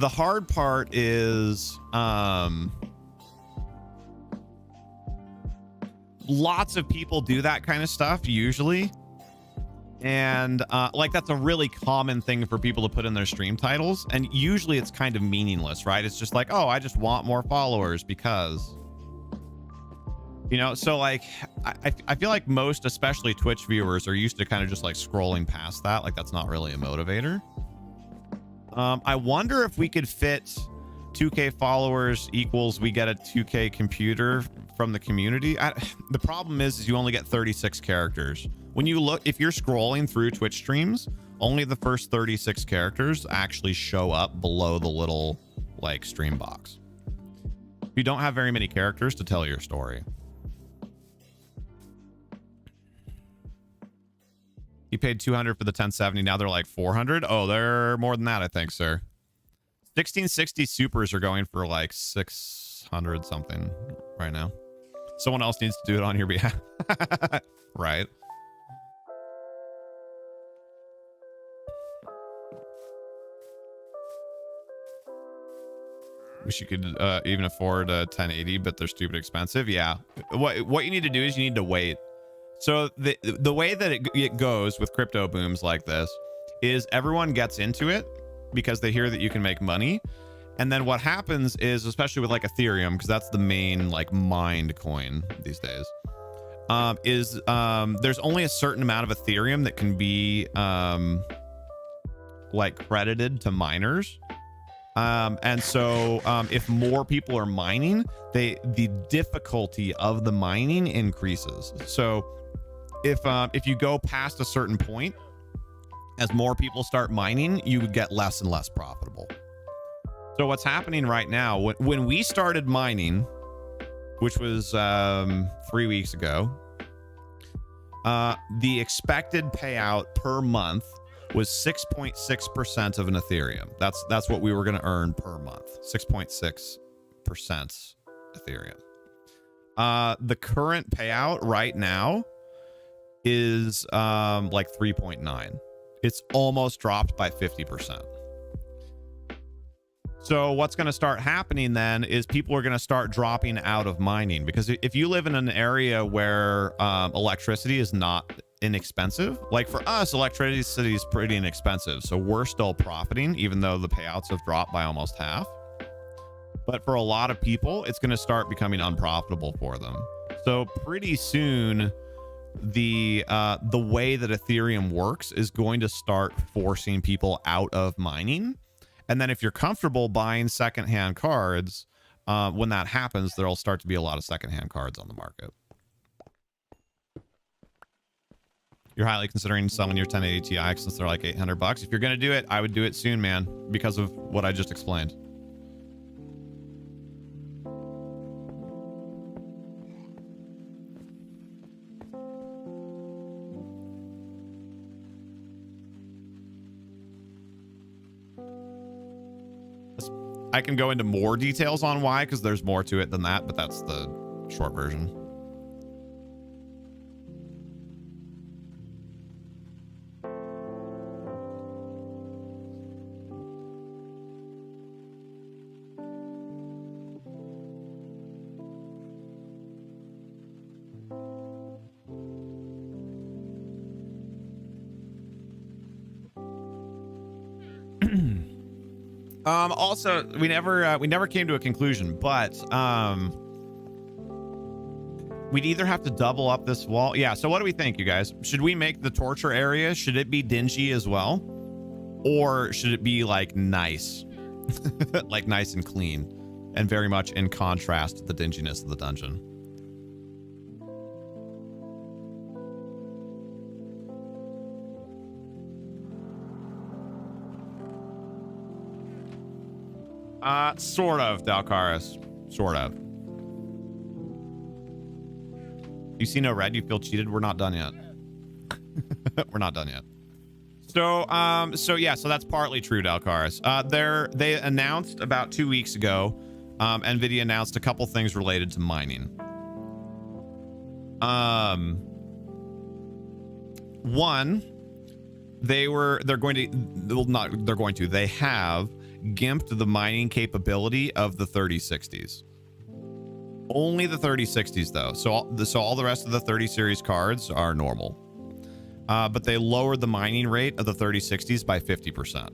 hard part is lots of people do that kind of stuff usually, and like that's a really common thing for people to put in their stream titles, and usually it's kind of meaningless, right? It's just like, oh, I just want more followers because, you know. So like I feel like most, especially Twitch viewers, are used to kind of just like scrolling past that. Like that's not really a motivator. I wonder if we could fit 2K followers equals we get a 2K computer from the community. The problem is you only get 36 characters. When you look, if you're scrolling through Twitch streams, only the first 36 characters actually show up below the little like stream box. You don't have very many characters to tell your story. You paid 200 for the 1070. Now they're like 400. Oh, they're more than that, I think, sir. 1660 supers are going for like 600 something right now. Someone else needs to do it on your behalf. Right. Wish you could even afford a 1080, but they're stupid expensive. Yeah. What you need to do is you need to wait. So the way that it goes with crypto booms like this is everyone gets into it because they hear that you can make money, And then what happens is, especially with like Ethereum, because that's the main like mined coin these days, there's only a certain amount of Ethereum that can be like credited to miners. And so if more people are mining, the difficulty of the mining increases. So if you go past a certain point, as more people start mining, you get less and less profitable. So what's happening right now, when we started mining, which was 3 weeks ago, the expected payout per month was 6.6% of an Ethereum. That's what we were going to earn per month. 6.6% Ethereum. The current payout right now is like 3.9. It's almost dropped by 50%. So what's going to start happening then is people are going to start dropping out of mining, because if you live in an area where electricity is not inexpensive, like for us, electricity is pretty inexpensive, so we're still profiting even though the payouts have dropped by almost half. But for a lot of people, it's going to start becoming unprofitable for them. So pretty soon, the way that Ethereum works is going to start forcing people out of mining. And then if you're comfortable buying secondhand cards, when that happens, there'll start to be a lot of secondhand cards on the market. You're highly considering selling your 1080 Ti since they're like $800. If you're going to do it, I would do it soon, man, because of what I just explained. I can go into more details on why, because there's more to it than that, but that's the short version. Also, we never came to a conclusion, but we'd either have to double up this wall. Yeah. So what do we think, you guys? Should we make the torture area? Should it be dingy as well, or should it be like nice, like nice and clean, and very much in contrast to the dinginess of the dungeon? Sort of, Dalcaris. Sort of. You see no red? You feel cheated? We're not done yet. We're not done yet. So yeah, so that's partly true, Dalcaris. They announced about 2 weeks ago, NVIDIA announced a couple things related to mining. One, they have gimped the mining capability of the 3060s. Only the 3060s though. So all the rest of the 30 series cards are normal. But they lowered the mining rate of the 3060s by 50%.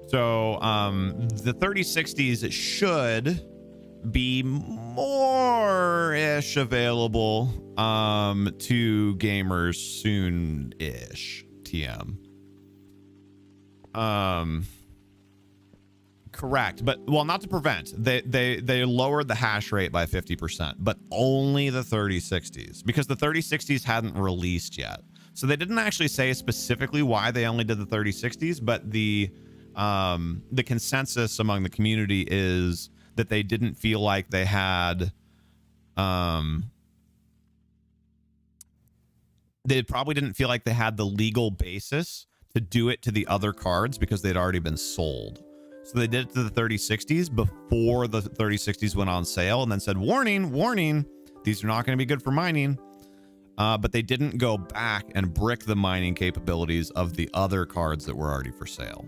So the 3060s should be more-ish available to gamers soon-ish. TM. Correct, but well, not to prevent. They lowered the hash rate by 50%, but only the 3060s, because the 3060s hadn't released yet. So they didn't actually say specifically why they only did the 3060s, but the consensus among the community is that they didn't feel like they had they probably didn't feel like they had the legal basis to do it to the other cards because they'd already been sold. So they did it to the 3060s before the 3060s went on sale, and then said, warning, warning, these are not going to be good for mining. But they didn't go back and brick the mining capabilities of the other cards that were already for sale.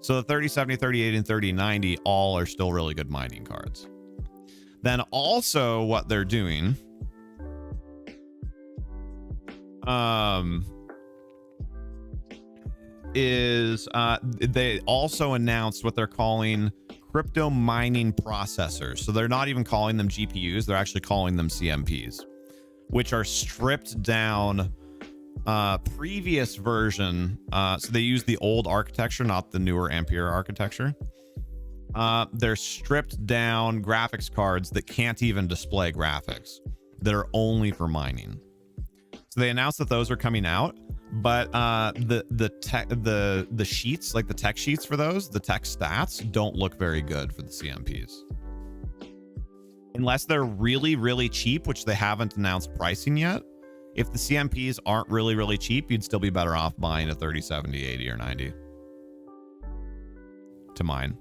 So the 3070, 3080, and 3090 all are still really good mining cards. Then also what they're doing is they also announced what they're calling crypto mining processors. So they're not even calling them GPUs, they're actually calling them CMPs, which are stripped down previous version. So they use the old architecture, not the newer Ampere architecture. They're stripped down graphics cards that can't even display graphics, that are only for mining. So they announced that those are coming out, but the sheets, like the tech sheets for those, the tech stats don't look very good for the CMPs. Unless they're really, really cheap, which they haven't announced pricing yet. If the CMPs aren't really, really cheap, you'd still be better off buying a 3070, 80, or 90 to mine.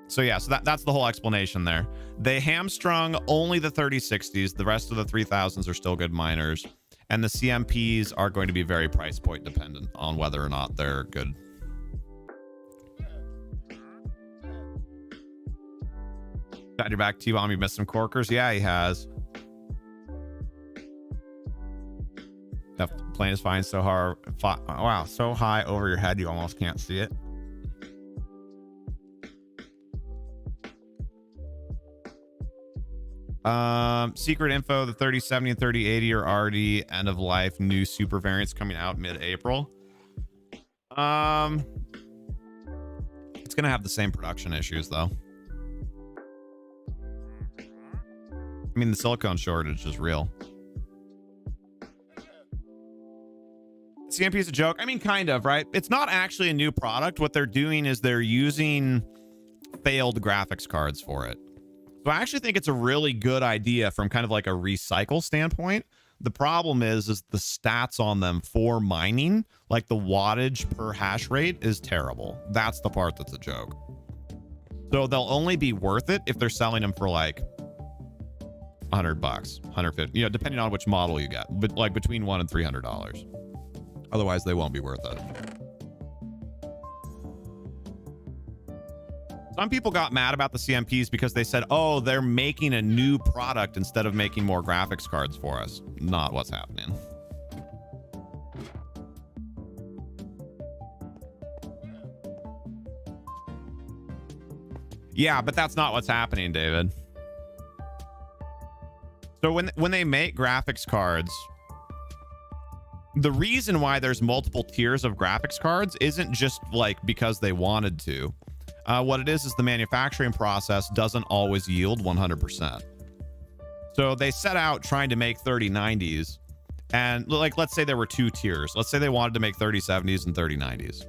So yeah, so that's the whole explanation there. They hamstrung only the 3060s. The rest of the 3000s are still good miners. And the CMPs are going to be very price point dependent on whether or not they're good. Got your back, T-Bomb. You missed some corkers? Yeah, he has. That plane is flying so hard. Wow, so high over your head you almost can't see it. Secret info, the 3070 and 3080 are already end of life. New super variants coming out mid-April. It's gonna have the same production issues though. I mean, the silicone shortage is real. CMP is a joke. I mean, kind of, right? It's not actually a new product. What they're doing is they're using failed graphics cards for it. So I actually think it's a really good idea from kind of like a recycle standpoint. The problem is the stats on them for mining, like the wattage per hash rate, is terrible. That's the part that's a joke. So they'll only be worth it if they're selling them for like $100, 150, you know, depending on which model you get, but like between $100 and $300. Otherwise, they won't be worth it. Some people got mad about the CMPs because they said, oh, they're making a new product instead of making more graphics cards for us. Not what's happening. Yeah, but that's not what's happening, David. So when they make graphics cards, the reason why there's multiple tiers of graphics cards isn't just like because they wanted to. What it is the manufacturing process doesn't always yield 100%. So they set out trying to make 3090s, and like, let's say there were two tiers. Let's say they wanted to make 3070s and 3090s.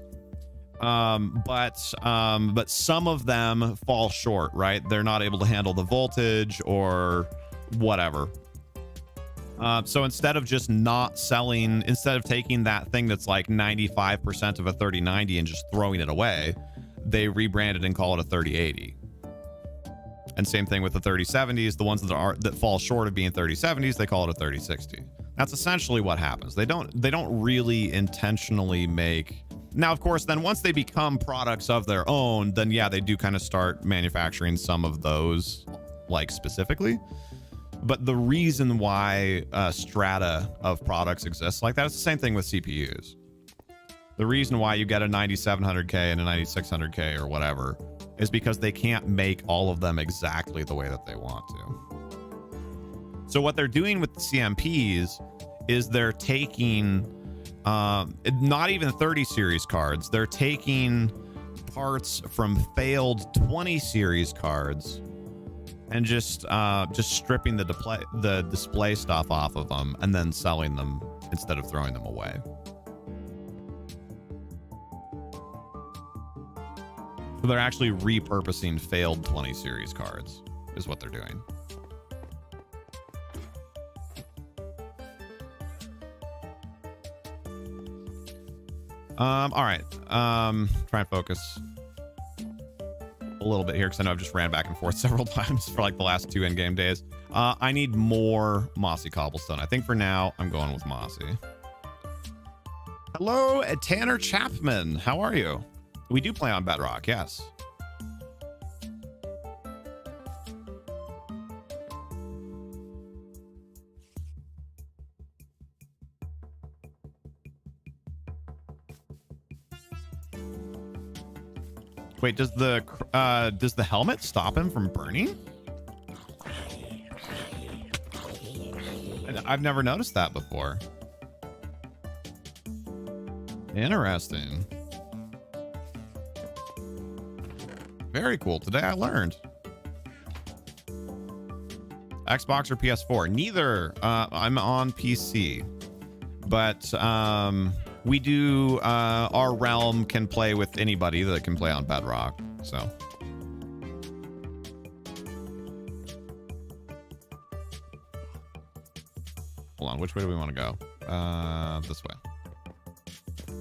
But some of them fall short, right? They're not able to handle the voltage or whatever. So instead of just not selling, instead of taking that thing that's like 95% of a 3090 and just throwing it away, they rebranded and call it a 3080. And same thing with the 3070s. The ones that fall short of being 3070s, they call it a 3060. That's essentially what happens. They don't really intentionally make. Now, of course, then once they become products of their own, then yeah, they do kind of start manufacturing some of those, like specifically. But the reason why strata of products exists like that, it's the same thing with CPUs. The reason why you get a 9700K and a 9600K or whatever is because they can't make all of them exactly the way that they want to. So what they're doing with the CMPs is they're taking not even 30 series cards. They're taking parts from failed 20 series cards and just stripping the display stuff off of them and then selling them instead of throwing them away. So they're actually repurposing failed 20 series cards is what they're doing. All right. Try and focus a little bit here because I know I've just ran back and forth several times for like the last 2 in-game days. I need more Mossy cobblestone. I think for now I'm going with Mossy. Hello, Tanner Chapman. How are you? We do play on Bedrock, yes. Wait, does the helmet stop him from burning? I've never noticed that before. Interesting. Very cool. Today I learned. Xbox or PS4? Neither. I'm on PC. But we do, our realm can play with anybody that can play on Bedrock. So. Hold on. Which way do we want to go? This way.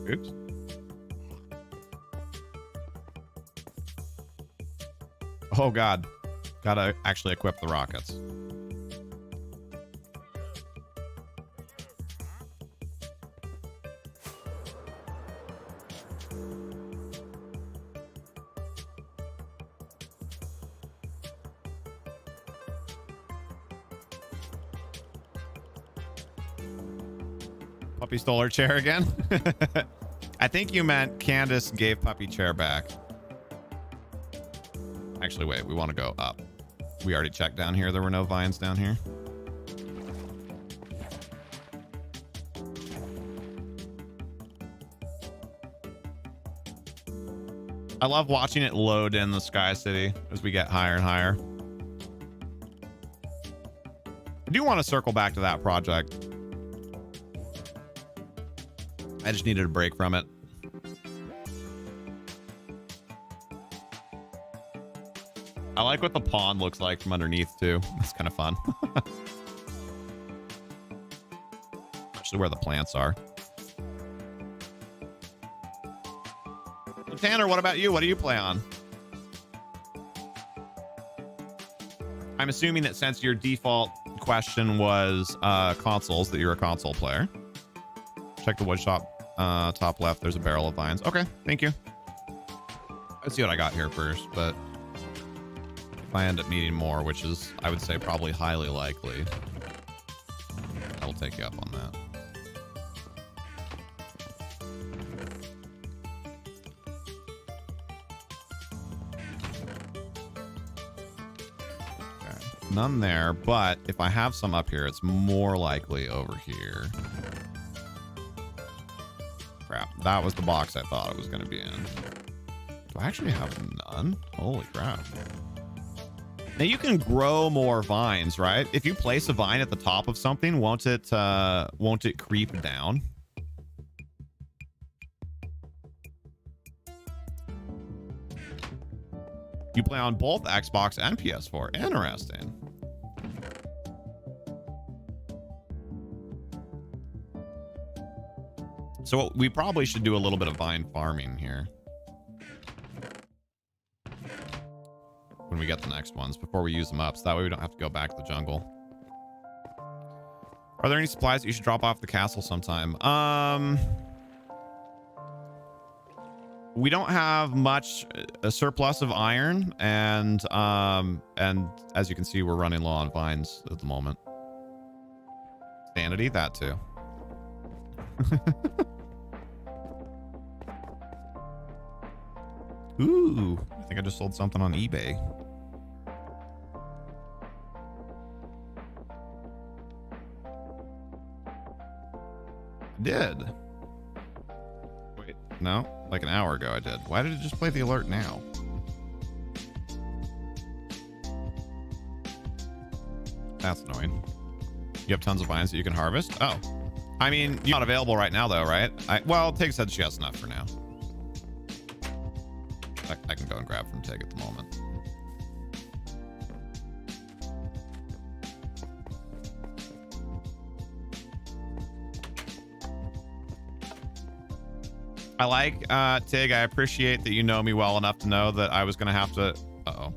Oops. Oh, God. Gotta actually equip the rockets. Puppy stole her chair again. I think you meant Candace gave Puppy chair back. Actually, wait, we want to go up. We already checked down here. There were no vines down here. I love watching it load in the Sky City as we get higher and higher. I do want to circle back to that project. I just needed a break from it. I like what the pond looks like from underneath too. That's kind of fun. Actually, where the plants are. Tanner, what about you? What do you play on? I'm assuming that since your default question was consoles, that you're a console player. Check the wood shop top left. There's a barrel of vines. Okay, thank you. Let's see what I got here first, but if I end up needing more, which is, I would say, probably highly likely, I will take you up on that. Okay. None there, but if I have some up here, it's more likely over here. Crap, that was the box I thought it was going to be in. Do I actually have none? Holy crap. Now you can grow more vines, right? If you place a vine at the top of something, won't it creep down? You play on both Xbox and PS4. Interesting. So we probably should do a little bit of vine farming here when we get the next ones before we use them up, so that way we don't have to go back to the jungle. Are there any supplies that you should drop off the castle sometime? We don't have much, a surplus of iron, and as you can see, we're running low on vines at the moment. Sanity, that too. Ooh, I think I just sold something on eBay. I did. Wait, no, like an hour ago I did. Why did it just play the alert now? That's annoying. You have tons of vines that you can harvest? Oh. I mean, you're not available right now though, right? Well, Tig said she has enough for now. I can go and grab from Tig at the moment. I like Tig. I appreciate that you know me well enough to know that I was going to have to... Uh-oh.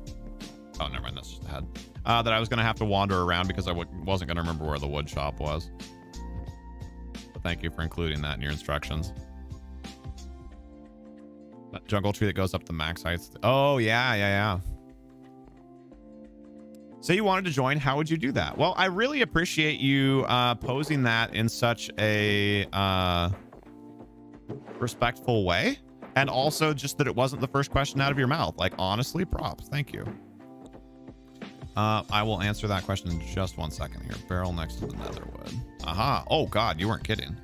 Oh, never mind. That's just a head. That I was going to have to wander around because I wasn't going to remember where the wood shop was. But thank you for including that in your instructions. That jungle tree that goes up the max heights. Oh, yeah. So you wanted to join. How would you do that? Well, I really appreciate you posing that in such a respectful way. And also just that it wasn't the first question out of your mouth. Like, honestly, props. Thank you. I will answer that question in just 1 second here. Barrel next to the netherwood. Aha. Oh, God, you weren't kidding.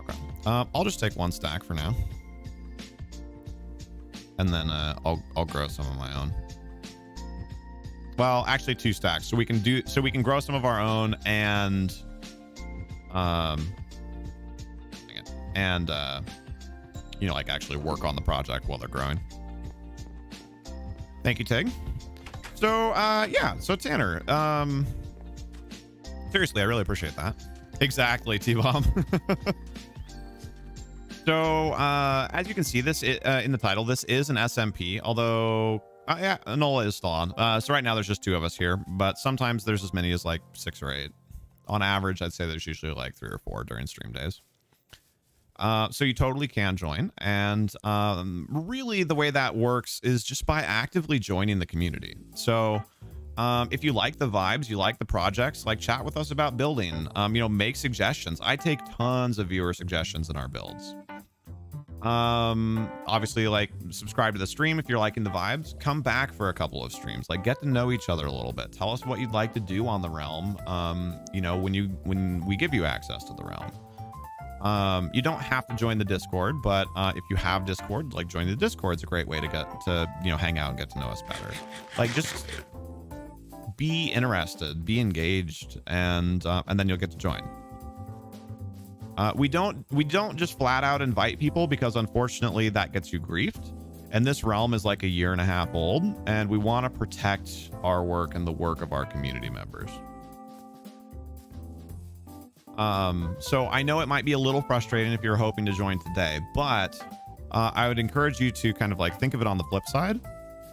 Okay. I'll just take 1 stack for now. And then I'll grow some of my own. Well, actually 2 stacks. So we can grow some of our own and you know, like actually work on the project while they're growing. Thank you, Tig. So yeah, so Tanner, seriously, I really appreciate that. Exactly, T-Bomb. So as you can see this in the title, this is an SMP, although yeah, Anola is still on. So right now there's just 2 of us here, but sometimes there's as many as like 6 or 8. On average, I'd say there's usually like 3 or 4 during stream days. So you totally can join. And really the way that works is just by actively joining the community. So if you like the vibes, you like the projects, like chat with us about building, you know, make suggestions. I take tons of viewer suggestions in our builds. Obviously, like, subscribe to the stream if you're liking the vibes. Come back for a couple of streams, like get to know each other a little bit. Tell us what you'd like to do on the realm, you know, when we give you access to the realm. You don't have to join the Discord, but if you have Discord, like, join the Discord. It's a great way to get to, you know, hang out and get to know us better. Like, just be interested, be engaged, and then you'll get to join. We don't just flat out invite people, because unfortunately that gets you griefed. And this realm is like 1.5 years old, and we want to protect our work and the work of our community members. So I know it might be a little frustrating if you're hoping to join today, but I would encourage you to kind of like think of it on the flip side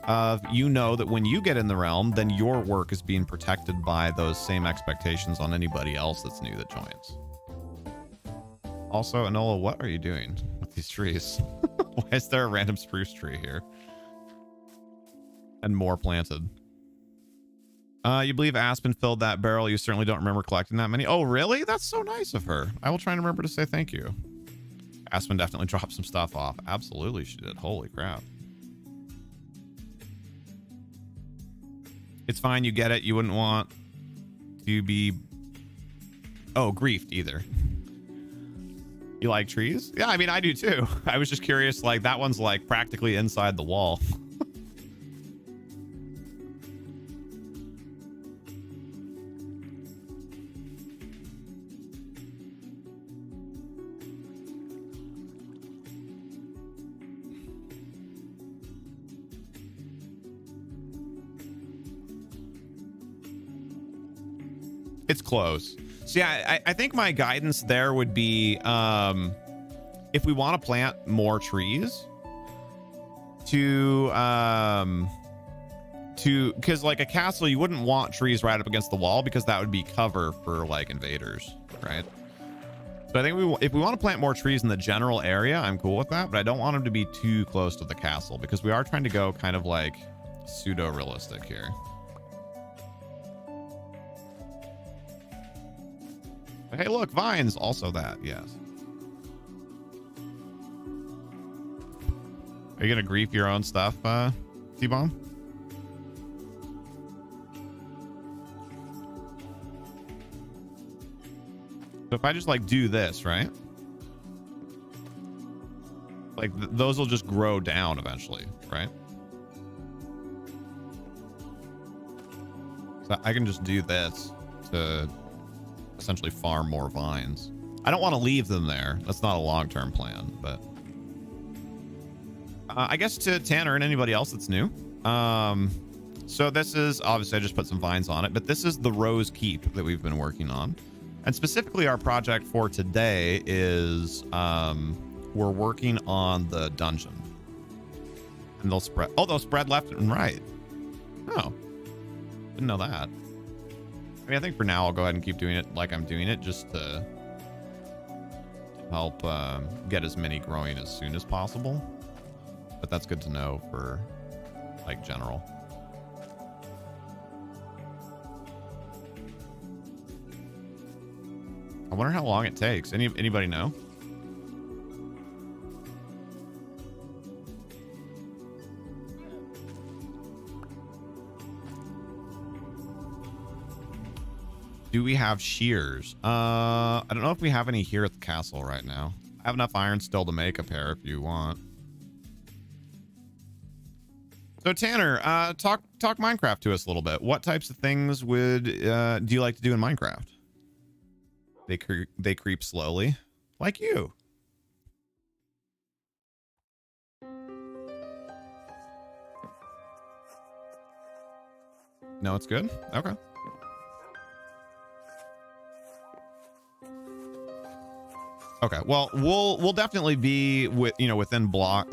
of, you know, that when you get in the realm, then your work is being protected by those same expectations on anybody else that's new that joins. Also, Anola, what are you doing with these trees? Why is there a random spruce tree here? And more planted. You believe Aspen filled that barrel? You certainly don't remember collecting that many. Oh, really? That's so nice of her. I will try and remember to say thank you. Aspen definitely dropped some stuff off. Absolutely, she did. Holy crap. It's fine. You get it. You wouldn't want to be... Oh, griefed either. You like trees? Yeah, I mean, I do too. I was just curious, like, that one's like practically inside the wall. It's close. So yeah, I think my guidance there would be, if we want to plant more trees, because like a castle, you wouldn't want trees right up against the wall, because that would be cover for like invaders, right? So I think if we want to plant more trees in the general area, I'm cool with that, but I don't want them to be too close to the castle, because we are trying to go kind of like pseudo realistic here. Hey, look, vines. Also that, yes. Are you gonna grief your own stuff, T-Bomb? So if I just like do this, right? Like those will just grow down eventually, right? So I can just do this to essentially farm more vines. I don't want to leave them there. That's not a long-term plan, but I guess to Tanner and anybody else that's new. So this is, obviously I just put some vines on it, but this is the Rose Keep that we've been working on. And specifically our project for today is we're working on the dungeon. And they'll spread, oh, they'll spread left and right. Oh, didn't know that. I mean, I think for now I'll go ahead and keep doing it like I'm doing it, just to help get as many growing as soon as possible. But that's good to know for like general. I wonder how long it takes. Anybody know? Do we have shears? I don't know if we have any here at the castle right now. I have enough iron still to make a pair if you want. So Tanner, talk Minecraft to us a little bit. What types of things would do you like to do in Minecraft? They creep slowly, like you. No, it's good. Okay. Okay, well, we'll definitely be within block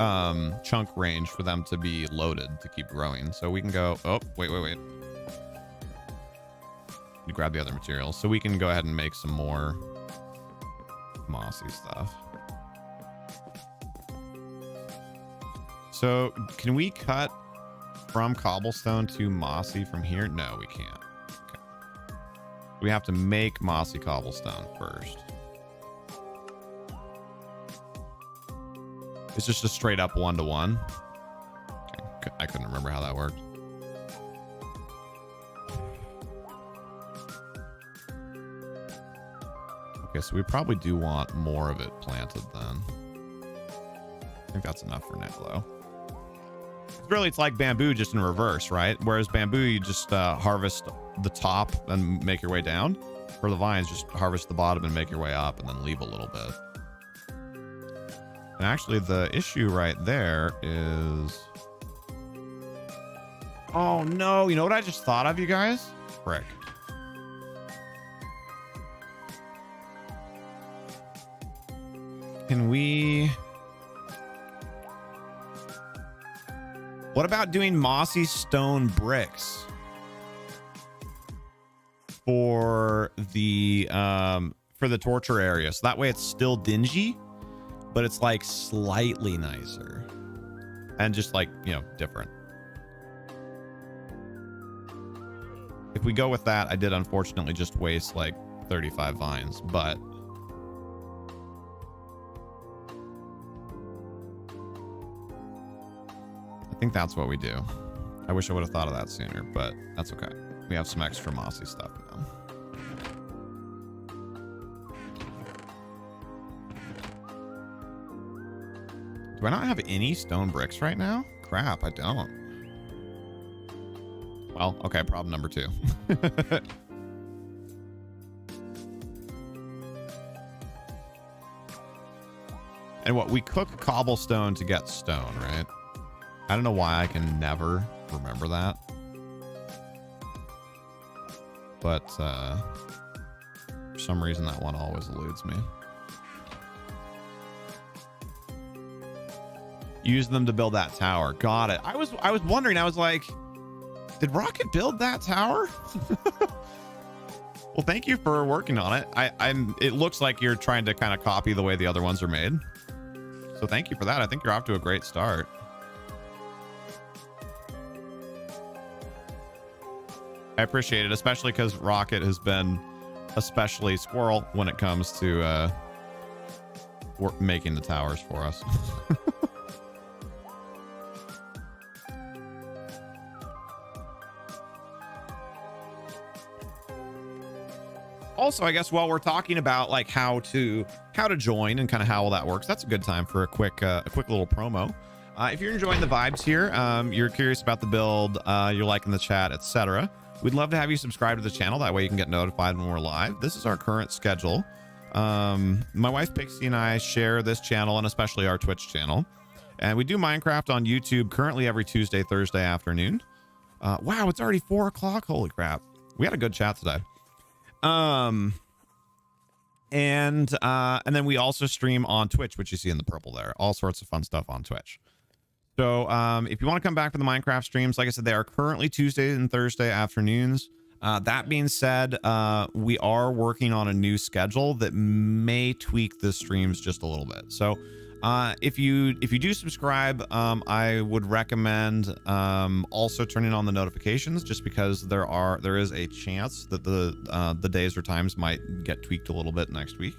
chunk range for them to be loaded to keep growing. So we can go. Oh, wait. You grab the other materials, so we can go ahead and make some more mossy stuff. So can we cut from cobblestone to mossy from here? No, we can't. Okay. We have to make mossy cobblestone first. It's just a straight up 1-to-1. Okay. I couldn't remember how that worked. Okay, so we probably do want more of it planted then. I think that's enough for Niccolo. Really, it's like bamboo, just in reverse, right? Whereas bamboo, you just harvest the top and make your way down. For the vines, just harvest the bottom and make your way up and then leave a little bit. And actually, the issue right there is... Oh, no. You know what I just thought of, you guys? Frick. Can we... What about doing mossy stone bricks for the torture area? So that way it's still dingy, but it's like slightly nicer and just like, different. If we go with that, I did unfortunately just waste like 35 vines, but I think that's what we do. I wish I would have thought of that sooner, but that's okay. We have some extra mossy stuff now. Do I not have any stone bricks right now? Crap, I don't. Well, okay, problem number 2. And what, we cook cobblestone to get stone, right? I don't know why I can never remember that. But for some reason that one always eludes me. Use them to build that tower. Got it. I was wondering, I was like, did Rocket build that tower? Well, thank you for working on it. It looks like you're trying to kind of copy the way the other ones are made. So thank you for that. I think you're off to a great start. I appreciate it, especially because Rocket has been especially squirrel when it comes to making the towers for us. Also, I guess while we're talking about like how to join and kind of how all that works, that's a good time for a quick little promo. If you're enjoying the vibes here, you're curious about the build, you're liking the chat, etc., we'd love to have you subscribe to the channel. That way you can get notified when we're live. This is our current schedule. My wife Pixie and I share this channel and especially our Twitch channel, and we do Minecraft on YouTube currently every Tuesday, Thursday afternoon. Wow, it's already 4 o'clock. Holy crap, we had a good chat today. And then we also stream on Twitch, which you see in the purple there. All sorts of fun stuff on Twitch. So if you want to come back for the Minecraft streams, like I said, they are currently Tuesday and Thursday afternoons. That being said, we are working on a new schedule that may tweak the streams just a little bit. So If you do subscribe, I would recommend also turning on the notifications, just because there is a chance that the days or times might get tweaked a little bit next week.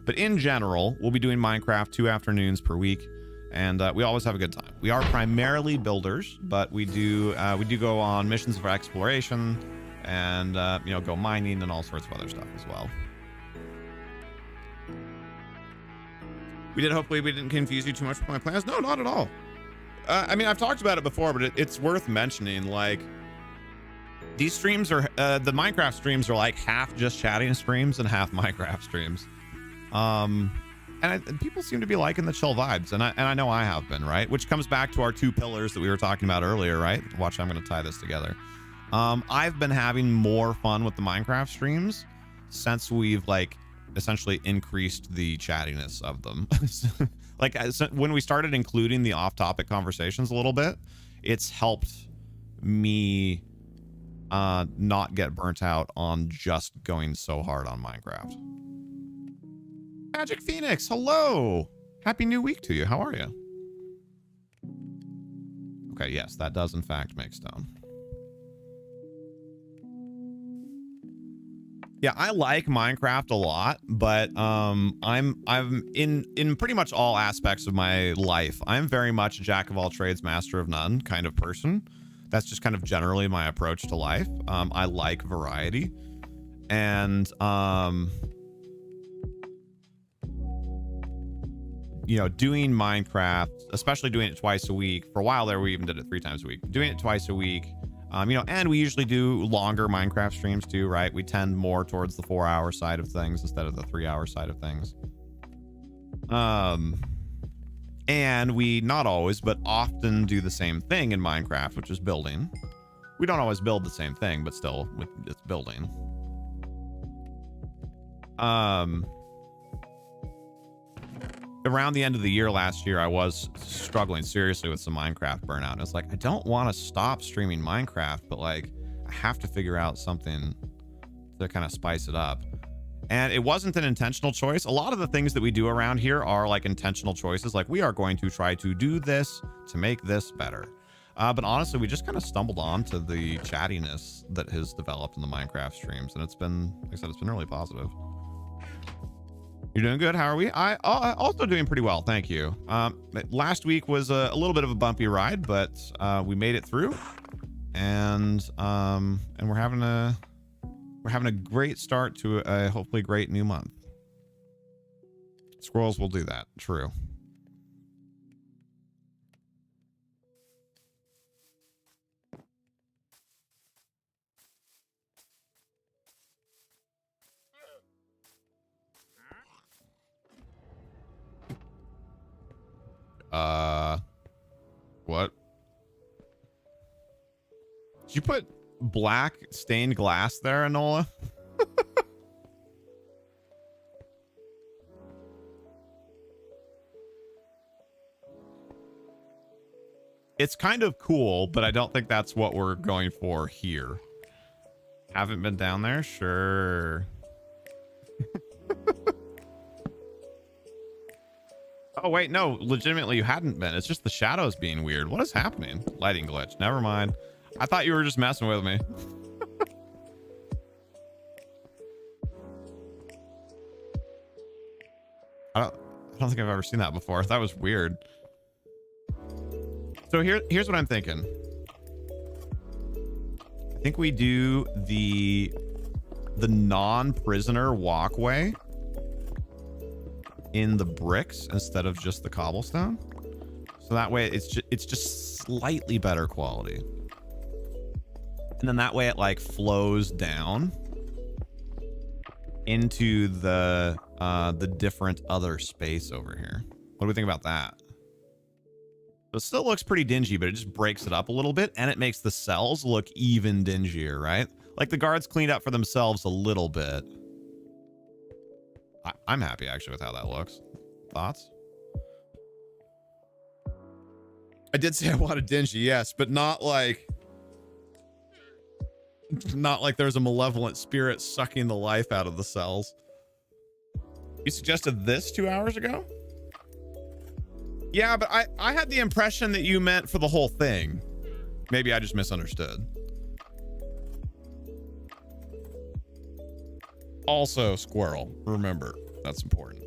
But in general, we'll be doing Minecraft 2 afternoons per week, and we always have a good time. We are primarily builders, but we do go on missions for exploration and you know, go mining and all sorts of other stuff as well. Hopefully we didn't confuse you too much with my plans. No, not at all. I mean, I've talked about it before, but it's worth mentioning. Like, these streams are the Minecraft streams are like half just chatting streams and half Minecraft streams. And people seem to be liking the chill vibes, and I know I have been, right? Which comes back to our 2 pillars that we were talking about earlier, right? Watch, I'm going to tie this together. I've been having more fun with the Minecraft streams since we've like essentially increased the chattiness of them. Like, when we started including the off-topic conversations a little bit, it's helped me not get burnt out on just going so hard on Minecraft. Magic Phoenix, hello. Happy new week to you. How are you? Okay, yes, that does in fact make stone. Yeah, I like Minecraft a lot, but I'm in pretty much all aspects of my life, I'm very much a jack of all trades, master of none kind of person. That's just kind of generally my approach to life. I like variety, and you know, doing Minecraft, especially doing it twice a week. For a while there, we even did it 3 times a week. Doing it twice a week, you know, and we usually do longer Minecraft streams too, right? We tend more towards the 4-hour side of things instead of the 3-hour side of things. And we not always, but often do the same thing in Minecraft, which is building. We don't always build the same thing, but still, it's building. Around the end of the year last year, I was struggling seriously with some Minecraft burnout. And it's like, I don't want to stop streaming Minecraft, but like, I have to figure out something to kind of spice it up. And it wasn't an intentional choice. A lot of the things that we do around here are like intentional choices. Like, we are going to try to do this to make this better. But honestly, we just kind of stumbled onto the chattiness that has developed in the Minecraft streams. And it's been, like I said, it's been really positive. You're doing good. How are we? I also doing pretty well, thank you. Last week was a little bit of a bumpy ride, but we made it through, and we're having a great start to a hopefully great new month. Squirrels will do that. True. What? Did you put black stained glass there, Anola? It's kind of cool, but I don't think that's what we're going for here. Haven't been down there? Sure. Oh, wait, no, legitimately you hadn't been. It's just the shadows being weird. What is happening? Lighting glitch. Never mind. I thought you were just messing with me. I don't think I've ever seen that before. That was weird. So here's what I'm thinking. I think we do the non-prisoner walkway in the bricks instead of just the cobblestone, so that way it's just slightly better quality, and then that way it like flows down into the different other space over here. What do we think about that? It still looks pretty dingy, but it just breaks it up a little bit, and it makes the cells look even dingier, right? Like, the guards cleaned up for themselves a little bit. I'm happy actually with how that looks. Thoughts? I did say I wanted dingy, yes, but not like there's a malevolent spirit sucking the life out of the cells. You suggested this 2 hours ago? Yeah, but I had the impression that you meant for the whole thing. Maybe I just misunderstood. Also, squirrel. Remember, that's important.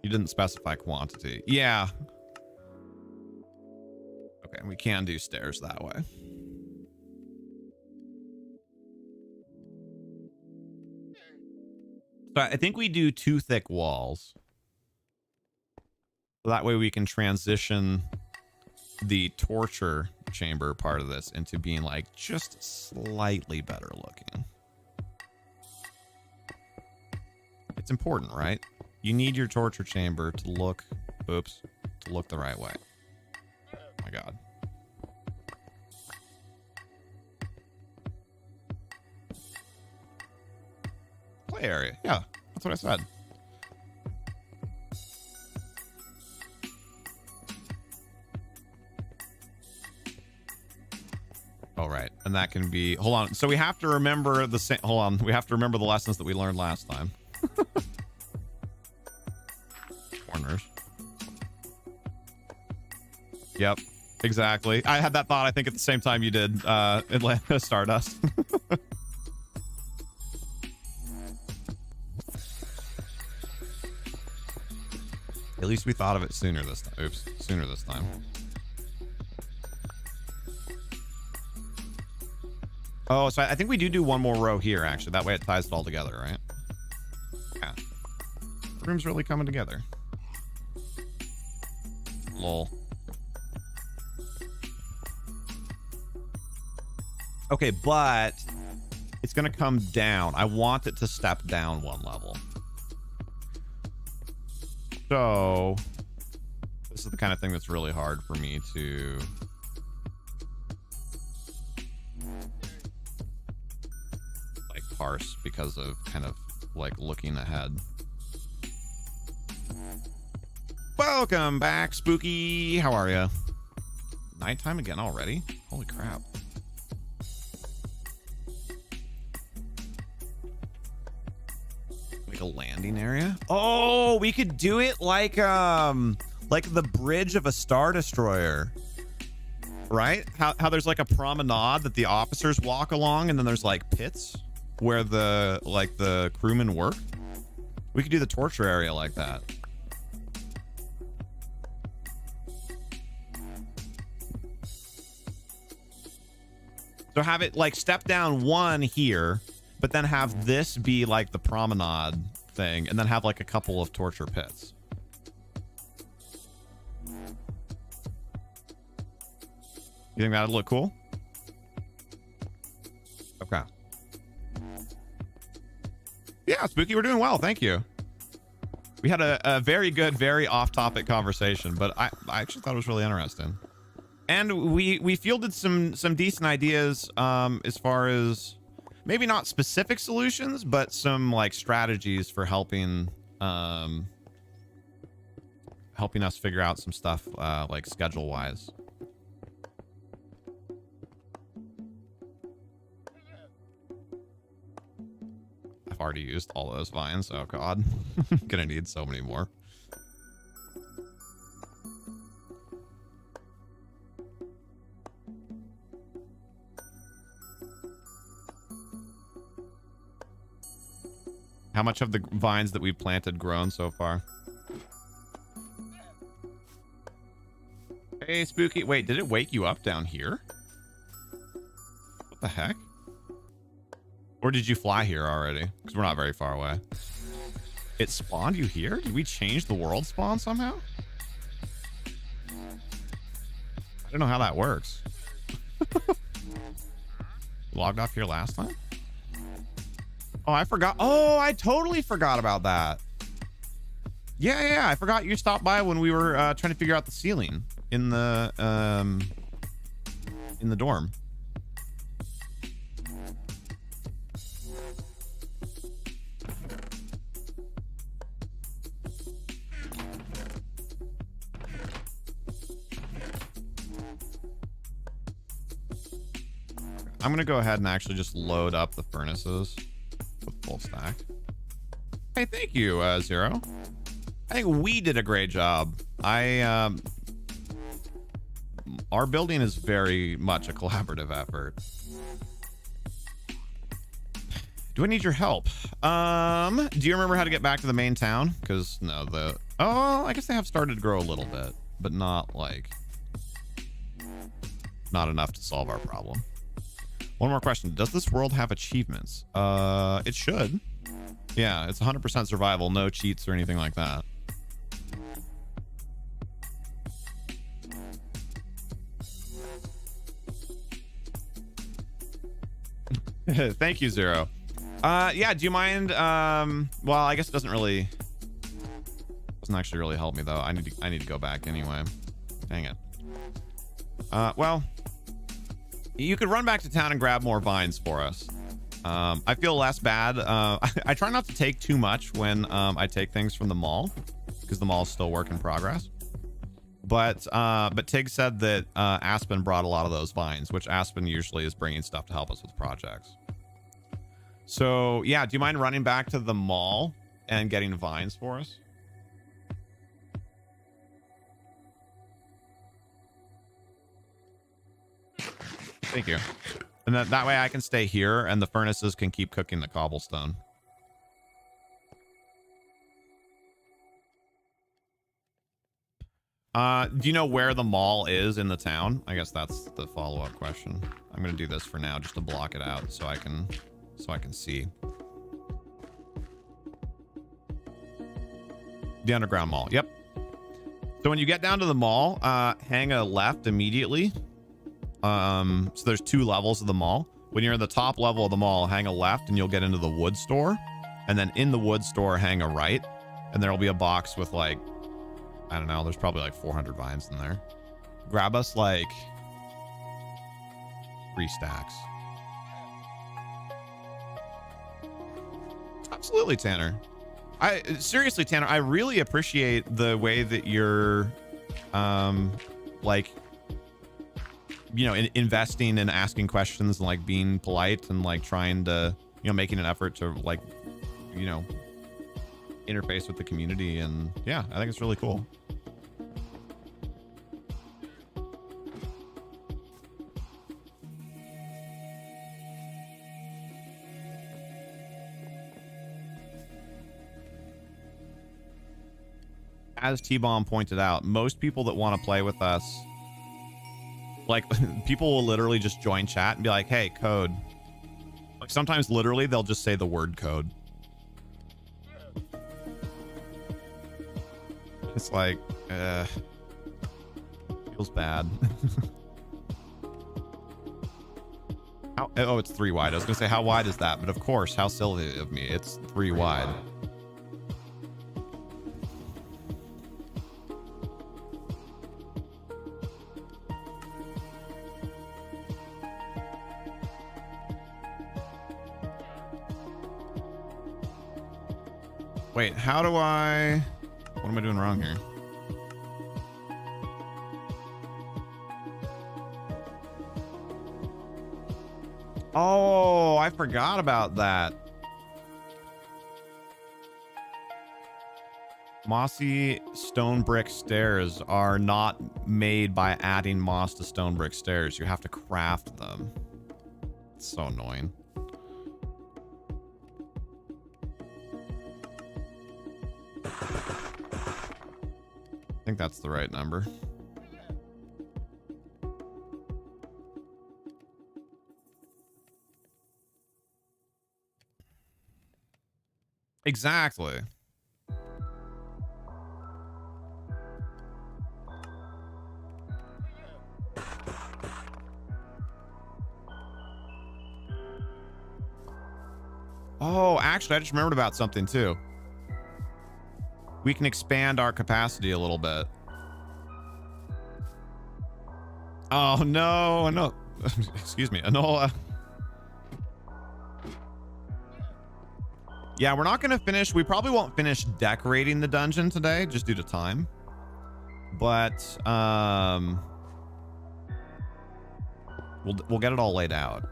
You didn't specify quantity. Yeah. Okay, we can do stairs that way. So I think we do 2 thick walls. So that way we can transition the torture chamber part of this into being like just slightly better looking. It's important, right? You need your torture chamber to look, oops, to look the right way. Oh my God. Play area. Yeah, that's what I said. All right, and that can be, hold on. So we have to remember the same, hold on. We have to remember the lessons that we learned last time. Corners. Yep, exactly. I had that thought, I think, at the same time you did, Atlanta Stardust. At least we thought of it sooner this time. Oops, sooner this time. Oh, so I think we do one more row here, actually. That way it ties it all together, right? Yeah. The room's really coming together. Lol. Okay, but it's going to come down. I want it to step down 1 level. So this is the kind of thing that's really hard for me to like parse because of kind of like looking ahead. Welcome back, Spooky. How are you? Nighttime again already? Holy crap. Like a landing area? Oh, we could do it like the bridge of a Star Destroyer. Right? How there's like a promenade that the officers walk along and then there's like pits where the crewmen work. We could do the torture area like that. So have it like step down 1 here, but then have this be like the promenade thing, and then have like a couple of torture pits. You think that'd look cool? Okay. Yeah, Spooky, we're doing well. Thank you. We had a very good, very off-topic conversation, but I actually thought it was really interesting. And we fielded some decent ideas as far as maybe not specific solutions, but some like strategies for helping us figure out some stuff like schedule wise. I've already used all those vines. Oh God, gonna need so many more. How much have the vines that we've planted grown so far? Hey, Spooky. Wait, did it wake you up down here? What the heck? Or did you fly here already? Because we're not very far away. It spawned you here? Did we change the world spawn somehow? I don't know how that works. Logged off here last time? Oh, I forgot. Oh, I totally forgot about that. Yeah. I forgot you stopped by when we were trying to figure out the ceiling in the dorm. I'm gonna go ahead and actually just load up the furnaces with full stack. Hey, thank you, Zero. I think we did a great job. Our building is very much a collaborative effort. Do I need your help? Do you remember how to get back to the main town? Because no, oh, I guess they have started to grow a little bit, but not like, not enough to solve our problem. One more question. Does this world have achievements? It should. Yeah, it's 100% survival, no cheats or anything like that. Thank you, Zero. Yeah, do you mind? Well, I guess it doesn't actually really help me though. I need to go back anyway. Dang it. Well, you could run back to town and grab more vines for us. I feel less bad. I try not to take too much when I take things from the mall, because the mall is still work in progress. But Tig said that Aspen brought a lot of those vines, which Aspen usually is bringing stuff to help us with projects. So yeah, do you mind running back to the mall and getting vines for us? Thank you. And that way I can stay here and the furnaces can keep cooking the cobblestone. Do you know where the mall is in the town? I guess that's the follow-up question. I'm going to do this for now just to block it out so I can see. The underground mall. Yep. So when you get down to the mall, hang a left immediately. So there's 2 levels of the mall. When you're in the top level of the mall, hang a left and you'll get into the wood store. And then in the wood store, hang a right. And there'll be a box with like, I don't know, there's probably like 400 vines in there. Grab us like 3 stacks. Absolutely, Tanner. Seriously, Tanner, I really appreciate the way that you're like, you know, investing and asking questions and like being polite and like trying to, you know, making an effort to like, you know, interface with the community. And yeah, I think it's really cool. As T-Bomb pointed out, most people that want to play with us, like people will literally just join chat and be like, hey, code. Like sometimes literally they'll just say the word code. It's like, feels bad. Oh, it's 3 wide. I was gonna say, how wide is that? But of course, how silly of me. It's 3 wide. Wait, how do I... What am I doing wrong here? Oh, I forgot about that. Mossy stone brick stairs are not made by adding moss to stone brick stairs. You have to craft them. It's so annoying. I think that's the right number. Exactly. Oh, actually, I just remembered about something too. We can expand our capacity a little bit. Oh no, no. Excuse me, Anola. Yeah, we're not gonna finish. We probably won't finish decorating the dungeon today, just due to time. But we'll get it all laid out.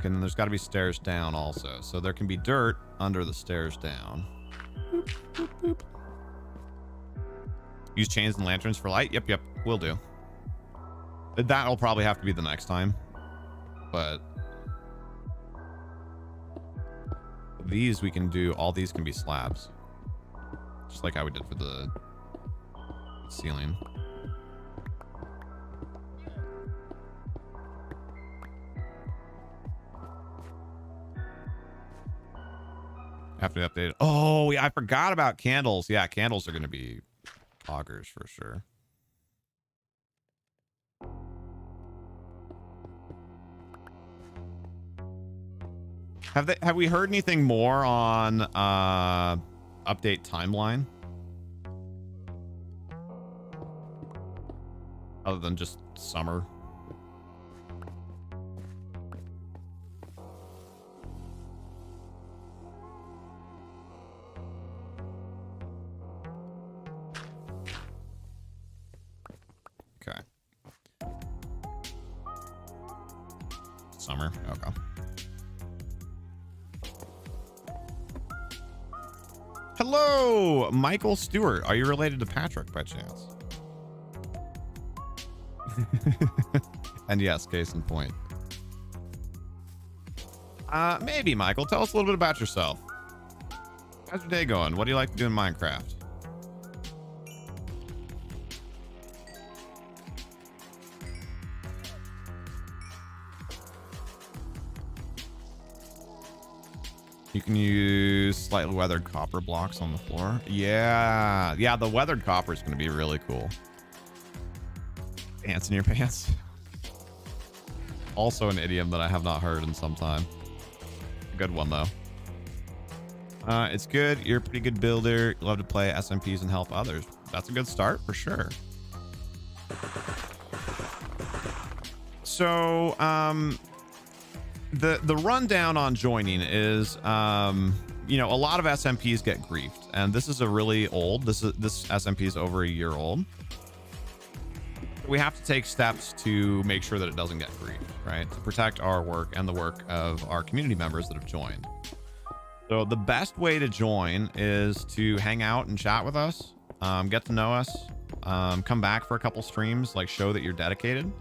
Okay, and then there's got to be stairs down also. So there can be dirt under the stairs down. Boop, boop, boop. Use chains and lanterns for light. Yep, will do. That'll probably have to be the next time. But these we can do. All these can be slabs. Just like how we did for the ceiling. Have to update it. Oh, yeah, I forgot about candles. Yeah, candles are going to be poggers for sure. Have we heard anything more on update timeline? Other than just summer. Okay. Summer. Okay. Hello, Michael Stewart. Are you related to Patrick by chance? And yes, case in point. Maybe, Michael. Tell us a little bit about yourself. How's your day going? What do you like to do in Minecraft? You can use slightly weathered copper blocks on the floor. Yeah, the weathered copper is going to be really cool. Ants in your pants. Also an idiom that I have not heard in some time. A good one though. It's good. You're a pretty good builder. You love to play SMPs and help others. That's a good start for sure. So, the rundown on joining is, you know, a lot of SMPs get griefed, and this is a really old. This SMP is over a year old. We have to take steps to make sure that it doesn't get griefed, right? To protect our work and the work of our community members that have joined. So the best way to join is to hang out and chat with us, get to know us, come back for a couple streams, like show that you're dedicated.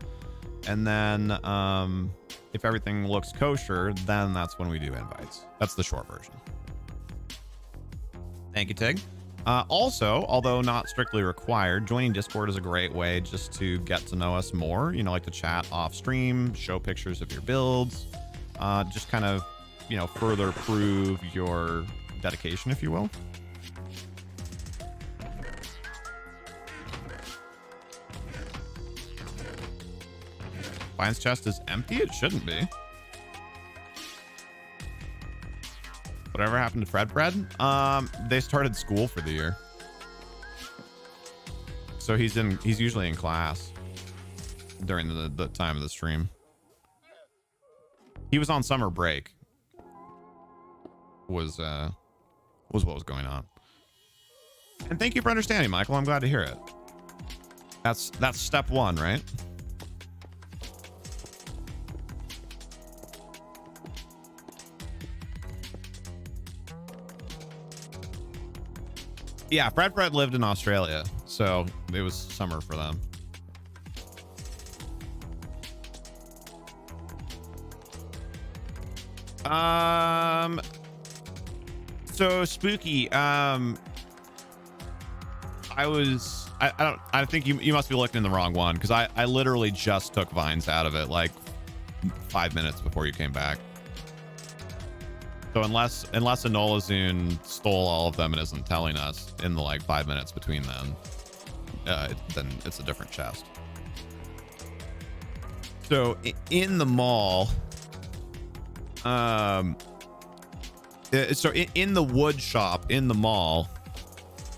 And then if everything looks kosher, then that's when we do invites. That's the short version. Thank you, Tig. Also, although not strictly required, joining Discord is a great way just to get to know us more. You know, like to chat off stream, show pictures of your builds, just kind of, you know, further prove your dedication, if you will. Vines chest is empty? It shouldn't be. Whatever happened to Fred? They started school for the year. So he's usually in class during the time of the stream. He was on summer break. Was what was going on. And thank you for understanding, Michael. I'm glad to hear it. That's step one, right? Yeah, Fred lived in Australia, so it was summer for them. So Spooky, I think you must be looking in the wrong one, because I literally just took vines out of it like 5 minutes before you came back. So unless Anolaszun stole all of them and isn't telling us in the like 5 minutes between them, then it's a different chest. So in the mall, in the wood shop in the mall,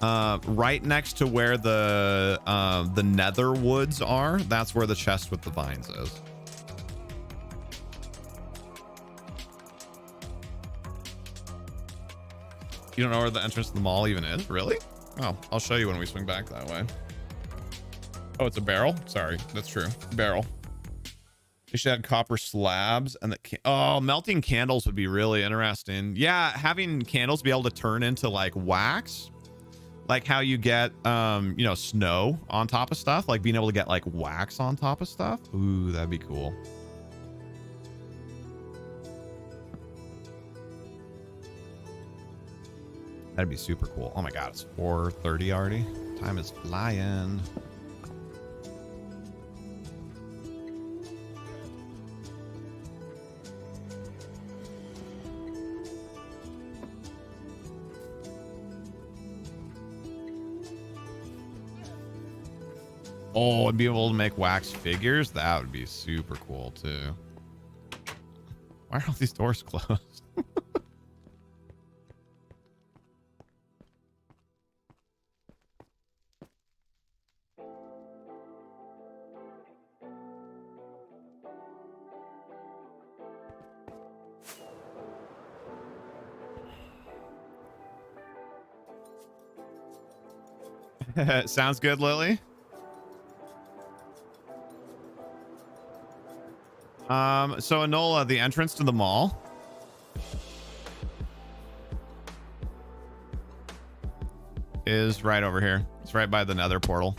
right next to where the nether woods are, that's where the chest with the vines is. You don't know where the entrance to the mall even is? Really? Oh, I'll show you when we swing back that way. Oh, it's a barrel? Sorry, that's true. Barrel. You should add copper slabs and oh, melting candles would be really interesting. Yeah, having candles be able to turn into like wax, like how you get you know, snow on top of stuff, like being able to get like wax on top of stuff. Ooh, that'd be cool. That'd be super cool. Oh my god, it's 4:30 already. Time is flying. Oh, and be able to make wax figures? That would be super cool too. Why are all these doors closed? Sounds good, Lily. So Anola, the entrance to the mall is right over here. It's right by the nether portal.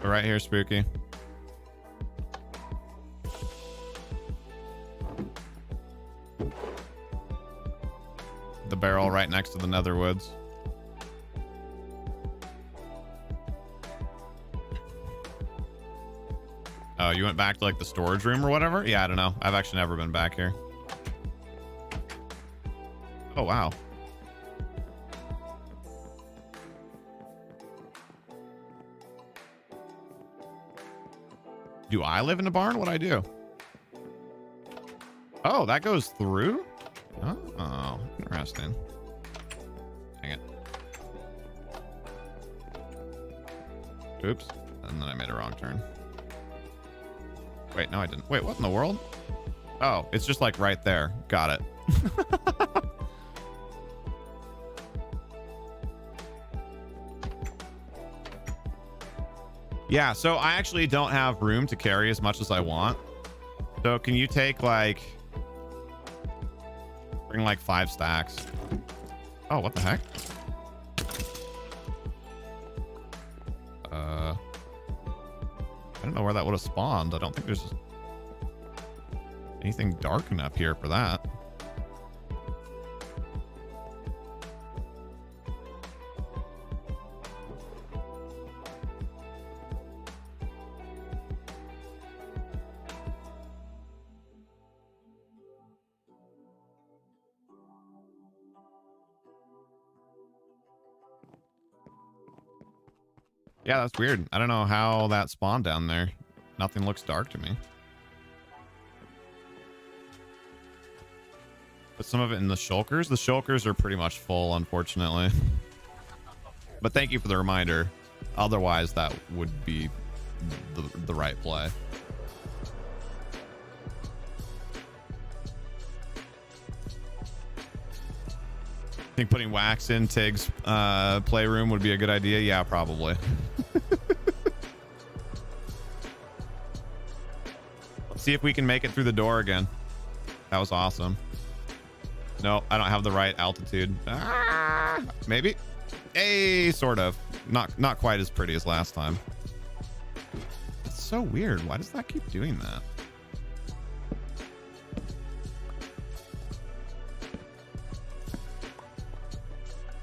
Right here, Spooky. The barrel right next to the nether woods. Oh, you went back to like the storage room or whatever? Yeah, I don't know. I've actually never been back here. Oh, wow. Do I live in a barn? What'd I do? Oh, that goes through? Oh, interesting. Dang it. Oops. And then I made a wrong turn. Wait, no, I didn't. Wait, what in the world? Oh, it's just like right there. Got it. Yeah, so I actually don't have room to carry as much as I want. So can you take like... Bring like 5 stacks. Oh, what the heck? I don't know where that would have spawned. I don't think there's anything dark enough here for that. Yeah, that's weird. I don't know how that spawned down there. Nothing looks dark to me. Put some of it in the shulkers. The shulkers are pretty much full, unfortunately. But thank you for the reminder. Otherwise, that would be the right play. I think putting wax in Tig's playroom would be a good idea. Yeah, probably. Let's see if we can make it through the door again. That was awesome. No, I don't have the right altitude. Ah, maybe. Hey, sort of. Not quite as pretty as last time. It's so weird. Why does that keep doing that?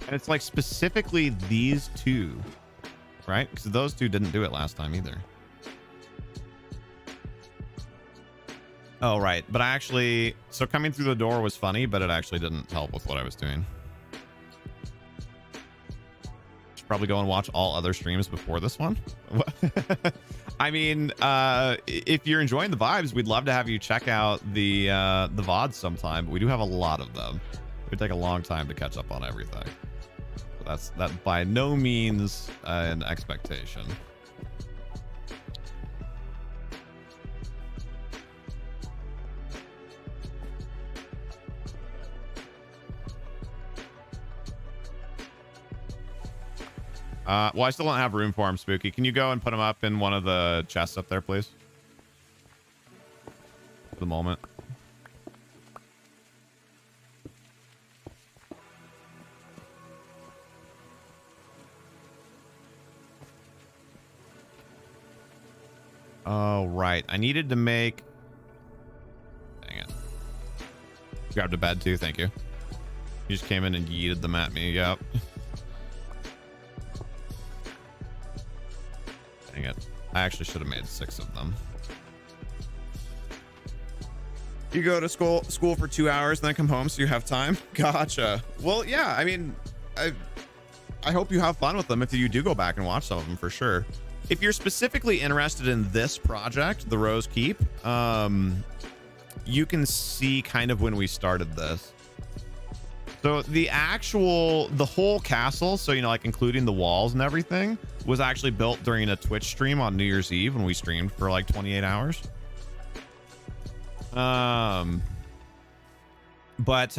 And it's like specifically these two, right? Because those two didn't do it last time either. Oh, right. But I actually... So coming through the door was funny, but it actually didn't help with what I was doing. Should probably go and watch all other streams before this one. I mean, if you're enjoying the vibes, we'd love to have you check out the VODs sometime. But we do have a lot of them. It would take a long time to catch up on everything. So that's by no means an expectation. Well, I still don't have room for them, Spooky. Can you go and put them up in one of the chests up there, please? For the moment. Oh, right. I needed to make... Dang it. Grabbed a bed, too. Thank you. You just came in and yeeted them at me. Yep. Dang it. I actually should have made 6 of them. You go to school for 2 hours and then come home so you have time? Gotcha. Well, yeah, I mean, I hope you have fun with them if you do go back and watch some of them for sure. If you're specifically interested in this project, the Rose Keep, you can see kind of when we started this. So the whole castle, so, you know, like including the walls and everything, was actually built during a Twitch stream on New Year's Eve when we streamed for like 28 hours. But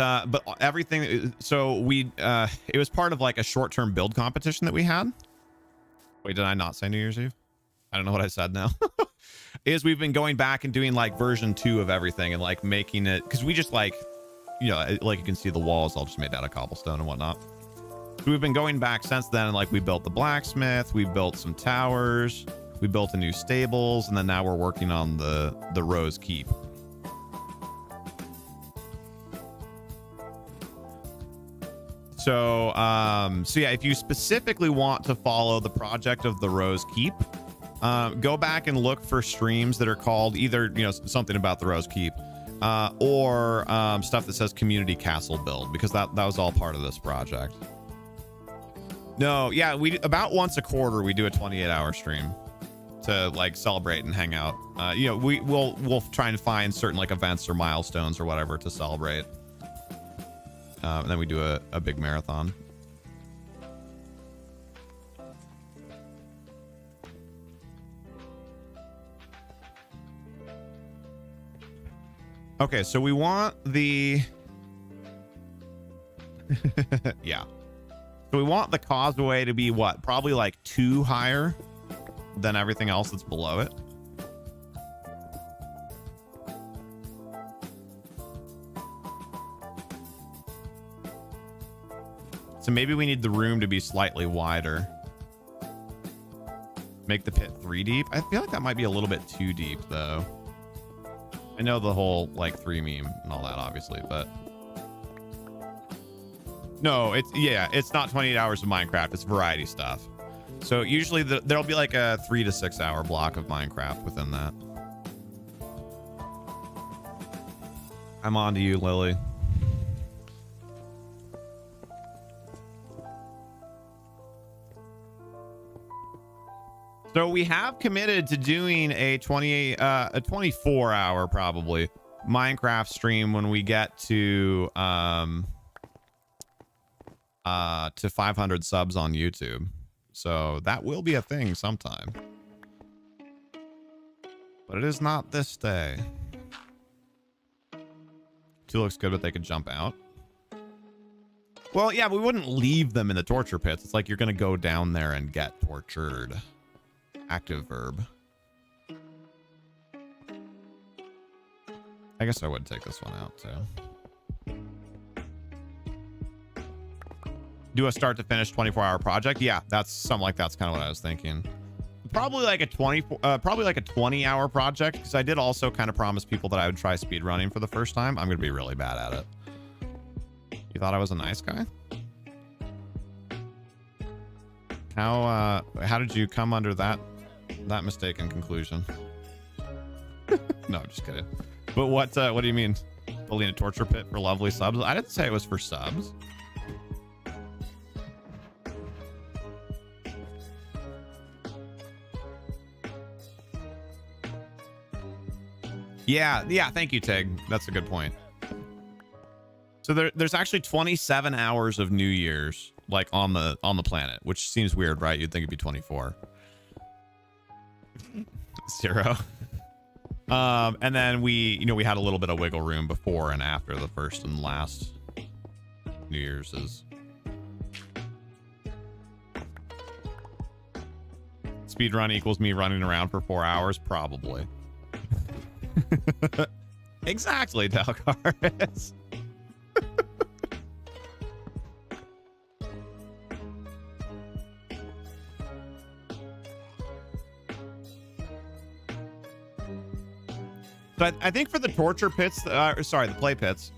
everything, so it was part of like a short-term build competition that we had. Wait, did I not say New Year's Eve? I don't know what I said now. Is we've been going back and doing like version 2 of everything and like making it, because we just like, you know, like you can see the walls all just made out of cobblestone and whatnot. So we've been going back since then, and like we built the blacksmith, we built some towers, we built a new stables, and then now we're working on the Rose Keep. So yeah, if you specifically want to follow the project of the Rose Keep, go back and look for streams that are called either, you know, something about the Rose Keep, or stuff that says community castle build, because that was all part of this project. No, yeah, we about once a quarter we do a 28-hour stream to like celebrate and hang out. You know, we'll try and find certain like events or milestones or whatever to celebrate. And then we do a big marathon. Okay, so we want the... yeah. So we want the causeway to be what? Probably like 2 higher than everything else that's below it. So maybe we need the room to be slightly wider. Make the pit 3 deep. I feel like that might be a little bit too deep though. I know the whole like 3 meme and all that obviously, but no, it's not 28 hours of Minecraft. It's variety stuff. So usually there'll be like a 3 to 6 hour block of Minecraft within that. I'm on to you, Lily. So we have committed to doing a 24 hour probably Minecraft stream when we get to 500 subs on YouTube. So that will be a thing sometime. But it is not this day. 2 looks good, but they could jump out. Well, yeah, we wouldn't leave them in the torture pits. It's like you're going to go down there and get tortured. Active verb. I guess I would take this one out too. Do a start to finish 24-hour project. Yeah, that's something like that's kind of what I was thinking. Probably like a 20-hour project, because I did also kind of promise people that I would try speed running for the first time. I'm gonna be really bad at it. You thought I was a nice guy? How did you come under that mistaken conclusion? No, just kidding. But what do you mean? Building a torture pit for lovely subs? I didn't say it was for subs. Yeah, thank you, Tig. That's a good point. So there's actually 27 hours of New Year's like on the planet, which seems weird, right? You'd think it'd be 24. 0. And then we had a little bit of wiggle room before and after the first and last New Year's is. speed run equals me running around for 4 hours? Probably. Exactly, Dalcaris. So I think for the torture pits, sorry, the play pits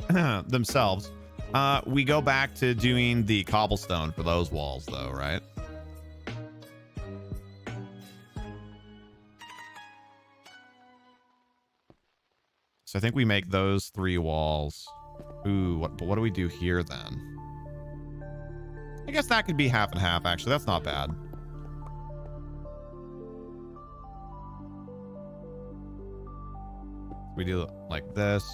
themselves, we go back to doing the cobblestone for those walls, though, right? So I think we make those 3 walls. Ooh, what do we do here then? I guess that could be half and half, actually. That's not bad. We do it like this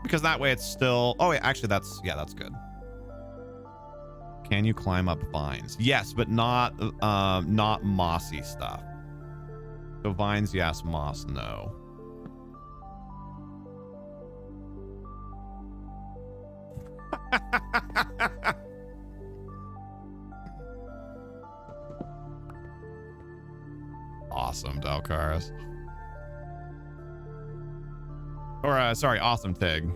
because that way it's still, oh, actually that's good. Can you climb up vines? Yes, but not mossy stuff. So vines, yes. Moss, no. Awesome, Dalcaris. Or, sorry, awesome, Tig. Do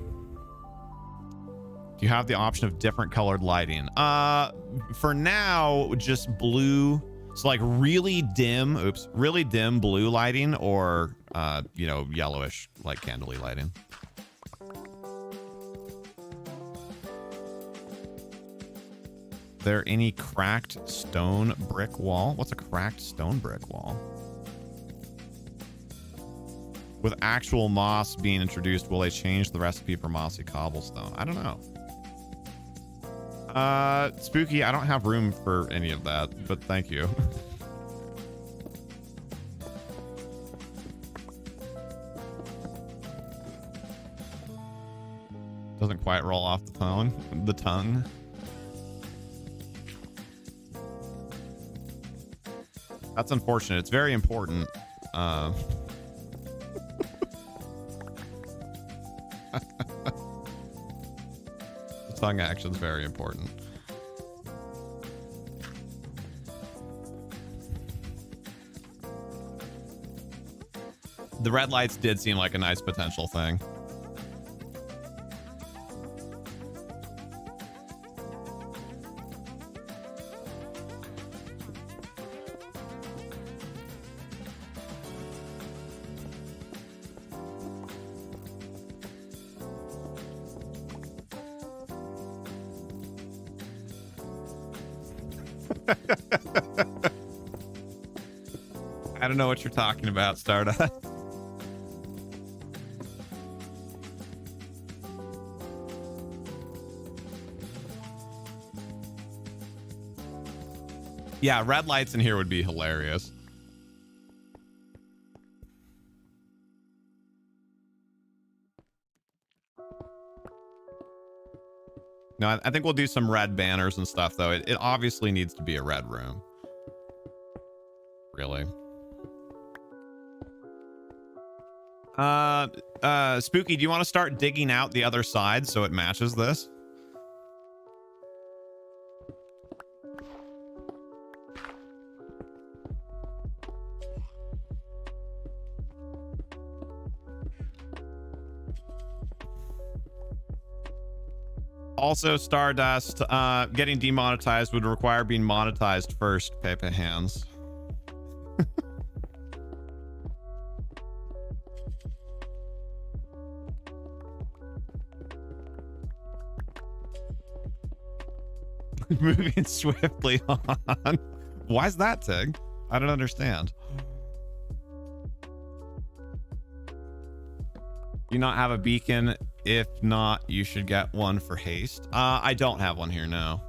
you have the option of different colored lighting? For now, just blue. So like really dim blue lighting, or, you know, yellowish, like candly lighting. There any cracked stone brick wall? What's a cracked stone brick wall? With actual moss being introduced, will they change the recipe for mossy cobblestone? I don't know. Spooky, I don't have room for any of that, but thank you. Doesn't quite roll off the tongue. That's unfortunate. It's very important. The tongue action's very important. The red lights did seem like a nice potential thing. I don't know what you're talking about, Stardust. Yeah, red lights in here would be hilarious. No, I think we'll do some red banners and stuff, though. It obviously needs to be a red room. Really. Spooky, do you want to start digging out the other side so it matches this? Also, Stardust, getting demonetized would require being monetized first, Pepe Hands. Moving swiftly on. Why is that, Tig? I don't understand. You not have a beacon? If not, you should get one for haste. I don't have one here, no.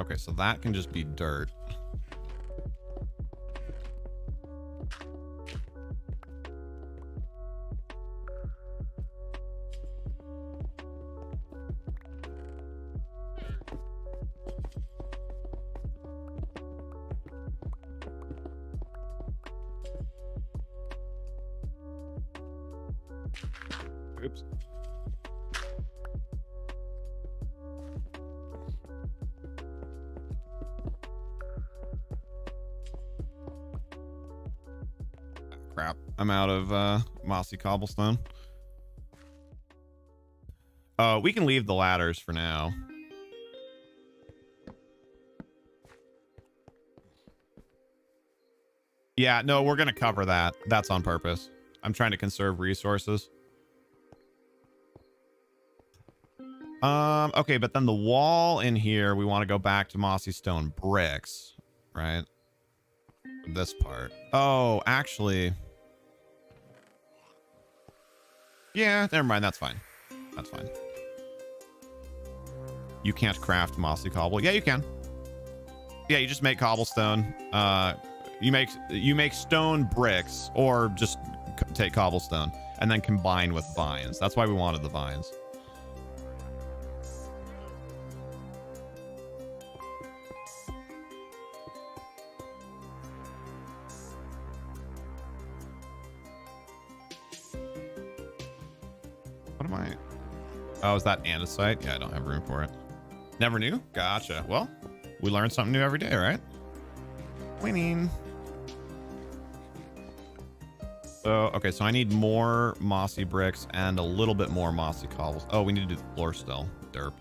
Okay, so that can just be dirt. Oops. I'm out of mossy cobblestone. We can leave the ladders for now. Yeah, no, we're gonna cover that. That's on purpose. I'm trying to conserve resources. Okay, but then the wall in here, we want to go back to mossy stone bricks, right? This part. Oh, actually. Yeah, never mind. That's fine. That's fine. You can't craft mossy cobble. Yeah, you can. Yeah, you just make cobblestone. You make stone bricks, or just take cobblestone and then combine with vines. That's why we wanted the vines. What am I? Oh, is that andesite? Yeah, I don't have room for it. Never knew? Gotcha. Well, we learn something new every day, right? Winning. So, okay, so I need more mossy bricks and a little bit more mossy cobbles. Oh, we need to do the floor still. Derp.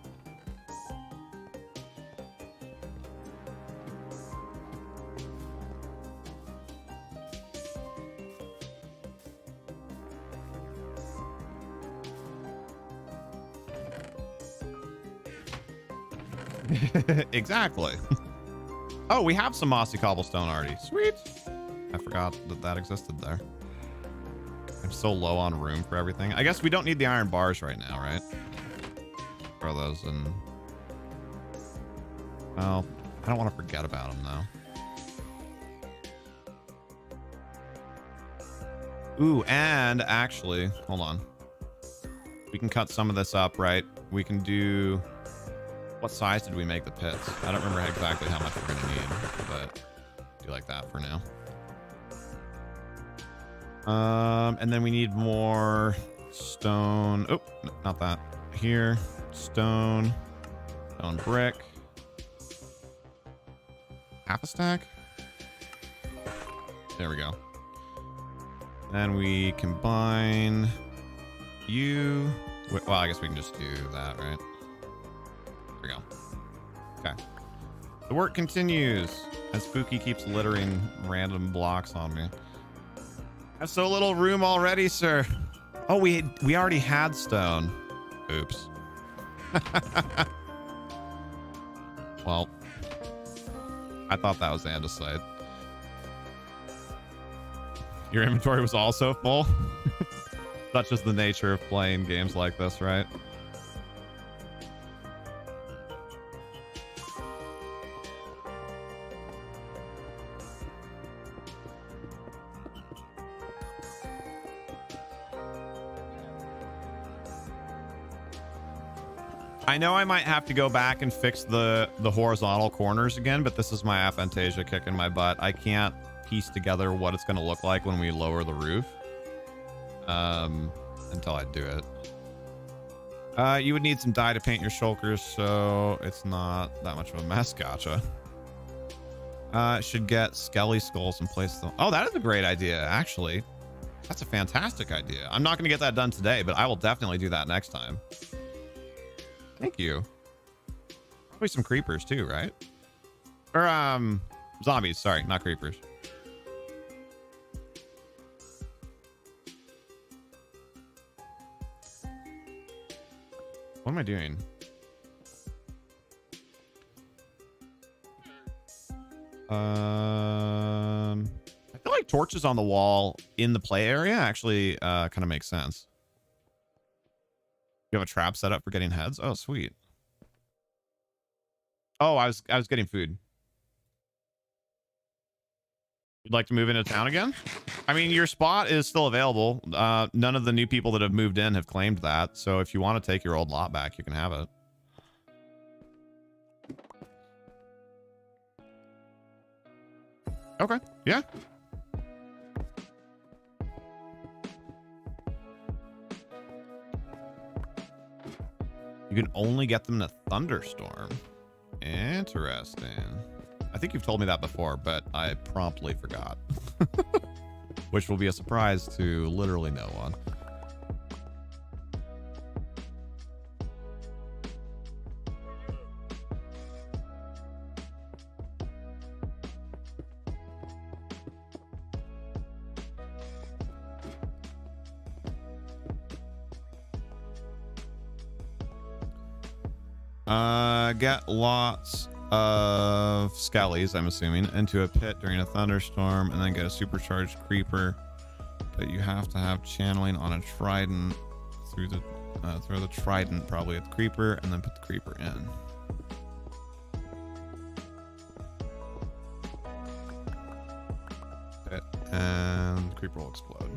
Exactly. Oh, we have some mossy cobblestone already. Sweet. I forgot that existed there. I'm so low on room for everything. I guess we don't need the iron bars right now, right? Throw those in. Well, I don't want to forget about them though. Ooh, and actually, hold on. We can cut some of this up, right? We can do... What size did we make the pits? I don't remember exactly how much we're gonna need, but do like that for now. And then we need more stone. Oh, not that. Here, stone brick. Half a stack. There we go. Then we combine you. Well, I guess we can just do that, right? There we go. Okay. The work continues as Spooky keeps littering random blocks on me. I have so little room already, sir. Oh, we already had stone. Oops. Well, I thought that was andesite. Your inventory was also full. Such is the nature of playing games like this, right? I know I might have to go back and fix the horizontal corners again, but this is my aphantasia kicking my butt. I can't piece together what it's going to look like when we lower the roof until I do it. You would need some dye to paint your shulkers, so it's not that much of a mess. Gotcha. Should get skelly skulls and place them. Oh, that is a great idea, actually. That's a fantastic idea. I'm not going to get that done today, but I will definitely do that next time. Thank you. Probably some creepers too, right? Or zombies, sorry, not creepers. What am I doing? I feel like torches on the wall in the play area actually kind of makes sense. You have a trap set up for getting heads? Oh, sweet. Oh, I was getting food. You'd like to move into town again? I mean, your spot is still available. None of the new people that have moved in have claimed that. So if you want to take your old lot back, you can have it. Okay. Yeah. You can only get them in a thunderstorm. Interesting. I think you've told me that before, but I promptly forgot. which will be a surprise to literally no one. Get lots of skellies, I'm assuming, into a pit during a thunderstorm, and then get a supercharged creeper. But you have to have channeling on a trident through the throw the trident probably at the creeper, and then put the creeper in. Pit, and the creeper will explode.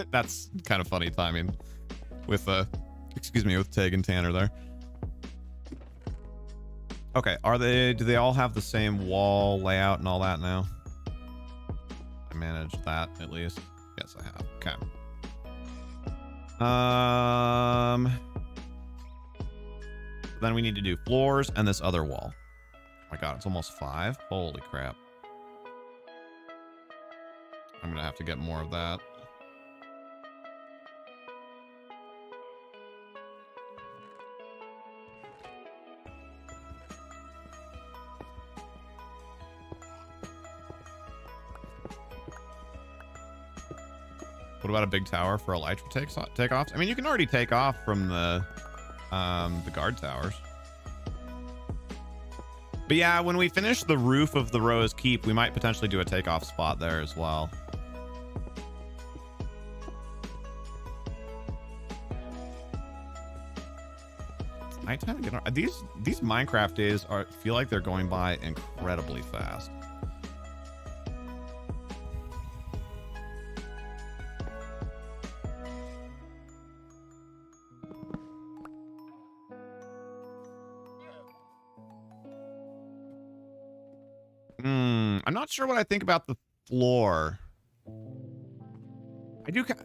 That's kind of funny timing with excuse me, with Tag and Tanner there. Okay, do they all have the same wall layout and all that now? I managed that at least. Yes, I have. Okay. Then we need to do floors and this other wall. Oh my god, it's almost 5. Holy crap. I'm gonna have to get more of that. What about a big tower for elytra takeoffs? I mean, you can already take off from the guard towers. But yeah, when we finish the roof of the Rose Keep, we might potentially do a takeoff spot there as well. It's nighttime again. These Minecraft days feel like they're going by incredibly fast. I'm not sure what I think about the floor. I do kind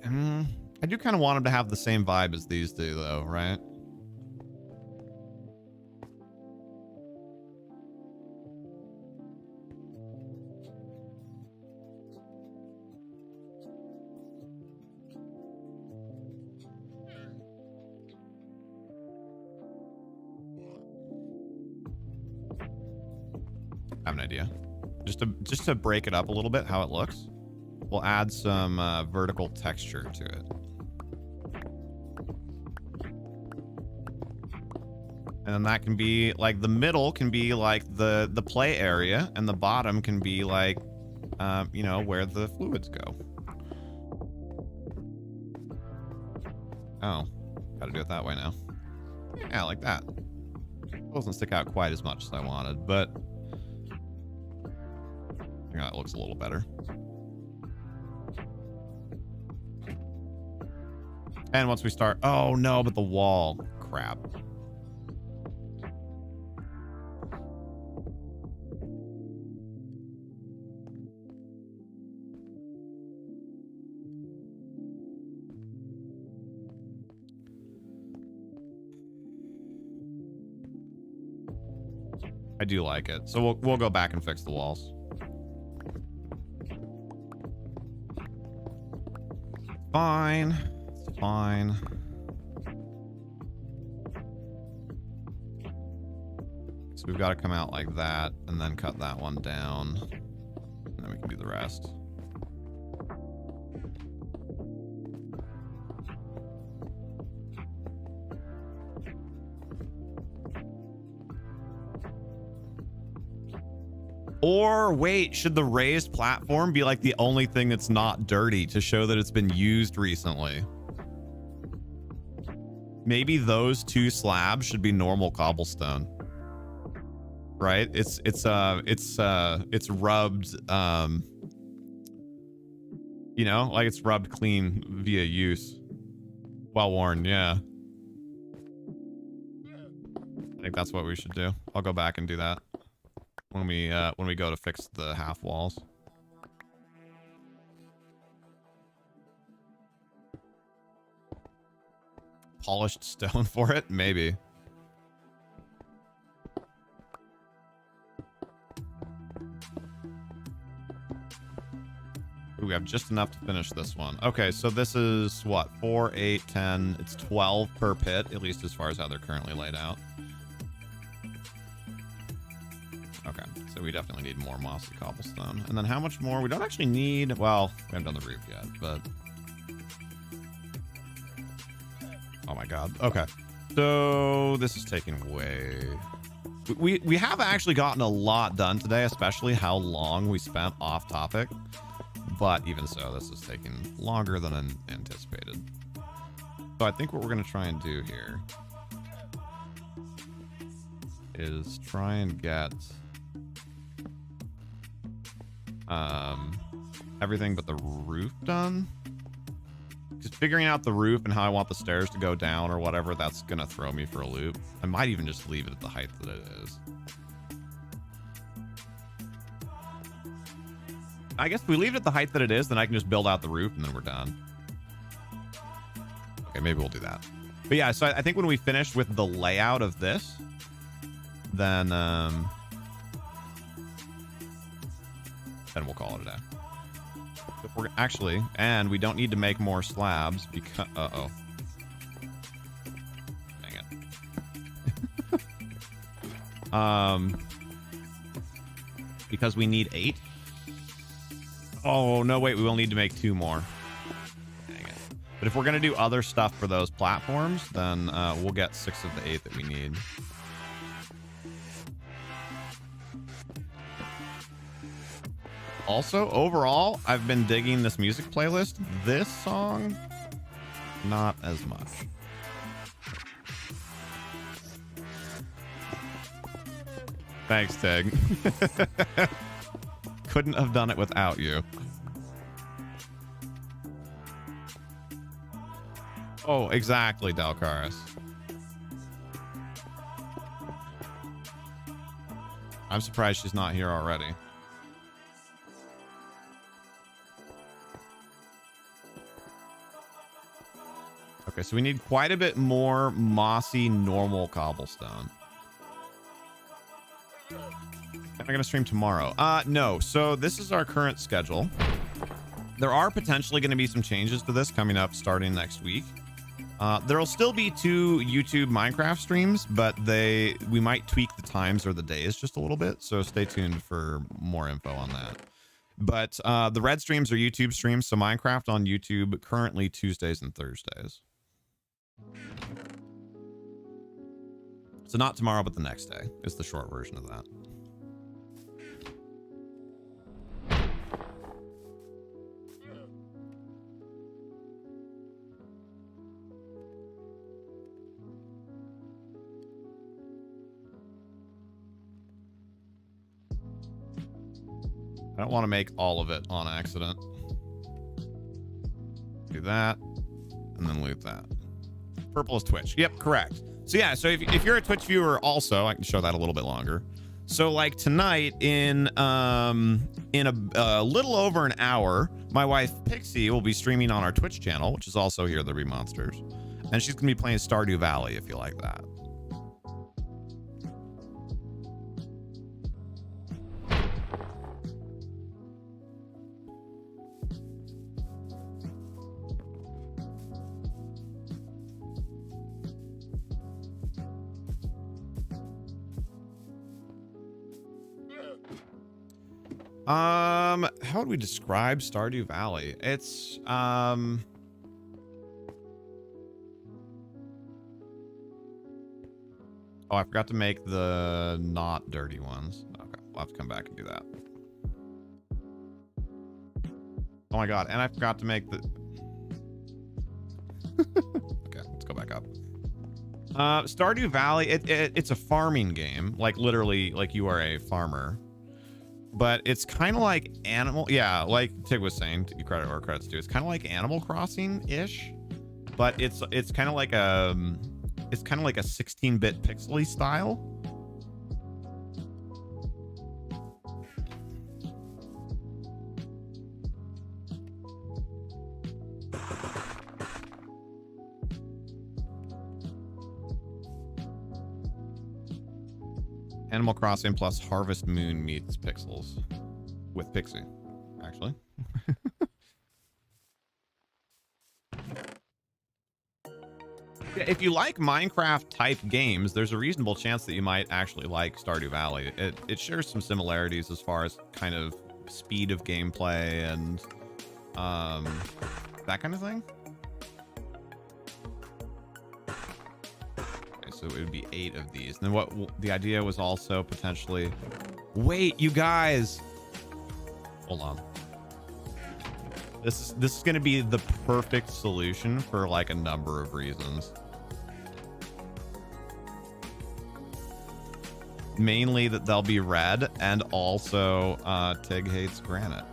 of want him to have the same vibe as these do, though, right? I have an idea. Just to break it up a little bit, how it looks, we'll add some vertical texture to it. And then that can be like the middle can be like the play area, and the bottom can be like you know, where the fluids go. Oh, gotta do it that way now. Yeah, like that. It doesn't stick out quite as much as I wanted, but I think that looks a little better. And once we start, oh no, but the wall, crap. I do like it. So we'll go back and fix the walls. Fine. It's fine. So we've got to come out like that and then cut that one down. And then we can do the rest. Or wait, should the raised platform be like the only thing that's not dirty to show that it's been used recently? Maybe those 2 slabs should be normal cobblestone. Right? It's rubbed you know, like it's rubbed clean via use. Well worn, yeah. I think that's what we should do. I'll go back and do that when we go to fix the half walls. Polished stone for it? Maybe. We have just enough to finish this one. Okay, so this is what? 4, 8, 10. It's 12 per pit, at least as far as how they're currently laid out. Okay, so we definitely need more mossy cobblestone. And then how much more? We don't actually need... Well, we haven't done the roof yet, but... Oh my god. Okay. So this is taking way... We have actually gotten a lot done today, especially how long we spent off topic. But even so, this is taking longer than anticipated. So I think what we're going to try and do here is try and get everything but the roof done. Just figuring out the roof and how I want the stairs to go down or whatever, that's going to throw me for a loop. I might even just leave it at the height that it is. I guess if we leave it at the height that it is, then I can just build out the roof and then we're done. Okay, maybe we'll do that. But yeah, so I think when we finish with the layout of this, then we'll call it a day. If we're actually, and we don't need to make more slabs because, uh-oh. Dang it. Because we need 8. Oh, no, wait, we will need to make 2 more. Dang it. But if we're going to do other stuff for those platforms, then we'll get 6 of the 8 that we need. Also, overall, I've been digging this music playlist. This song, not as much. Thanks, Tig. Couldn't have done it without you. Oh, exactly, Dalcaris. I'm surprised she's not here already. Okay, so we need quite a bit more mossy normal cobblestone. Am I going to stream tomorrow? No. So this is our current schedule. There are potentially going to be some changes to this coming up starting next week. There'll still be 2 YouTube Minecraft streams, but we might tweak the times or the days just a little bit. So stay tuned for more info on that. But the red streams are YouTube streams. So Minecraft on YouTube currently Tuesdays and Thursdays. So not tomorrow, but the next day is the short version of that. I don't want to make all of it on accident. Do that, and then loot that. Purple is Twitch. Yep, correct. So yeah, so if you're a Twitch viewer also, I can show that a little bit longer. So like tonight in a little over an hour, my wife Pixie will be streaming on our Twitch channel, which is also HereThereBeMonsters. And she's gonna be playing Stardew Valley if you like that. How would we describe Stardew Valley? It's oh, I forgot to make the not dirty ones. Okay, we'll have to come back and do that. Oh my god, and I forgot to make the okay, let's go back up. Stardew Valley, it's a farming game, like literally like you are a farmer. But it's kind of like yeah, like Tig was saying, to credit where credit's due. It's kind of like Animal Crossing-ish, but it's kind of like a 16-bit pixely style. Animal Crossing plus Harvest Moon meets Pixels with Pixie, actually. Yeah, if you like Minecraft type games, there's a reasonable chance that you might actually like Stardew Valley. It shares some similarities as far as kind of speed of gameplay and that kind of thing. Okay, so it would be 8 of these. And then what the idea was also potentially, wait, you guys, hold on. This is going to be the perfect solution for like a number of reasons. Mainly that they'll be red, and also Tig hates granite.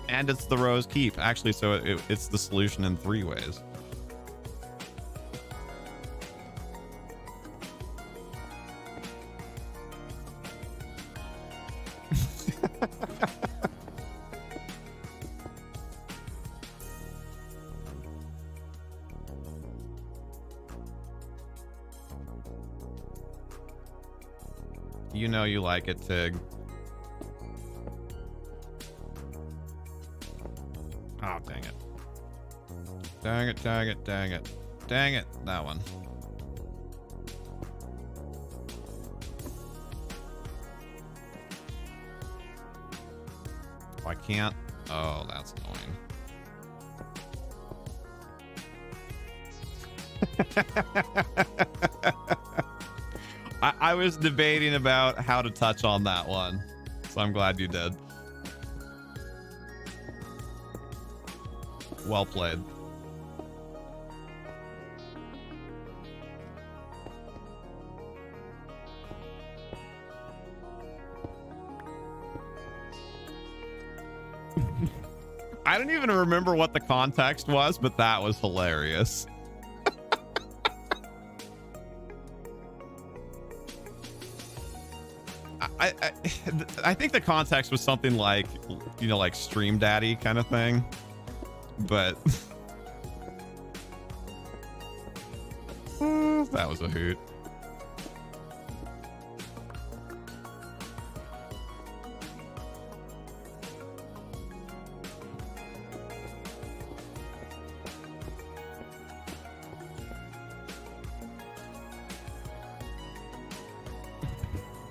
And it's the Rose Keep, actually, so it's the solution in 3 ways. You know you like it, Tig. Oh, dang it. Dang it, dang it, dang it. Dang it, that one. Oh, I can't. Oh, that's annoying. I was debating about how to touch on that one, so I'm glad you did. Well played. I don't even remember what the context was, but that was hilarious. I think the context was something like, you know, like Stream Daddy kind of thing, but that was a hoot.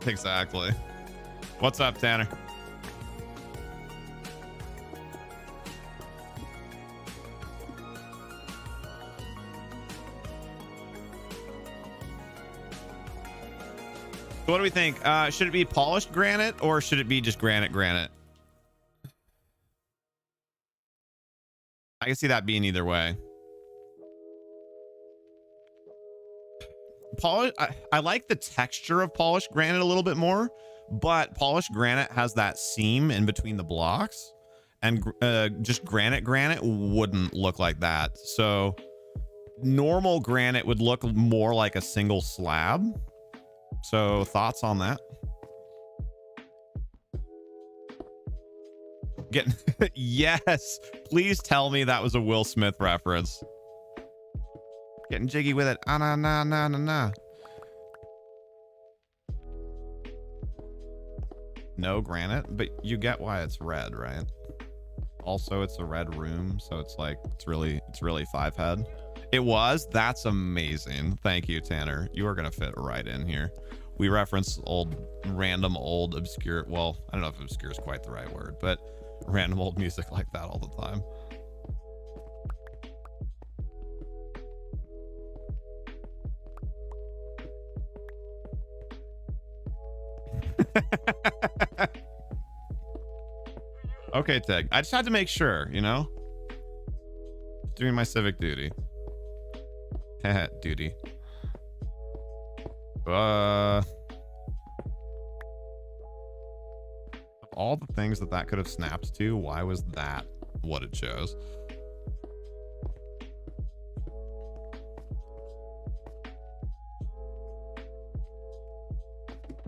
Exactly. What's up, Tanner? So what do we think? Should it be polished granite or should it be just granite? I can see that being either way. I like the texture of polished granite a little bit more, but polished granite has that seam in between the blocks, and just granite wouldn't look like that. So normal granite would look more like a single slab. So thoughts on that? Yes, please tell me that was a Will Smith reference. Getting jiggy with it. Ah, nah. No granite, but you get why it's red, right? Also, it's a red room, so it's like it's really 5-head. It was. That's amazing. Thank you, Tanner. You are gonna fit right in here. We reference random old obscure. Well, I don't know if obscure is quite the right word, but random old music like that all the time. Okay, Tig. I just had to make sure, you know? Doing my civic duty. Duty. Of all the things that could have snapped to, why was that what it chose?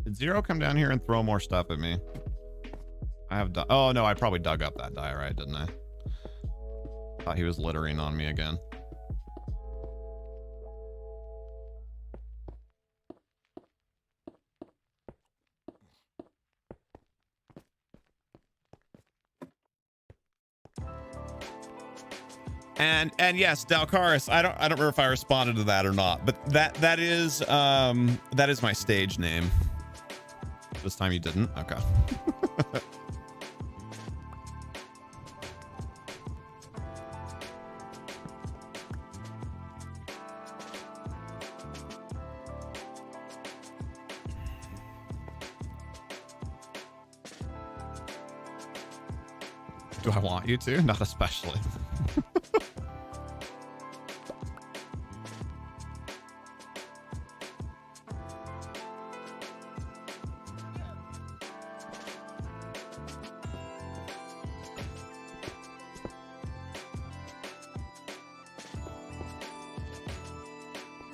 Did Zero come down here and throw more stuff at me? I have oh no, I probably dug up that diorite, didn't I? Thought he was littering on me again. And yes, Dalcaris, I don't remember if I responded to that or not, but that is my stage name. This time you didn't? Okay. Do I want you to? Not especially.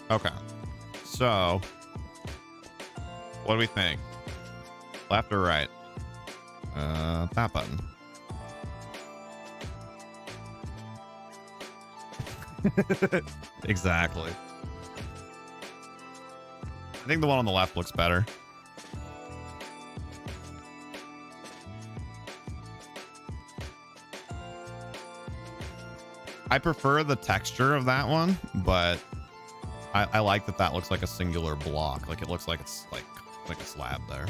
Okay. So, what do we think? Left or right? That button. Exactly. I think the one on the left looks better. I prefer the texture of that one, but I like that looks like a singular block. Like it looks like it's like a slab there.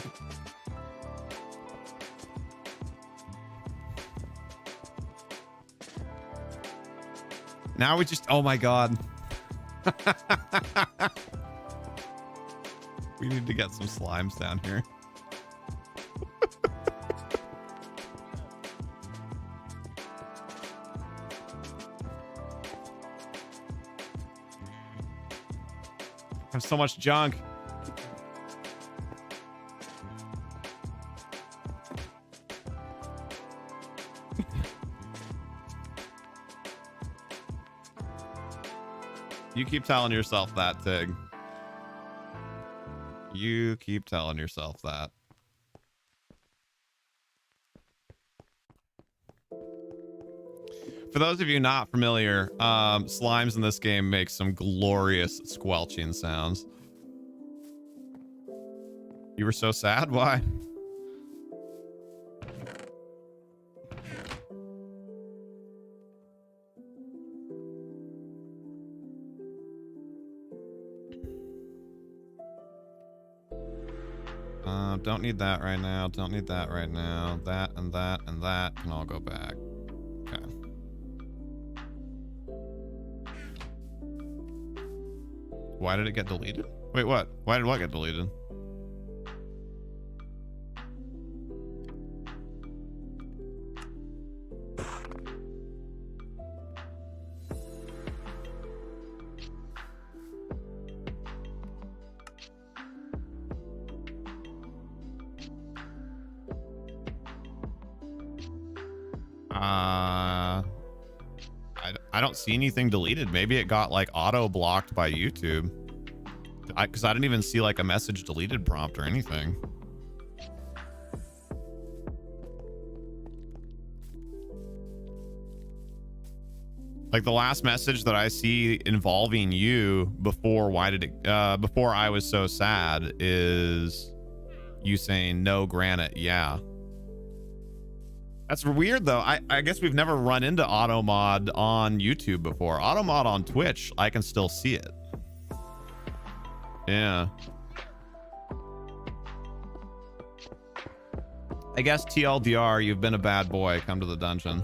Now we just, oh my God. We need to get some slimes down here. I have so much junk. You keep telling yourself that, Tig. You keep telling yourself that. For those of you not familiar, slimes in this game make some glorious squelching sounds. You were so sad? Why? Don't need that right now. Don't need that right now. That and that and that can all go back. Okay. Why did it get deleted? Wait, what? Why did what get deleted? I don't see anything deleted. Maybe it got like auto blocked by YouTube. Because I didn't even see like a message deleted prompt or anything. Like the last message that I see involving you before before I was so sad is you saying no granite. Yeah. That's weird though. I guess we've never run into automod on YouTube before. Automod on Twitch, I can still see it. Yeah. I guess TLDR, you've been a bad boy. Come to the dungeon.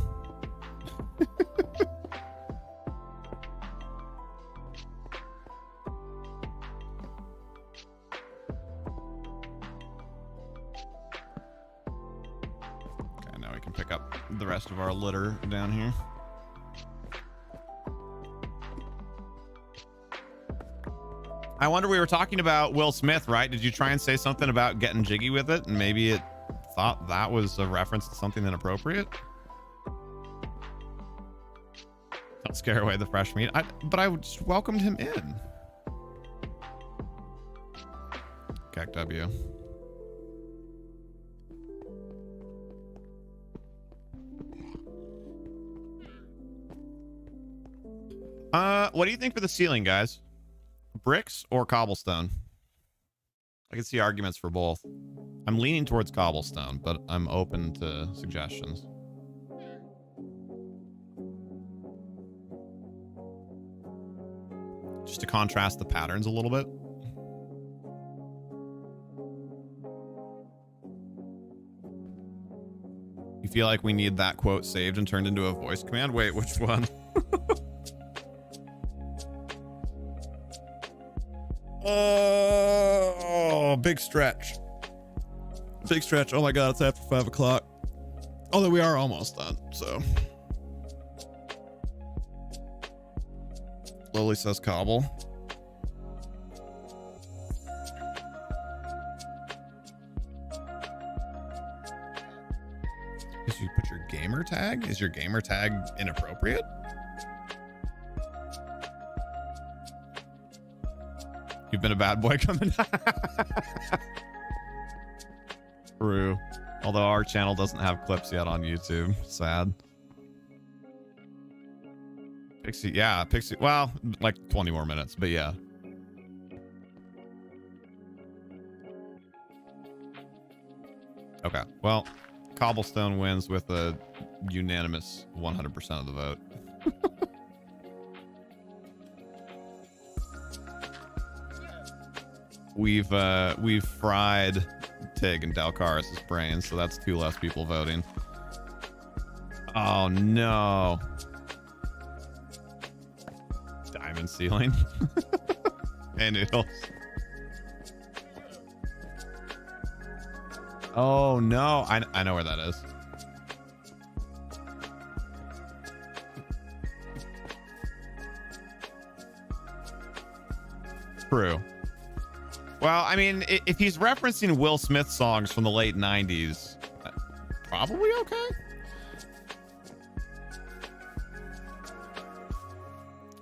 Okay, now we can pick up the rest of our litter down here. I wonder, we were talking about Will Smith, right? Did you try and say something about getting jiggy with it and maybe it thought that was a reference to something inappropriate? Don't scare away the fresh meat. But I just welcomed him in. Gag W. What do you think for the ceiling, guys? Bricks or cobblestone? I can see arguments for both. I'm leaning towards cobblestone, but I'm open to suggestions. just to contrast the patterns a little bit. You feel like we need that quote saved and turned into a voice command? Wait, which one? Oh, big stretch. Big stretch. Oh my God, it's after 5 o'clock. Although we are almost done, so. Lily says Cobble. Did you put your gamer tag? Is your gamer tag inappropriate? You've been a bad boy coming. True. Although our channel doesn't have clips yet on YouTube. Sad. Pixie, yeah, Pixie. Well, like 20 more minutes, but yeah. Okay, well, Cobblestone wins with a unanimous 100% of the vote. We've fried Tig and Dalcaris' brains, so that's 2 less people voting. Oh no. Diamond ceiling. Hey, Noodles. Oh no, I know where that is. True. Well, I mean, if he's referencing Will Smith songs from the late 90s, probably okay.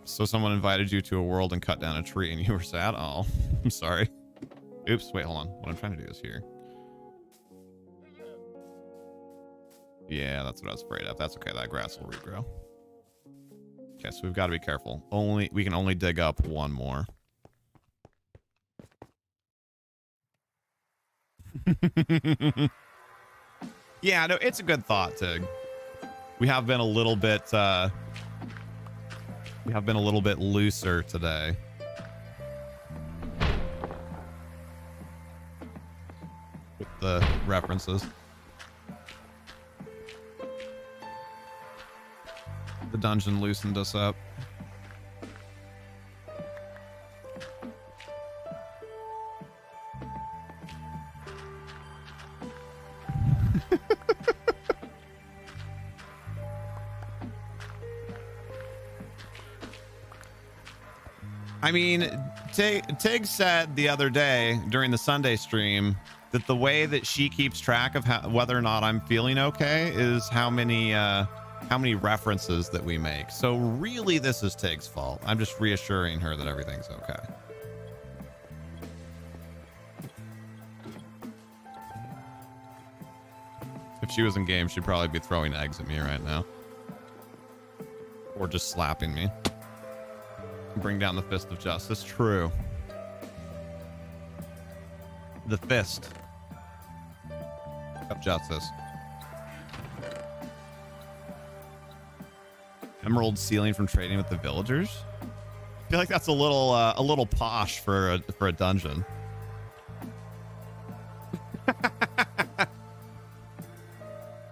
So someone invited you to a world and cut down a tree and you were sad? Oh, I'm sorry. Oops, wait, hold on. What I'm trying to do is here. Yeah, that's what I was afraid of. That's okay. That grass will regrow. Okay, so we've got to be careful. We can only dig up one more. Yeah, no, it's a good thought, Tig. We have been a little bit looser today. With the references. The dungeon loosened us up. I mean, Tig said the other day during the Sunday stream that the way that she keeps track of whether or not I'm feeling okay is how many references that we make. So really, this is Tig's fault. I'm just reassuring her that everything's okay. If she was in game, she'd probably be throwing eggs at me right now. Or just slapping me. Bring down the fist of justice. True. The fist of justice. Emerald ceiling from trading with the villagers. I feel like that's a little posh for a dungeon.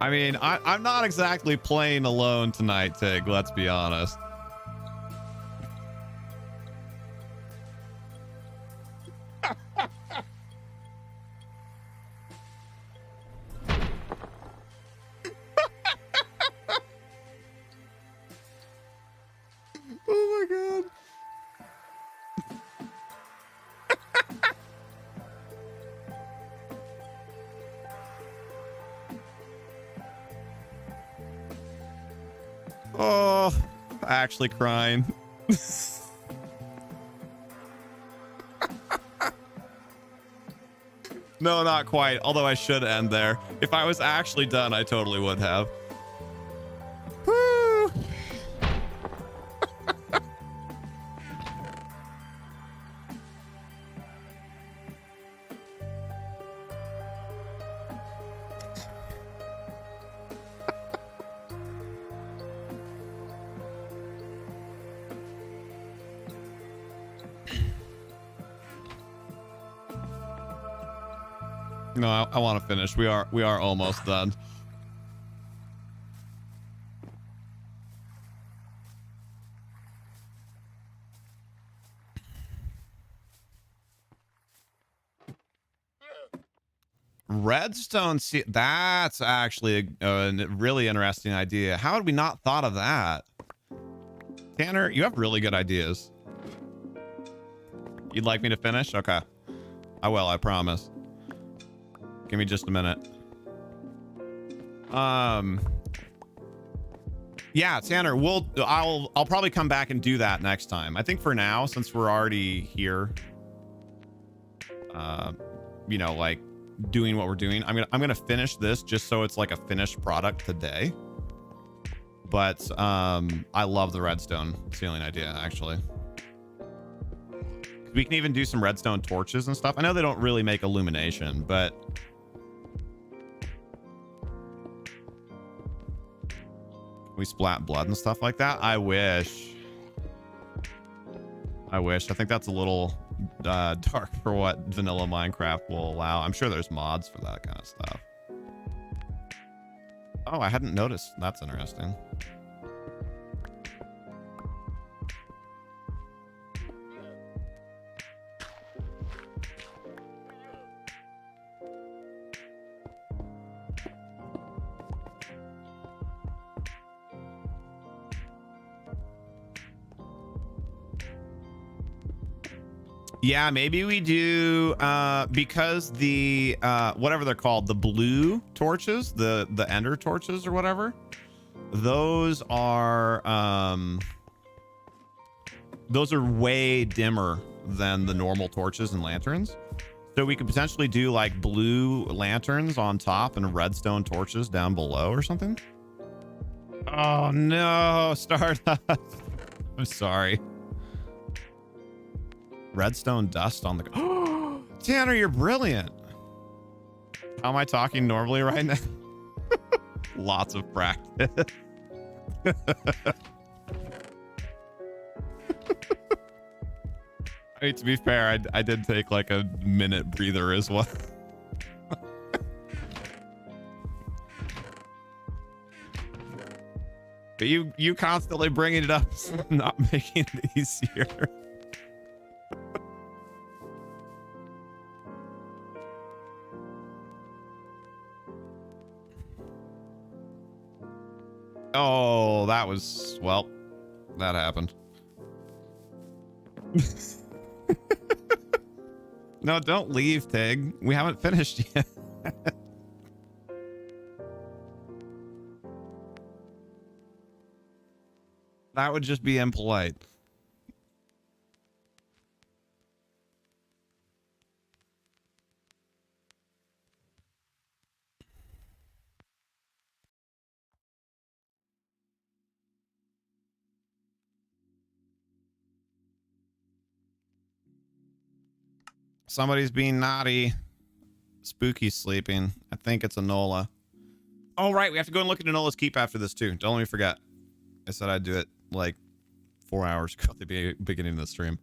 I mean, I'm not exactly playing alone tonight, Tig. Let's be honest. Oh my god. Oh, actually crying. No, not quite. Although I should end there. If I was actually done, I totally would have. Woo. No, I want to finish. We are almost done. Redstone, see, that's actually a really interesting idea. How had we not thought of that? Tanner, you have really good ideas. You'd like me to finish? Okay. I will, I promise. Give me just a minute. Yeah, Tanner, I'll probably come back and do that next time. I think for now, since we're already here, you know, like doing what we're doing, I'm gonna finish this just so it's like a finished product today. But I love the redstone ceiling idea, actually. We can even do some redstone torches and stuff. I know they don't really make illumination, but we splat blood and stuff like that. I wish. I think that's a little dark for what vanilla Minecraft will allow. I'm sure there's mods for that kind of stuff. Oh, I hadn't noticed. That's interesting. Yeah, maybe we do because the whatever they're called, the blue torches, the ender torches or whatever, those are way dimmer than the normal torches and lanterns. So we could potentially do like blue lanterns on top and redstone torches down below or something. Oh no, Stardust. I'm sorry. Redstone dust on the Tanner, you're brilliant. How am I talking normally right now? Lots of practice. I mean, to be fair, I did take like a minute breather as well. But you constantly bringing it up, not making it easier. Oh, that was, well, that happened. No, don't leave, Tig. We haven't finished yet. That would just be impolite. Somebody's being naughty. Spooky's sleeping. I think it's Anola. Oh, right. We have to go and look at Anola's keep after this, too. Don't let me forget. I said I'd do it like 4 hours ago at the beginning of the stream.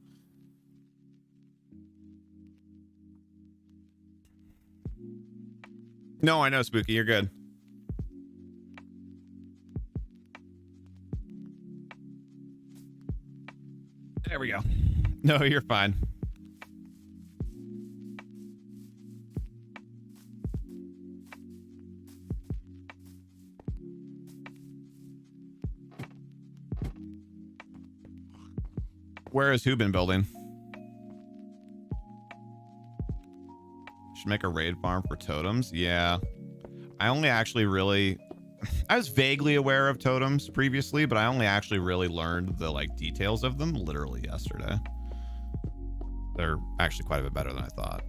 No, I know, Spooky. You're good. There we go. No, you're fine. Where is who been building? Should make a raid farm for totems. Yeah. I only actually really... I was vaguely aware of totems previously, but I only actually really learned the like details of them literally yesterday. They're actually quite a bit better than I thought.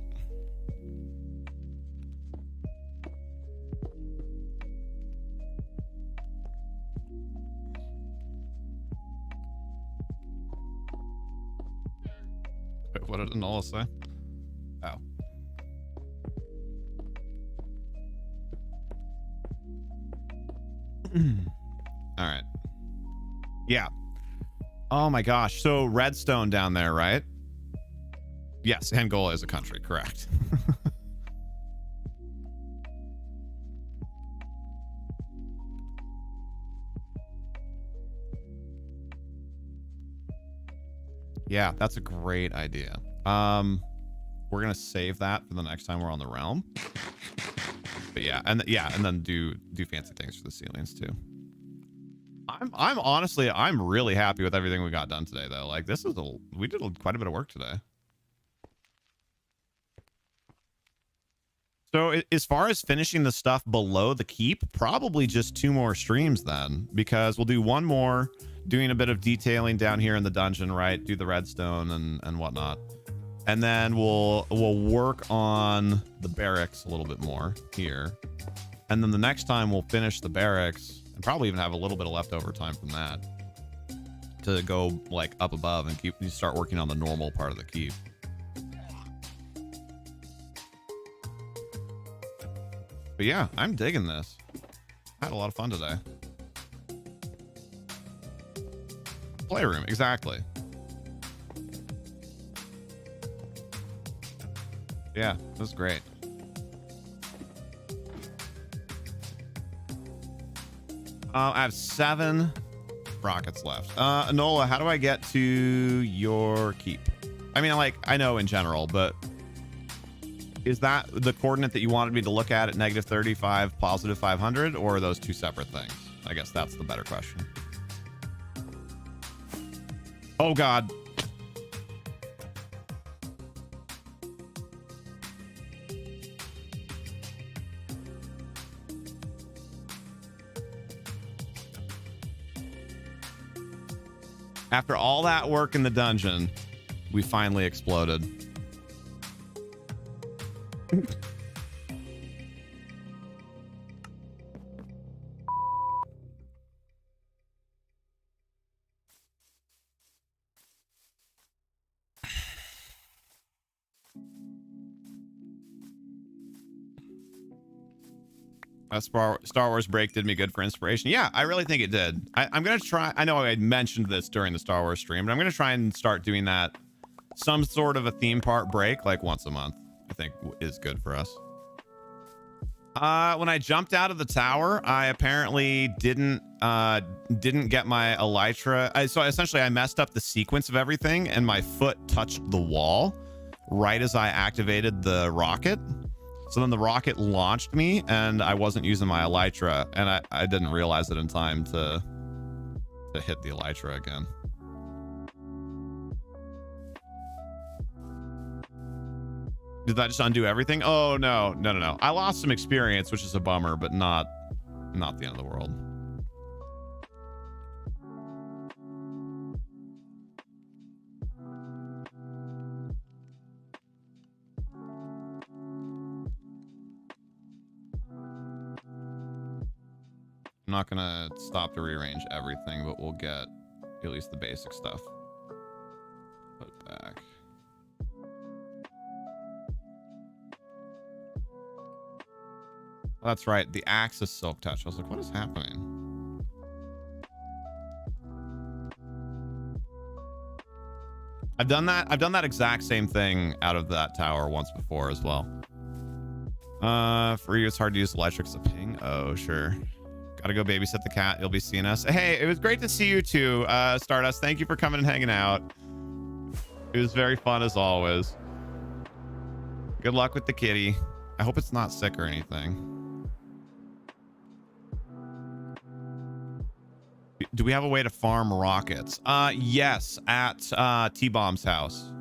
Wait, what did Anola say? Oh. All right. Yeah. Oh my gosh. So redstone down there, right? Yes, Angola is a country, correct. Yeah, that's a great idea. We're gonna save that for the next time we're on the realm. But yeah, and then do fancy things for the ceilings too. I'm honestly, I'm really happy with everything we got done today though. Like this is we did quite a bit of work today. So as far as finishing the stuff below the keep, probably just 2 more streams then, because we'll do one more doing a bit of detailing down here in the dungeon, right? Do the redstone and whatnot. And then we'll work on the barracks a little bit more here. And then the next time we'll finish the barracks and probably even have a little bit of leftover time from that to go like up above and start working on the normal part of the keep. But yeah, I'm digging this. I had a lot of fun today. Playroom, exactly. Yeah, this is great. I have 7 rockets left. Anola, how do I get to your keep? I mean, like, I know in general, but is that the coordinate that you wanted me to look at -35, +500, or are those 2 separate things? I guess that's the better question. Oh, God. After all that work in the dungeon, we finally exploded. Star Wars break did me good for inspiration. Yeah, I really think it did. I'm gonna try. I know I mentioned this during the Star Wars stream, but I'm gonna try and start doing that. Some sort of a theme park break, like once a month, I think is good for us. When I jumped out of the tower, I apparently didn't get my elytra. So essentially, I messed up the sequence of everything, and my foot touched the wall right as I activated the rocket. So then the rocket launched me, and I wasn't using my elytra, and I didn't realize it in time to hit the elytra again. Did that just undo everything? Oh, no. I lost some experience, which is a bummer, but not the end of the world. I'm not gonna stop to rearrange everything, but we'll get at least the basic stuff put back. Oh, that's right. The axe is silk touch. I was like, what is happening? I've done that exact same thing out of that tower once before as well. For you, it's hard to use electric as a ping. Oh, sure. Gotta go babysit the cat. You'll be seeing us. Hey, it was great to see you too, Stardust. Thank you for coming and hanging out. It was very fun as always. Good luck with the kitty. I hope it's not sick or anything. Do we have a way to farm rockets? Yes, at T-Bomb's house.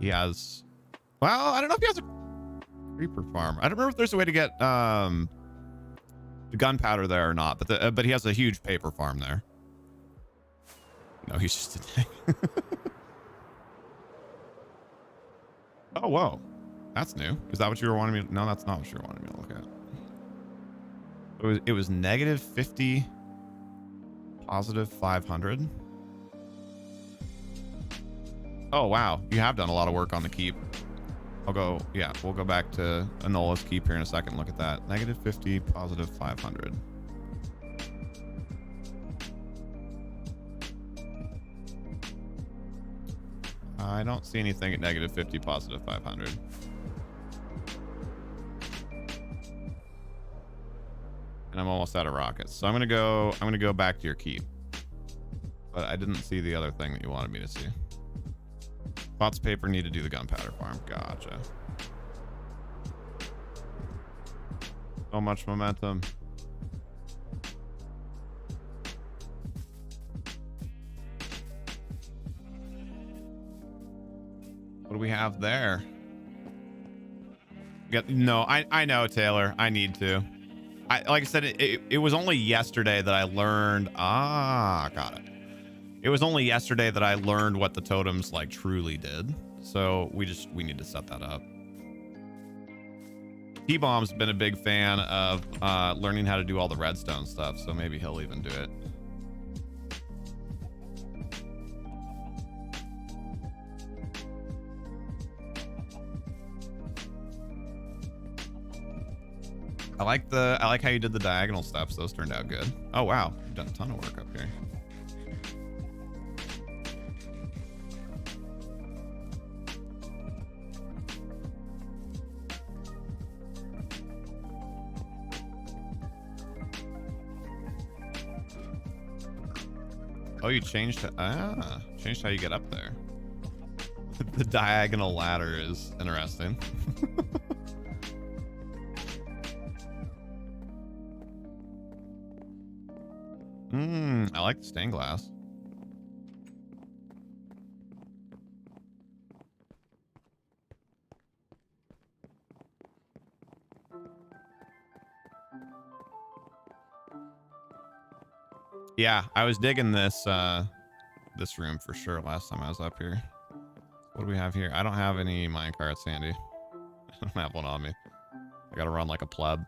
He has... Well, I don't know if he has a creeper farm. I don't remember if there's a way to get gunpowder there or not, but he has a huge paper farm there. No, he's just a tank. Oh, whoa. That's new. Is that what you were wanting me to... No, that's not what you were wanting me to look at. It was -50, +500. Oh, wow. You have done a lot of work on the keep. We'll go back to Anola's keep here in a second. Look at that. -50, +500. I don't see anything at -50, +500. And I'm almost out of rockets. So I'm gonna go back to your keep. But I didn't see the other thing that you wanted me to see. Lots of paper, need to do the gunpowder farm. Gotcha. So much momentum. What do we have there? No, I know, Taylor. I need to. Like I said, it was only yesterday that I learned. Ah, got it. It was only yesterday that I learned what the totems like truly did. So we need to set that up. T-Bomb's been a big fan of learning how to do all the redstone stuff, so maybe he'll even do it. I like how you did the diagonal steps. Those turned out good. Oh wow, you've done a ton of work up here. Oh, you changed changed how you get up there. The diagonal ladder is interesting. I like the stained glass. Yeah, I was digging this this room for sure last time I was up here. What do we have here? I don't have any minecart, Sandy. I don't have one on me. I gotta run like a pleb.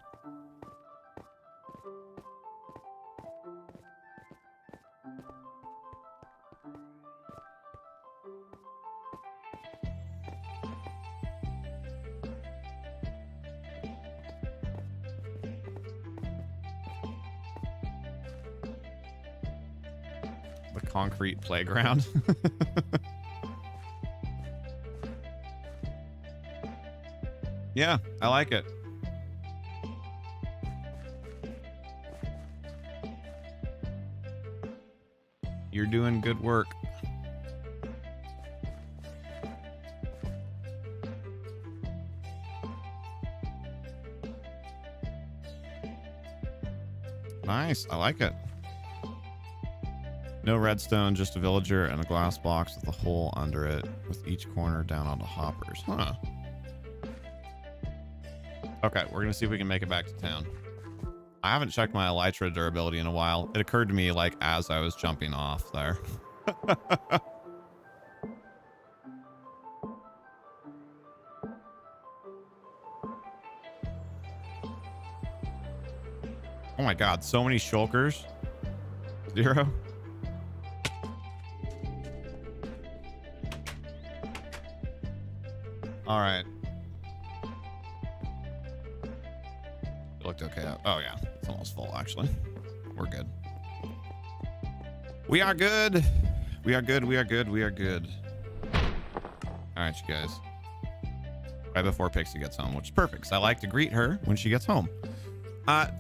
Concrete playground. Yeah, I like it. You're doing good work. Nice, I like it. No redstone, just a villager and a glass box with a hole under it, with each corner down onto hoppers. Huh. Okay, we're gonna see if we can make it back to town. I haven't checked my elytra durability in a while. It occurred to me like as I was jumping off there. Oh my god, so many shulkers. 0. All right. It looked okay. Oh yeah, it's almost full actually. We're good. We are good. We are good. We are good. We are good. All right, you guys. Right before Pixie gets home, which is perfect because I like to greet her when she gets home.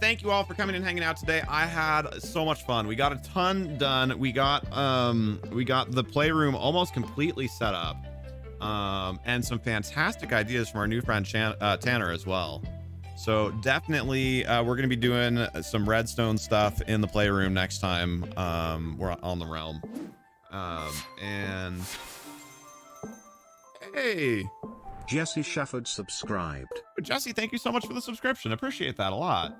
Thank you all for coming and hanging out today. I had so much fun. We got a ton done. We got the playroom almost completely set up. And some fantastic ideas from our new friend Tanner as well. So definitely we're going to be doing some redstone stuff in the playroom next time we're on the realm. And hey, Jesse Shafford subscribed. Jesse, thank you so much for the subscription. Appreciate that a lot.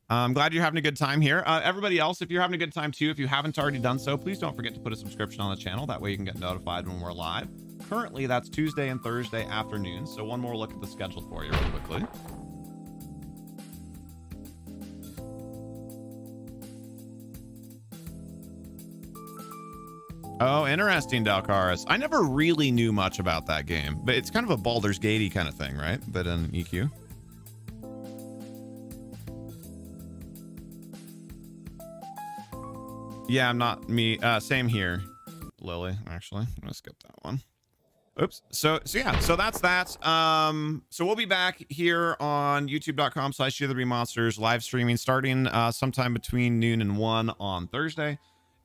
I'm glad you're having a good time here. Everybody else, if you're having a good time too, if you haven't already done so, please don't forget to put a subscription on the channel. That way you can get notified when we're live. Currently, that's Tuesday and Thursday afternoons. So one more look at the schedule for you real quickly. Oh, interesting, Dalcaris. I never really knew much about that game, but it's kind of a Baldur's Gate-y kind of thing, right? But in EQ. Yeah, I'm not me. Same here, Lily. Actually, I'm gonna skip that one. Oops. So yeah. So that's that. So we'll be back here on YouTube.com/HereThereBeMonsters live streaming starting sometime between noon and 1 on Thursday,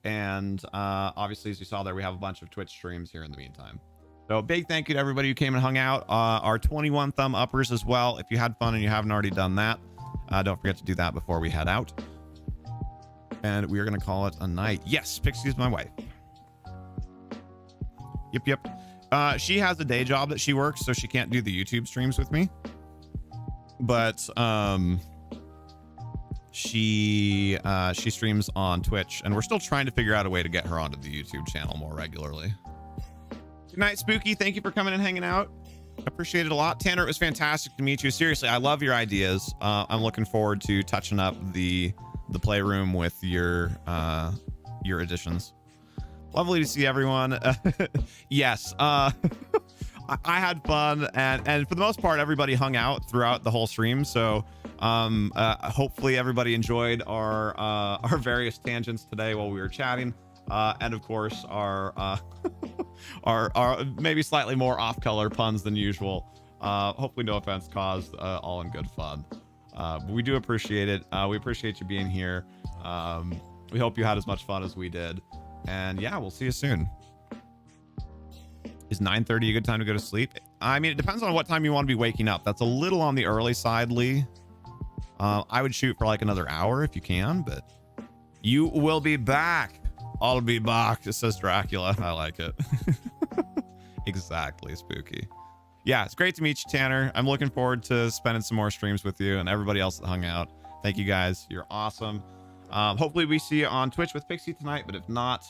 And obviously, as you saw there, we have a bunch of Twitch streams here in the meantime. So big thank you to everybody who came and hung out. Our 21 thumb uppers as well. If you had fun and you haven't already done that, don't forget to do that before we head out. And we are going to call it a night. Yes, Pixie's my wife. Yep. She has a day job that she works, so she can't do the YouTube streams with me. But she streams on Twitch, and we're still trying to figure out a way to get her onto the YouTube channel more regularly. Good night, Spooky. Thank you for coming and hanging out. Appreciate it a lot. Tanner, it was fantastic to meet you. Seriously, I love your ideas. I'm looking forward to touching up the playroom with your additions. Lovely to see everyone. Yes, I had fun, and for the most part, everybody hung out throughout the whole stream. So hopefully everybody enjoyed our various tangents today while we were chatting. And of course our maybe slightly more off-color puns than usual. Hopefully no offense caused, all in good fun. But we do appreciate it. We appreciate you being here. We hope you had as much fun as we did. And yeah, we'll see you soon. Is 9:30 a good time to go to sleep? I mean, it depends on what time you want to be waking up. That's a little on the early side, Lee. I would shoot for like another hour if you can, but you will be back. I'll be back. It says Dracula. I like it. Exactly, Spooky. Yeah, it's great to meet you, Tanner. I'm looking forward to spending some more streams with you and everybody else that hung out. Thank you guys. You're awesome. Hopefully we see you on Twitch with Pixie tonight, but if not,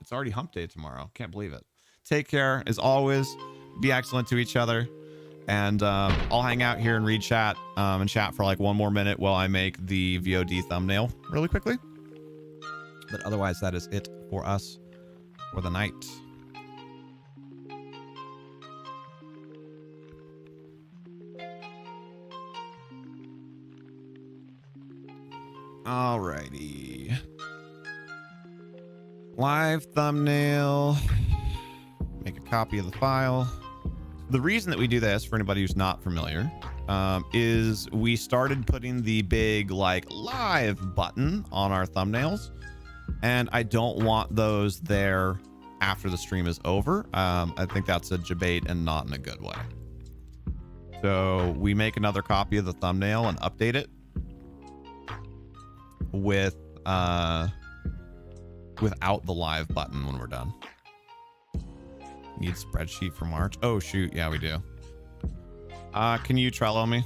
it's already hump day tomorrow. Can't believe it. Take care as always. Be excellent to each other. And I'll hang out here and read chat and chat for like one more minute while I make the VOD thumbnail really quickly. But otherwise, that is it for us for the night. Alrighty. Live thumbnail. Make a copy of the file. The reason that we do this, for anybody who's not familiar, is we started putting the big like live button on our thumbnails, and I don't want those there after the stream is over. I think that's a debate and not in a good way. So we make another copy of the thumbnail and update it with without the live button when we're done. Need spreadsheet for March. Oh shoot, yeah we do. Can you Trello me?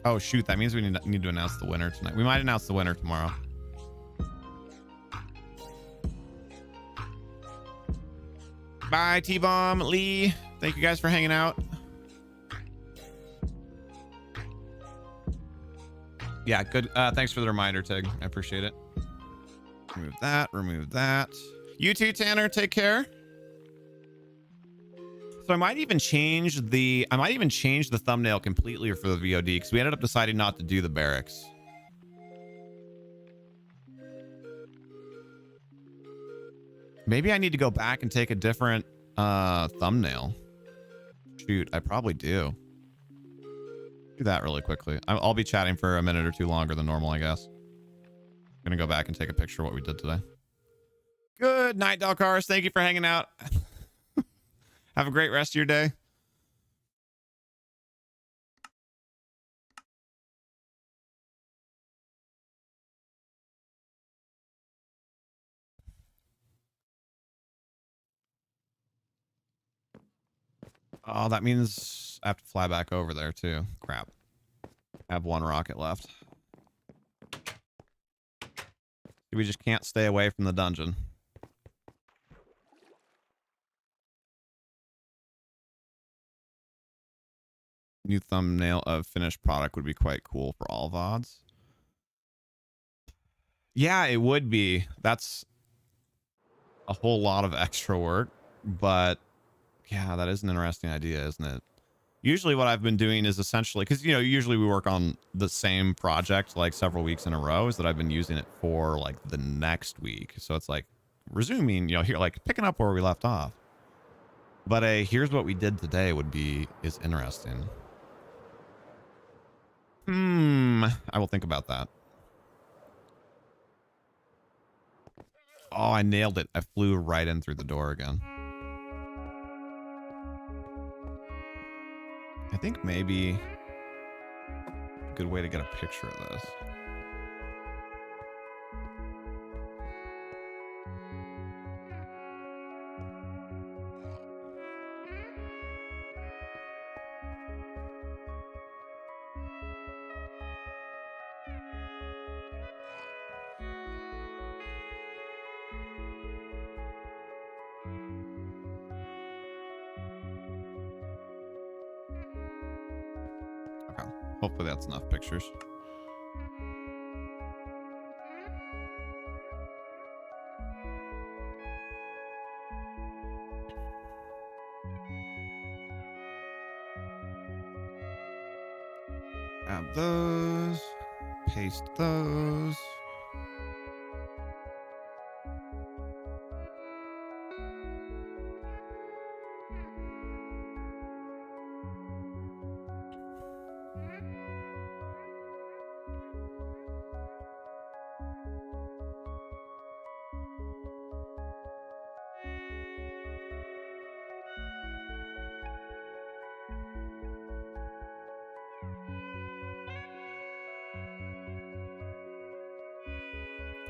Oh shoot, that means we need to announce the winner tonight. We might announce the winner tomorrow. Bye, T-Bomb, Lee. Thank you guys for hanging out. Yeah, good. Thanks for the reminder, Tig. I appreciate it. Remove that. Remove that. You too, Tanner. Take care. So I might even change the thumbnail completely for the VOD because we ended up deciding not to do the barracks. Maybe I need to go back and take a different thumbnail. Shoot, I probably do. Do that really quickly. I'll be chatting for a minute or two longer than normal, I guess. I'm gonna go back and take a picture of what we did today. Good night, Dalcars. Thank you for hanging out. Have a great rest of your day. Oh, that means I have to fly back over there too. Crap. I have one rocket left. We just can't stay away from the dungeon. New thumbnail of finished product would be quite cool for all VODs. Yeah, it would be. That's a whole lot of extra work, but yeah, that is an interesting idea, isn't it? Usually what I've been doing is essentially, because, you know, usually we work on the same project like several weeks in a row, is that I've been using it for like the next week. So it's like resuming, you know, here, like picking up where we left off. But here's what we did today is interesting. I will think about that. Oh, I nailed it. I flew right in through the door again. I think maybe a good way to get a picture of this. Okay. Hopefully that's enough pictures. Grab those, paste those.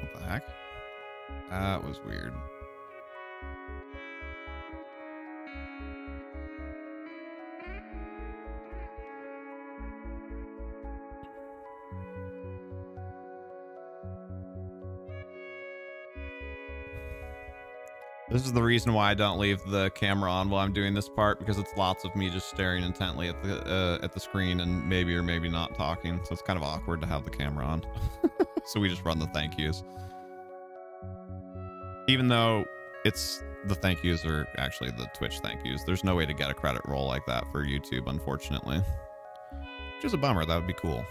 What the heck? That was weird. This is the reason why I don't leave the camera on while I'm doing this part, because it's lots of me just staring intently at the screen and maybe or maybe not talking. So it's kind of awkward to have the camera on. So we just run the thank yous. Even though it's the thank yous are actually the Twitch thank yous. There's no way to get a credit roll like that for YouTube, unfortunately. Which is a bummer. That would be cool.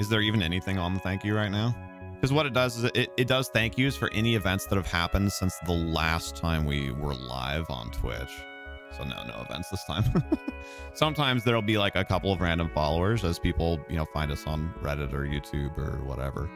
Is there even anything on the thank you right now? Because what it does is it does thank yous for any events that have happened since the last time we were live on Twitch. So no events this time. Sometimes there'll be like a couple of random followers as people, you know, find us on Reddit or YouTube or whatever.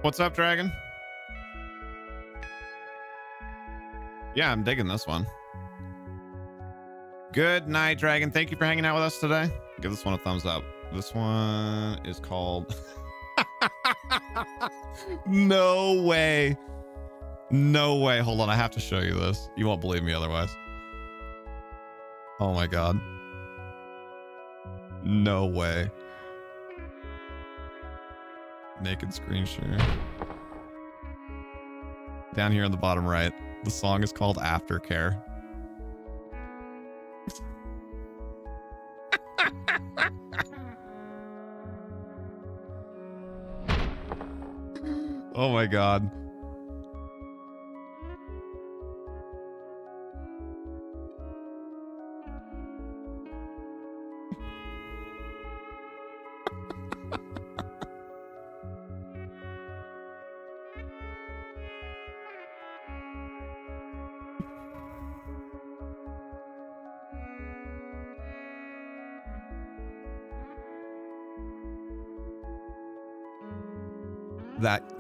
What's up, Dragon? Yeah, I'm digging this one. Good night, Dragon. Thank you for hanging out with us today. Give this one a thumbs up. This one is called... No way. No way. Hold on. I have to show you this. You won't believe me otherwise. Oh my God. No way. Naked screen share. Down here on the bottom right. The song is called Aftercare. Oh my God.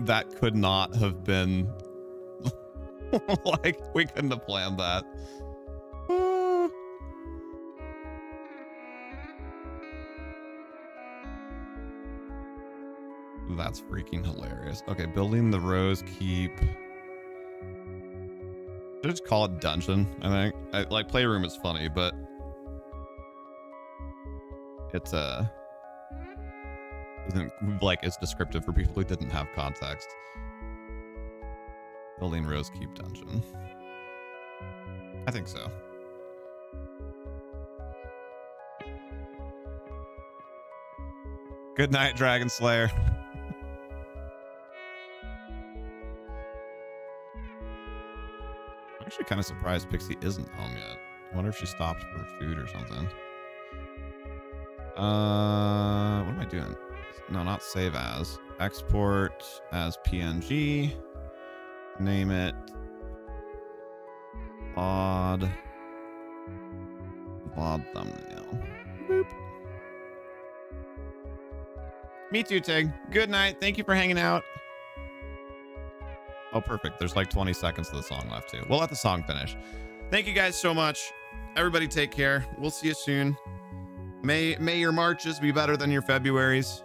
That could not have been like, we couldn't have planned that. That's freaking hilarious. Okay, building the Rose Keep. Should just call it dungeon, I think. Like, playroom is funny, but it's isn't like as descriptive for people who didn't have context. Building Rose Keep dungeon. I think so. Good night, Dragon Slayer. Actually kind of surprised Pixie isn't home yet. I wonder if she stopped for food or something. What am I doing? No, not save as. Export as PNG. Name it VOD thumbnail. Boop. Me too, Tig. Good night. Thank you for hanging out. Oh, perfect. There's like 20 seconds of the song left too. We'll let the song finish. Thank you guys so much. Everybody take care. We'll see you soon. May your Marches be better than your Februaries.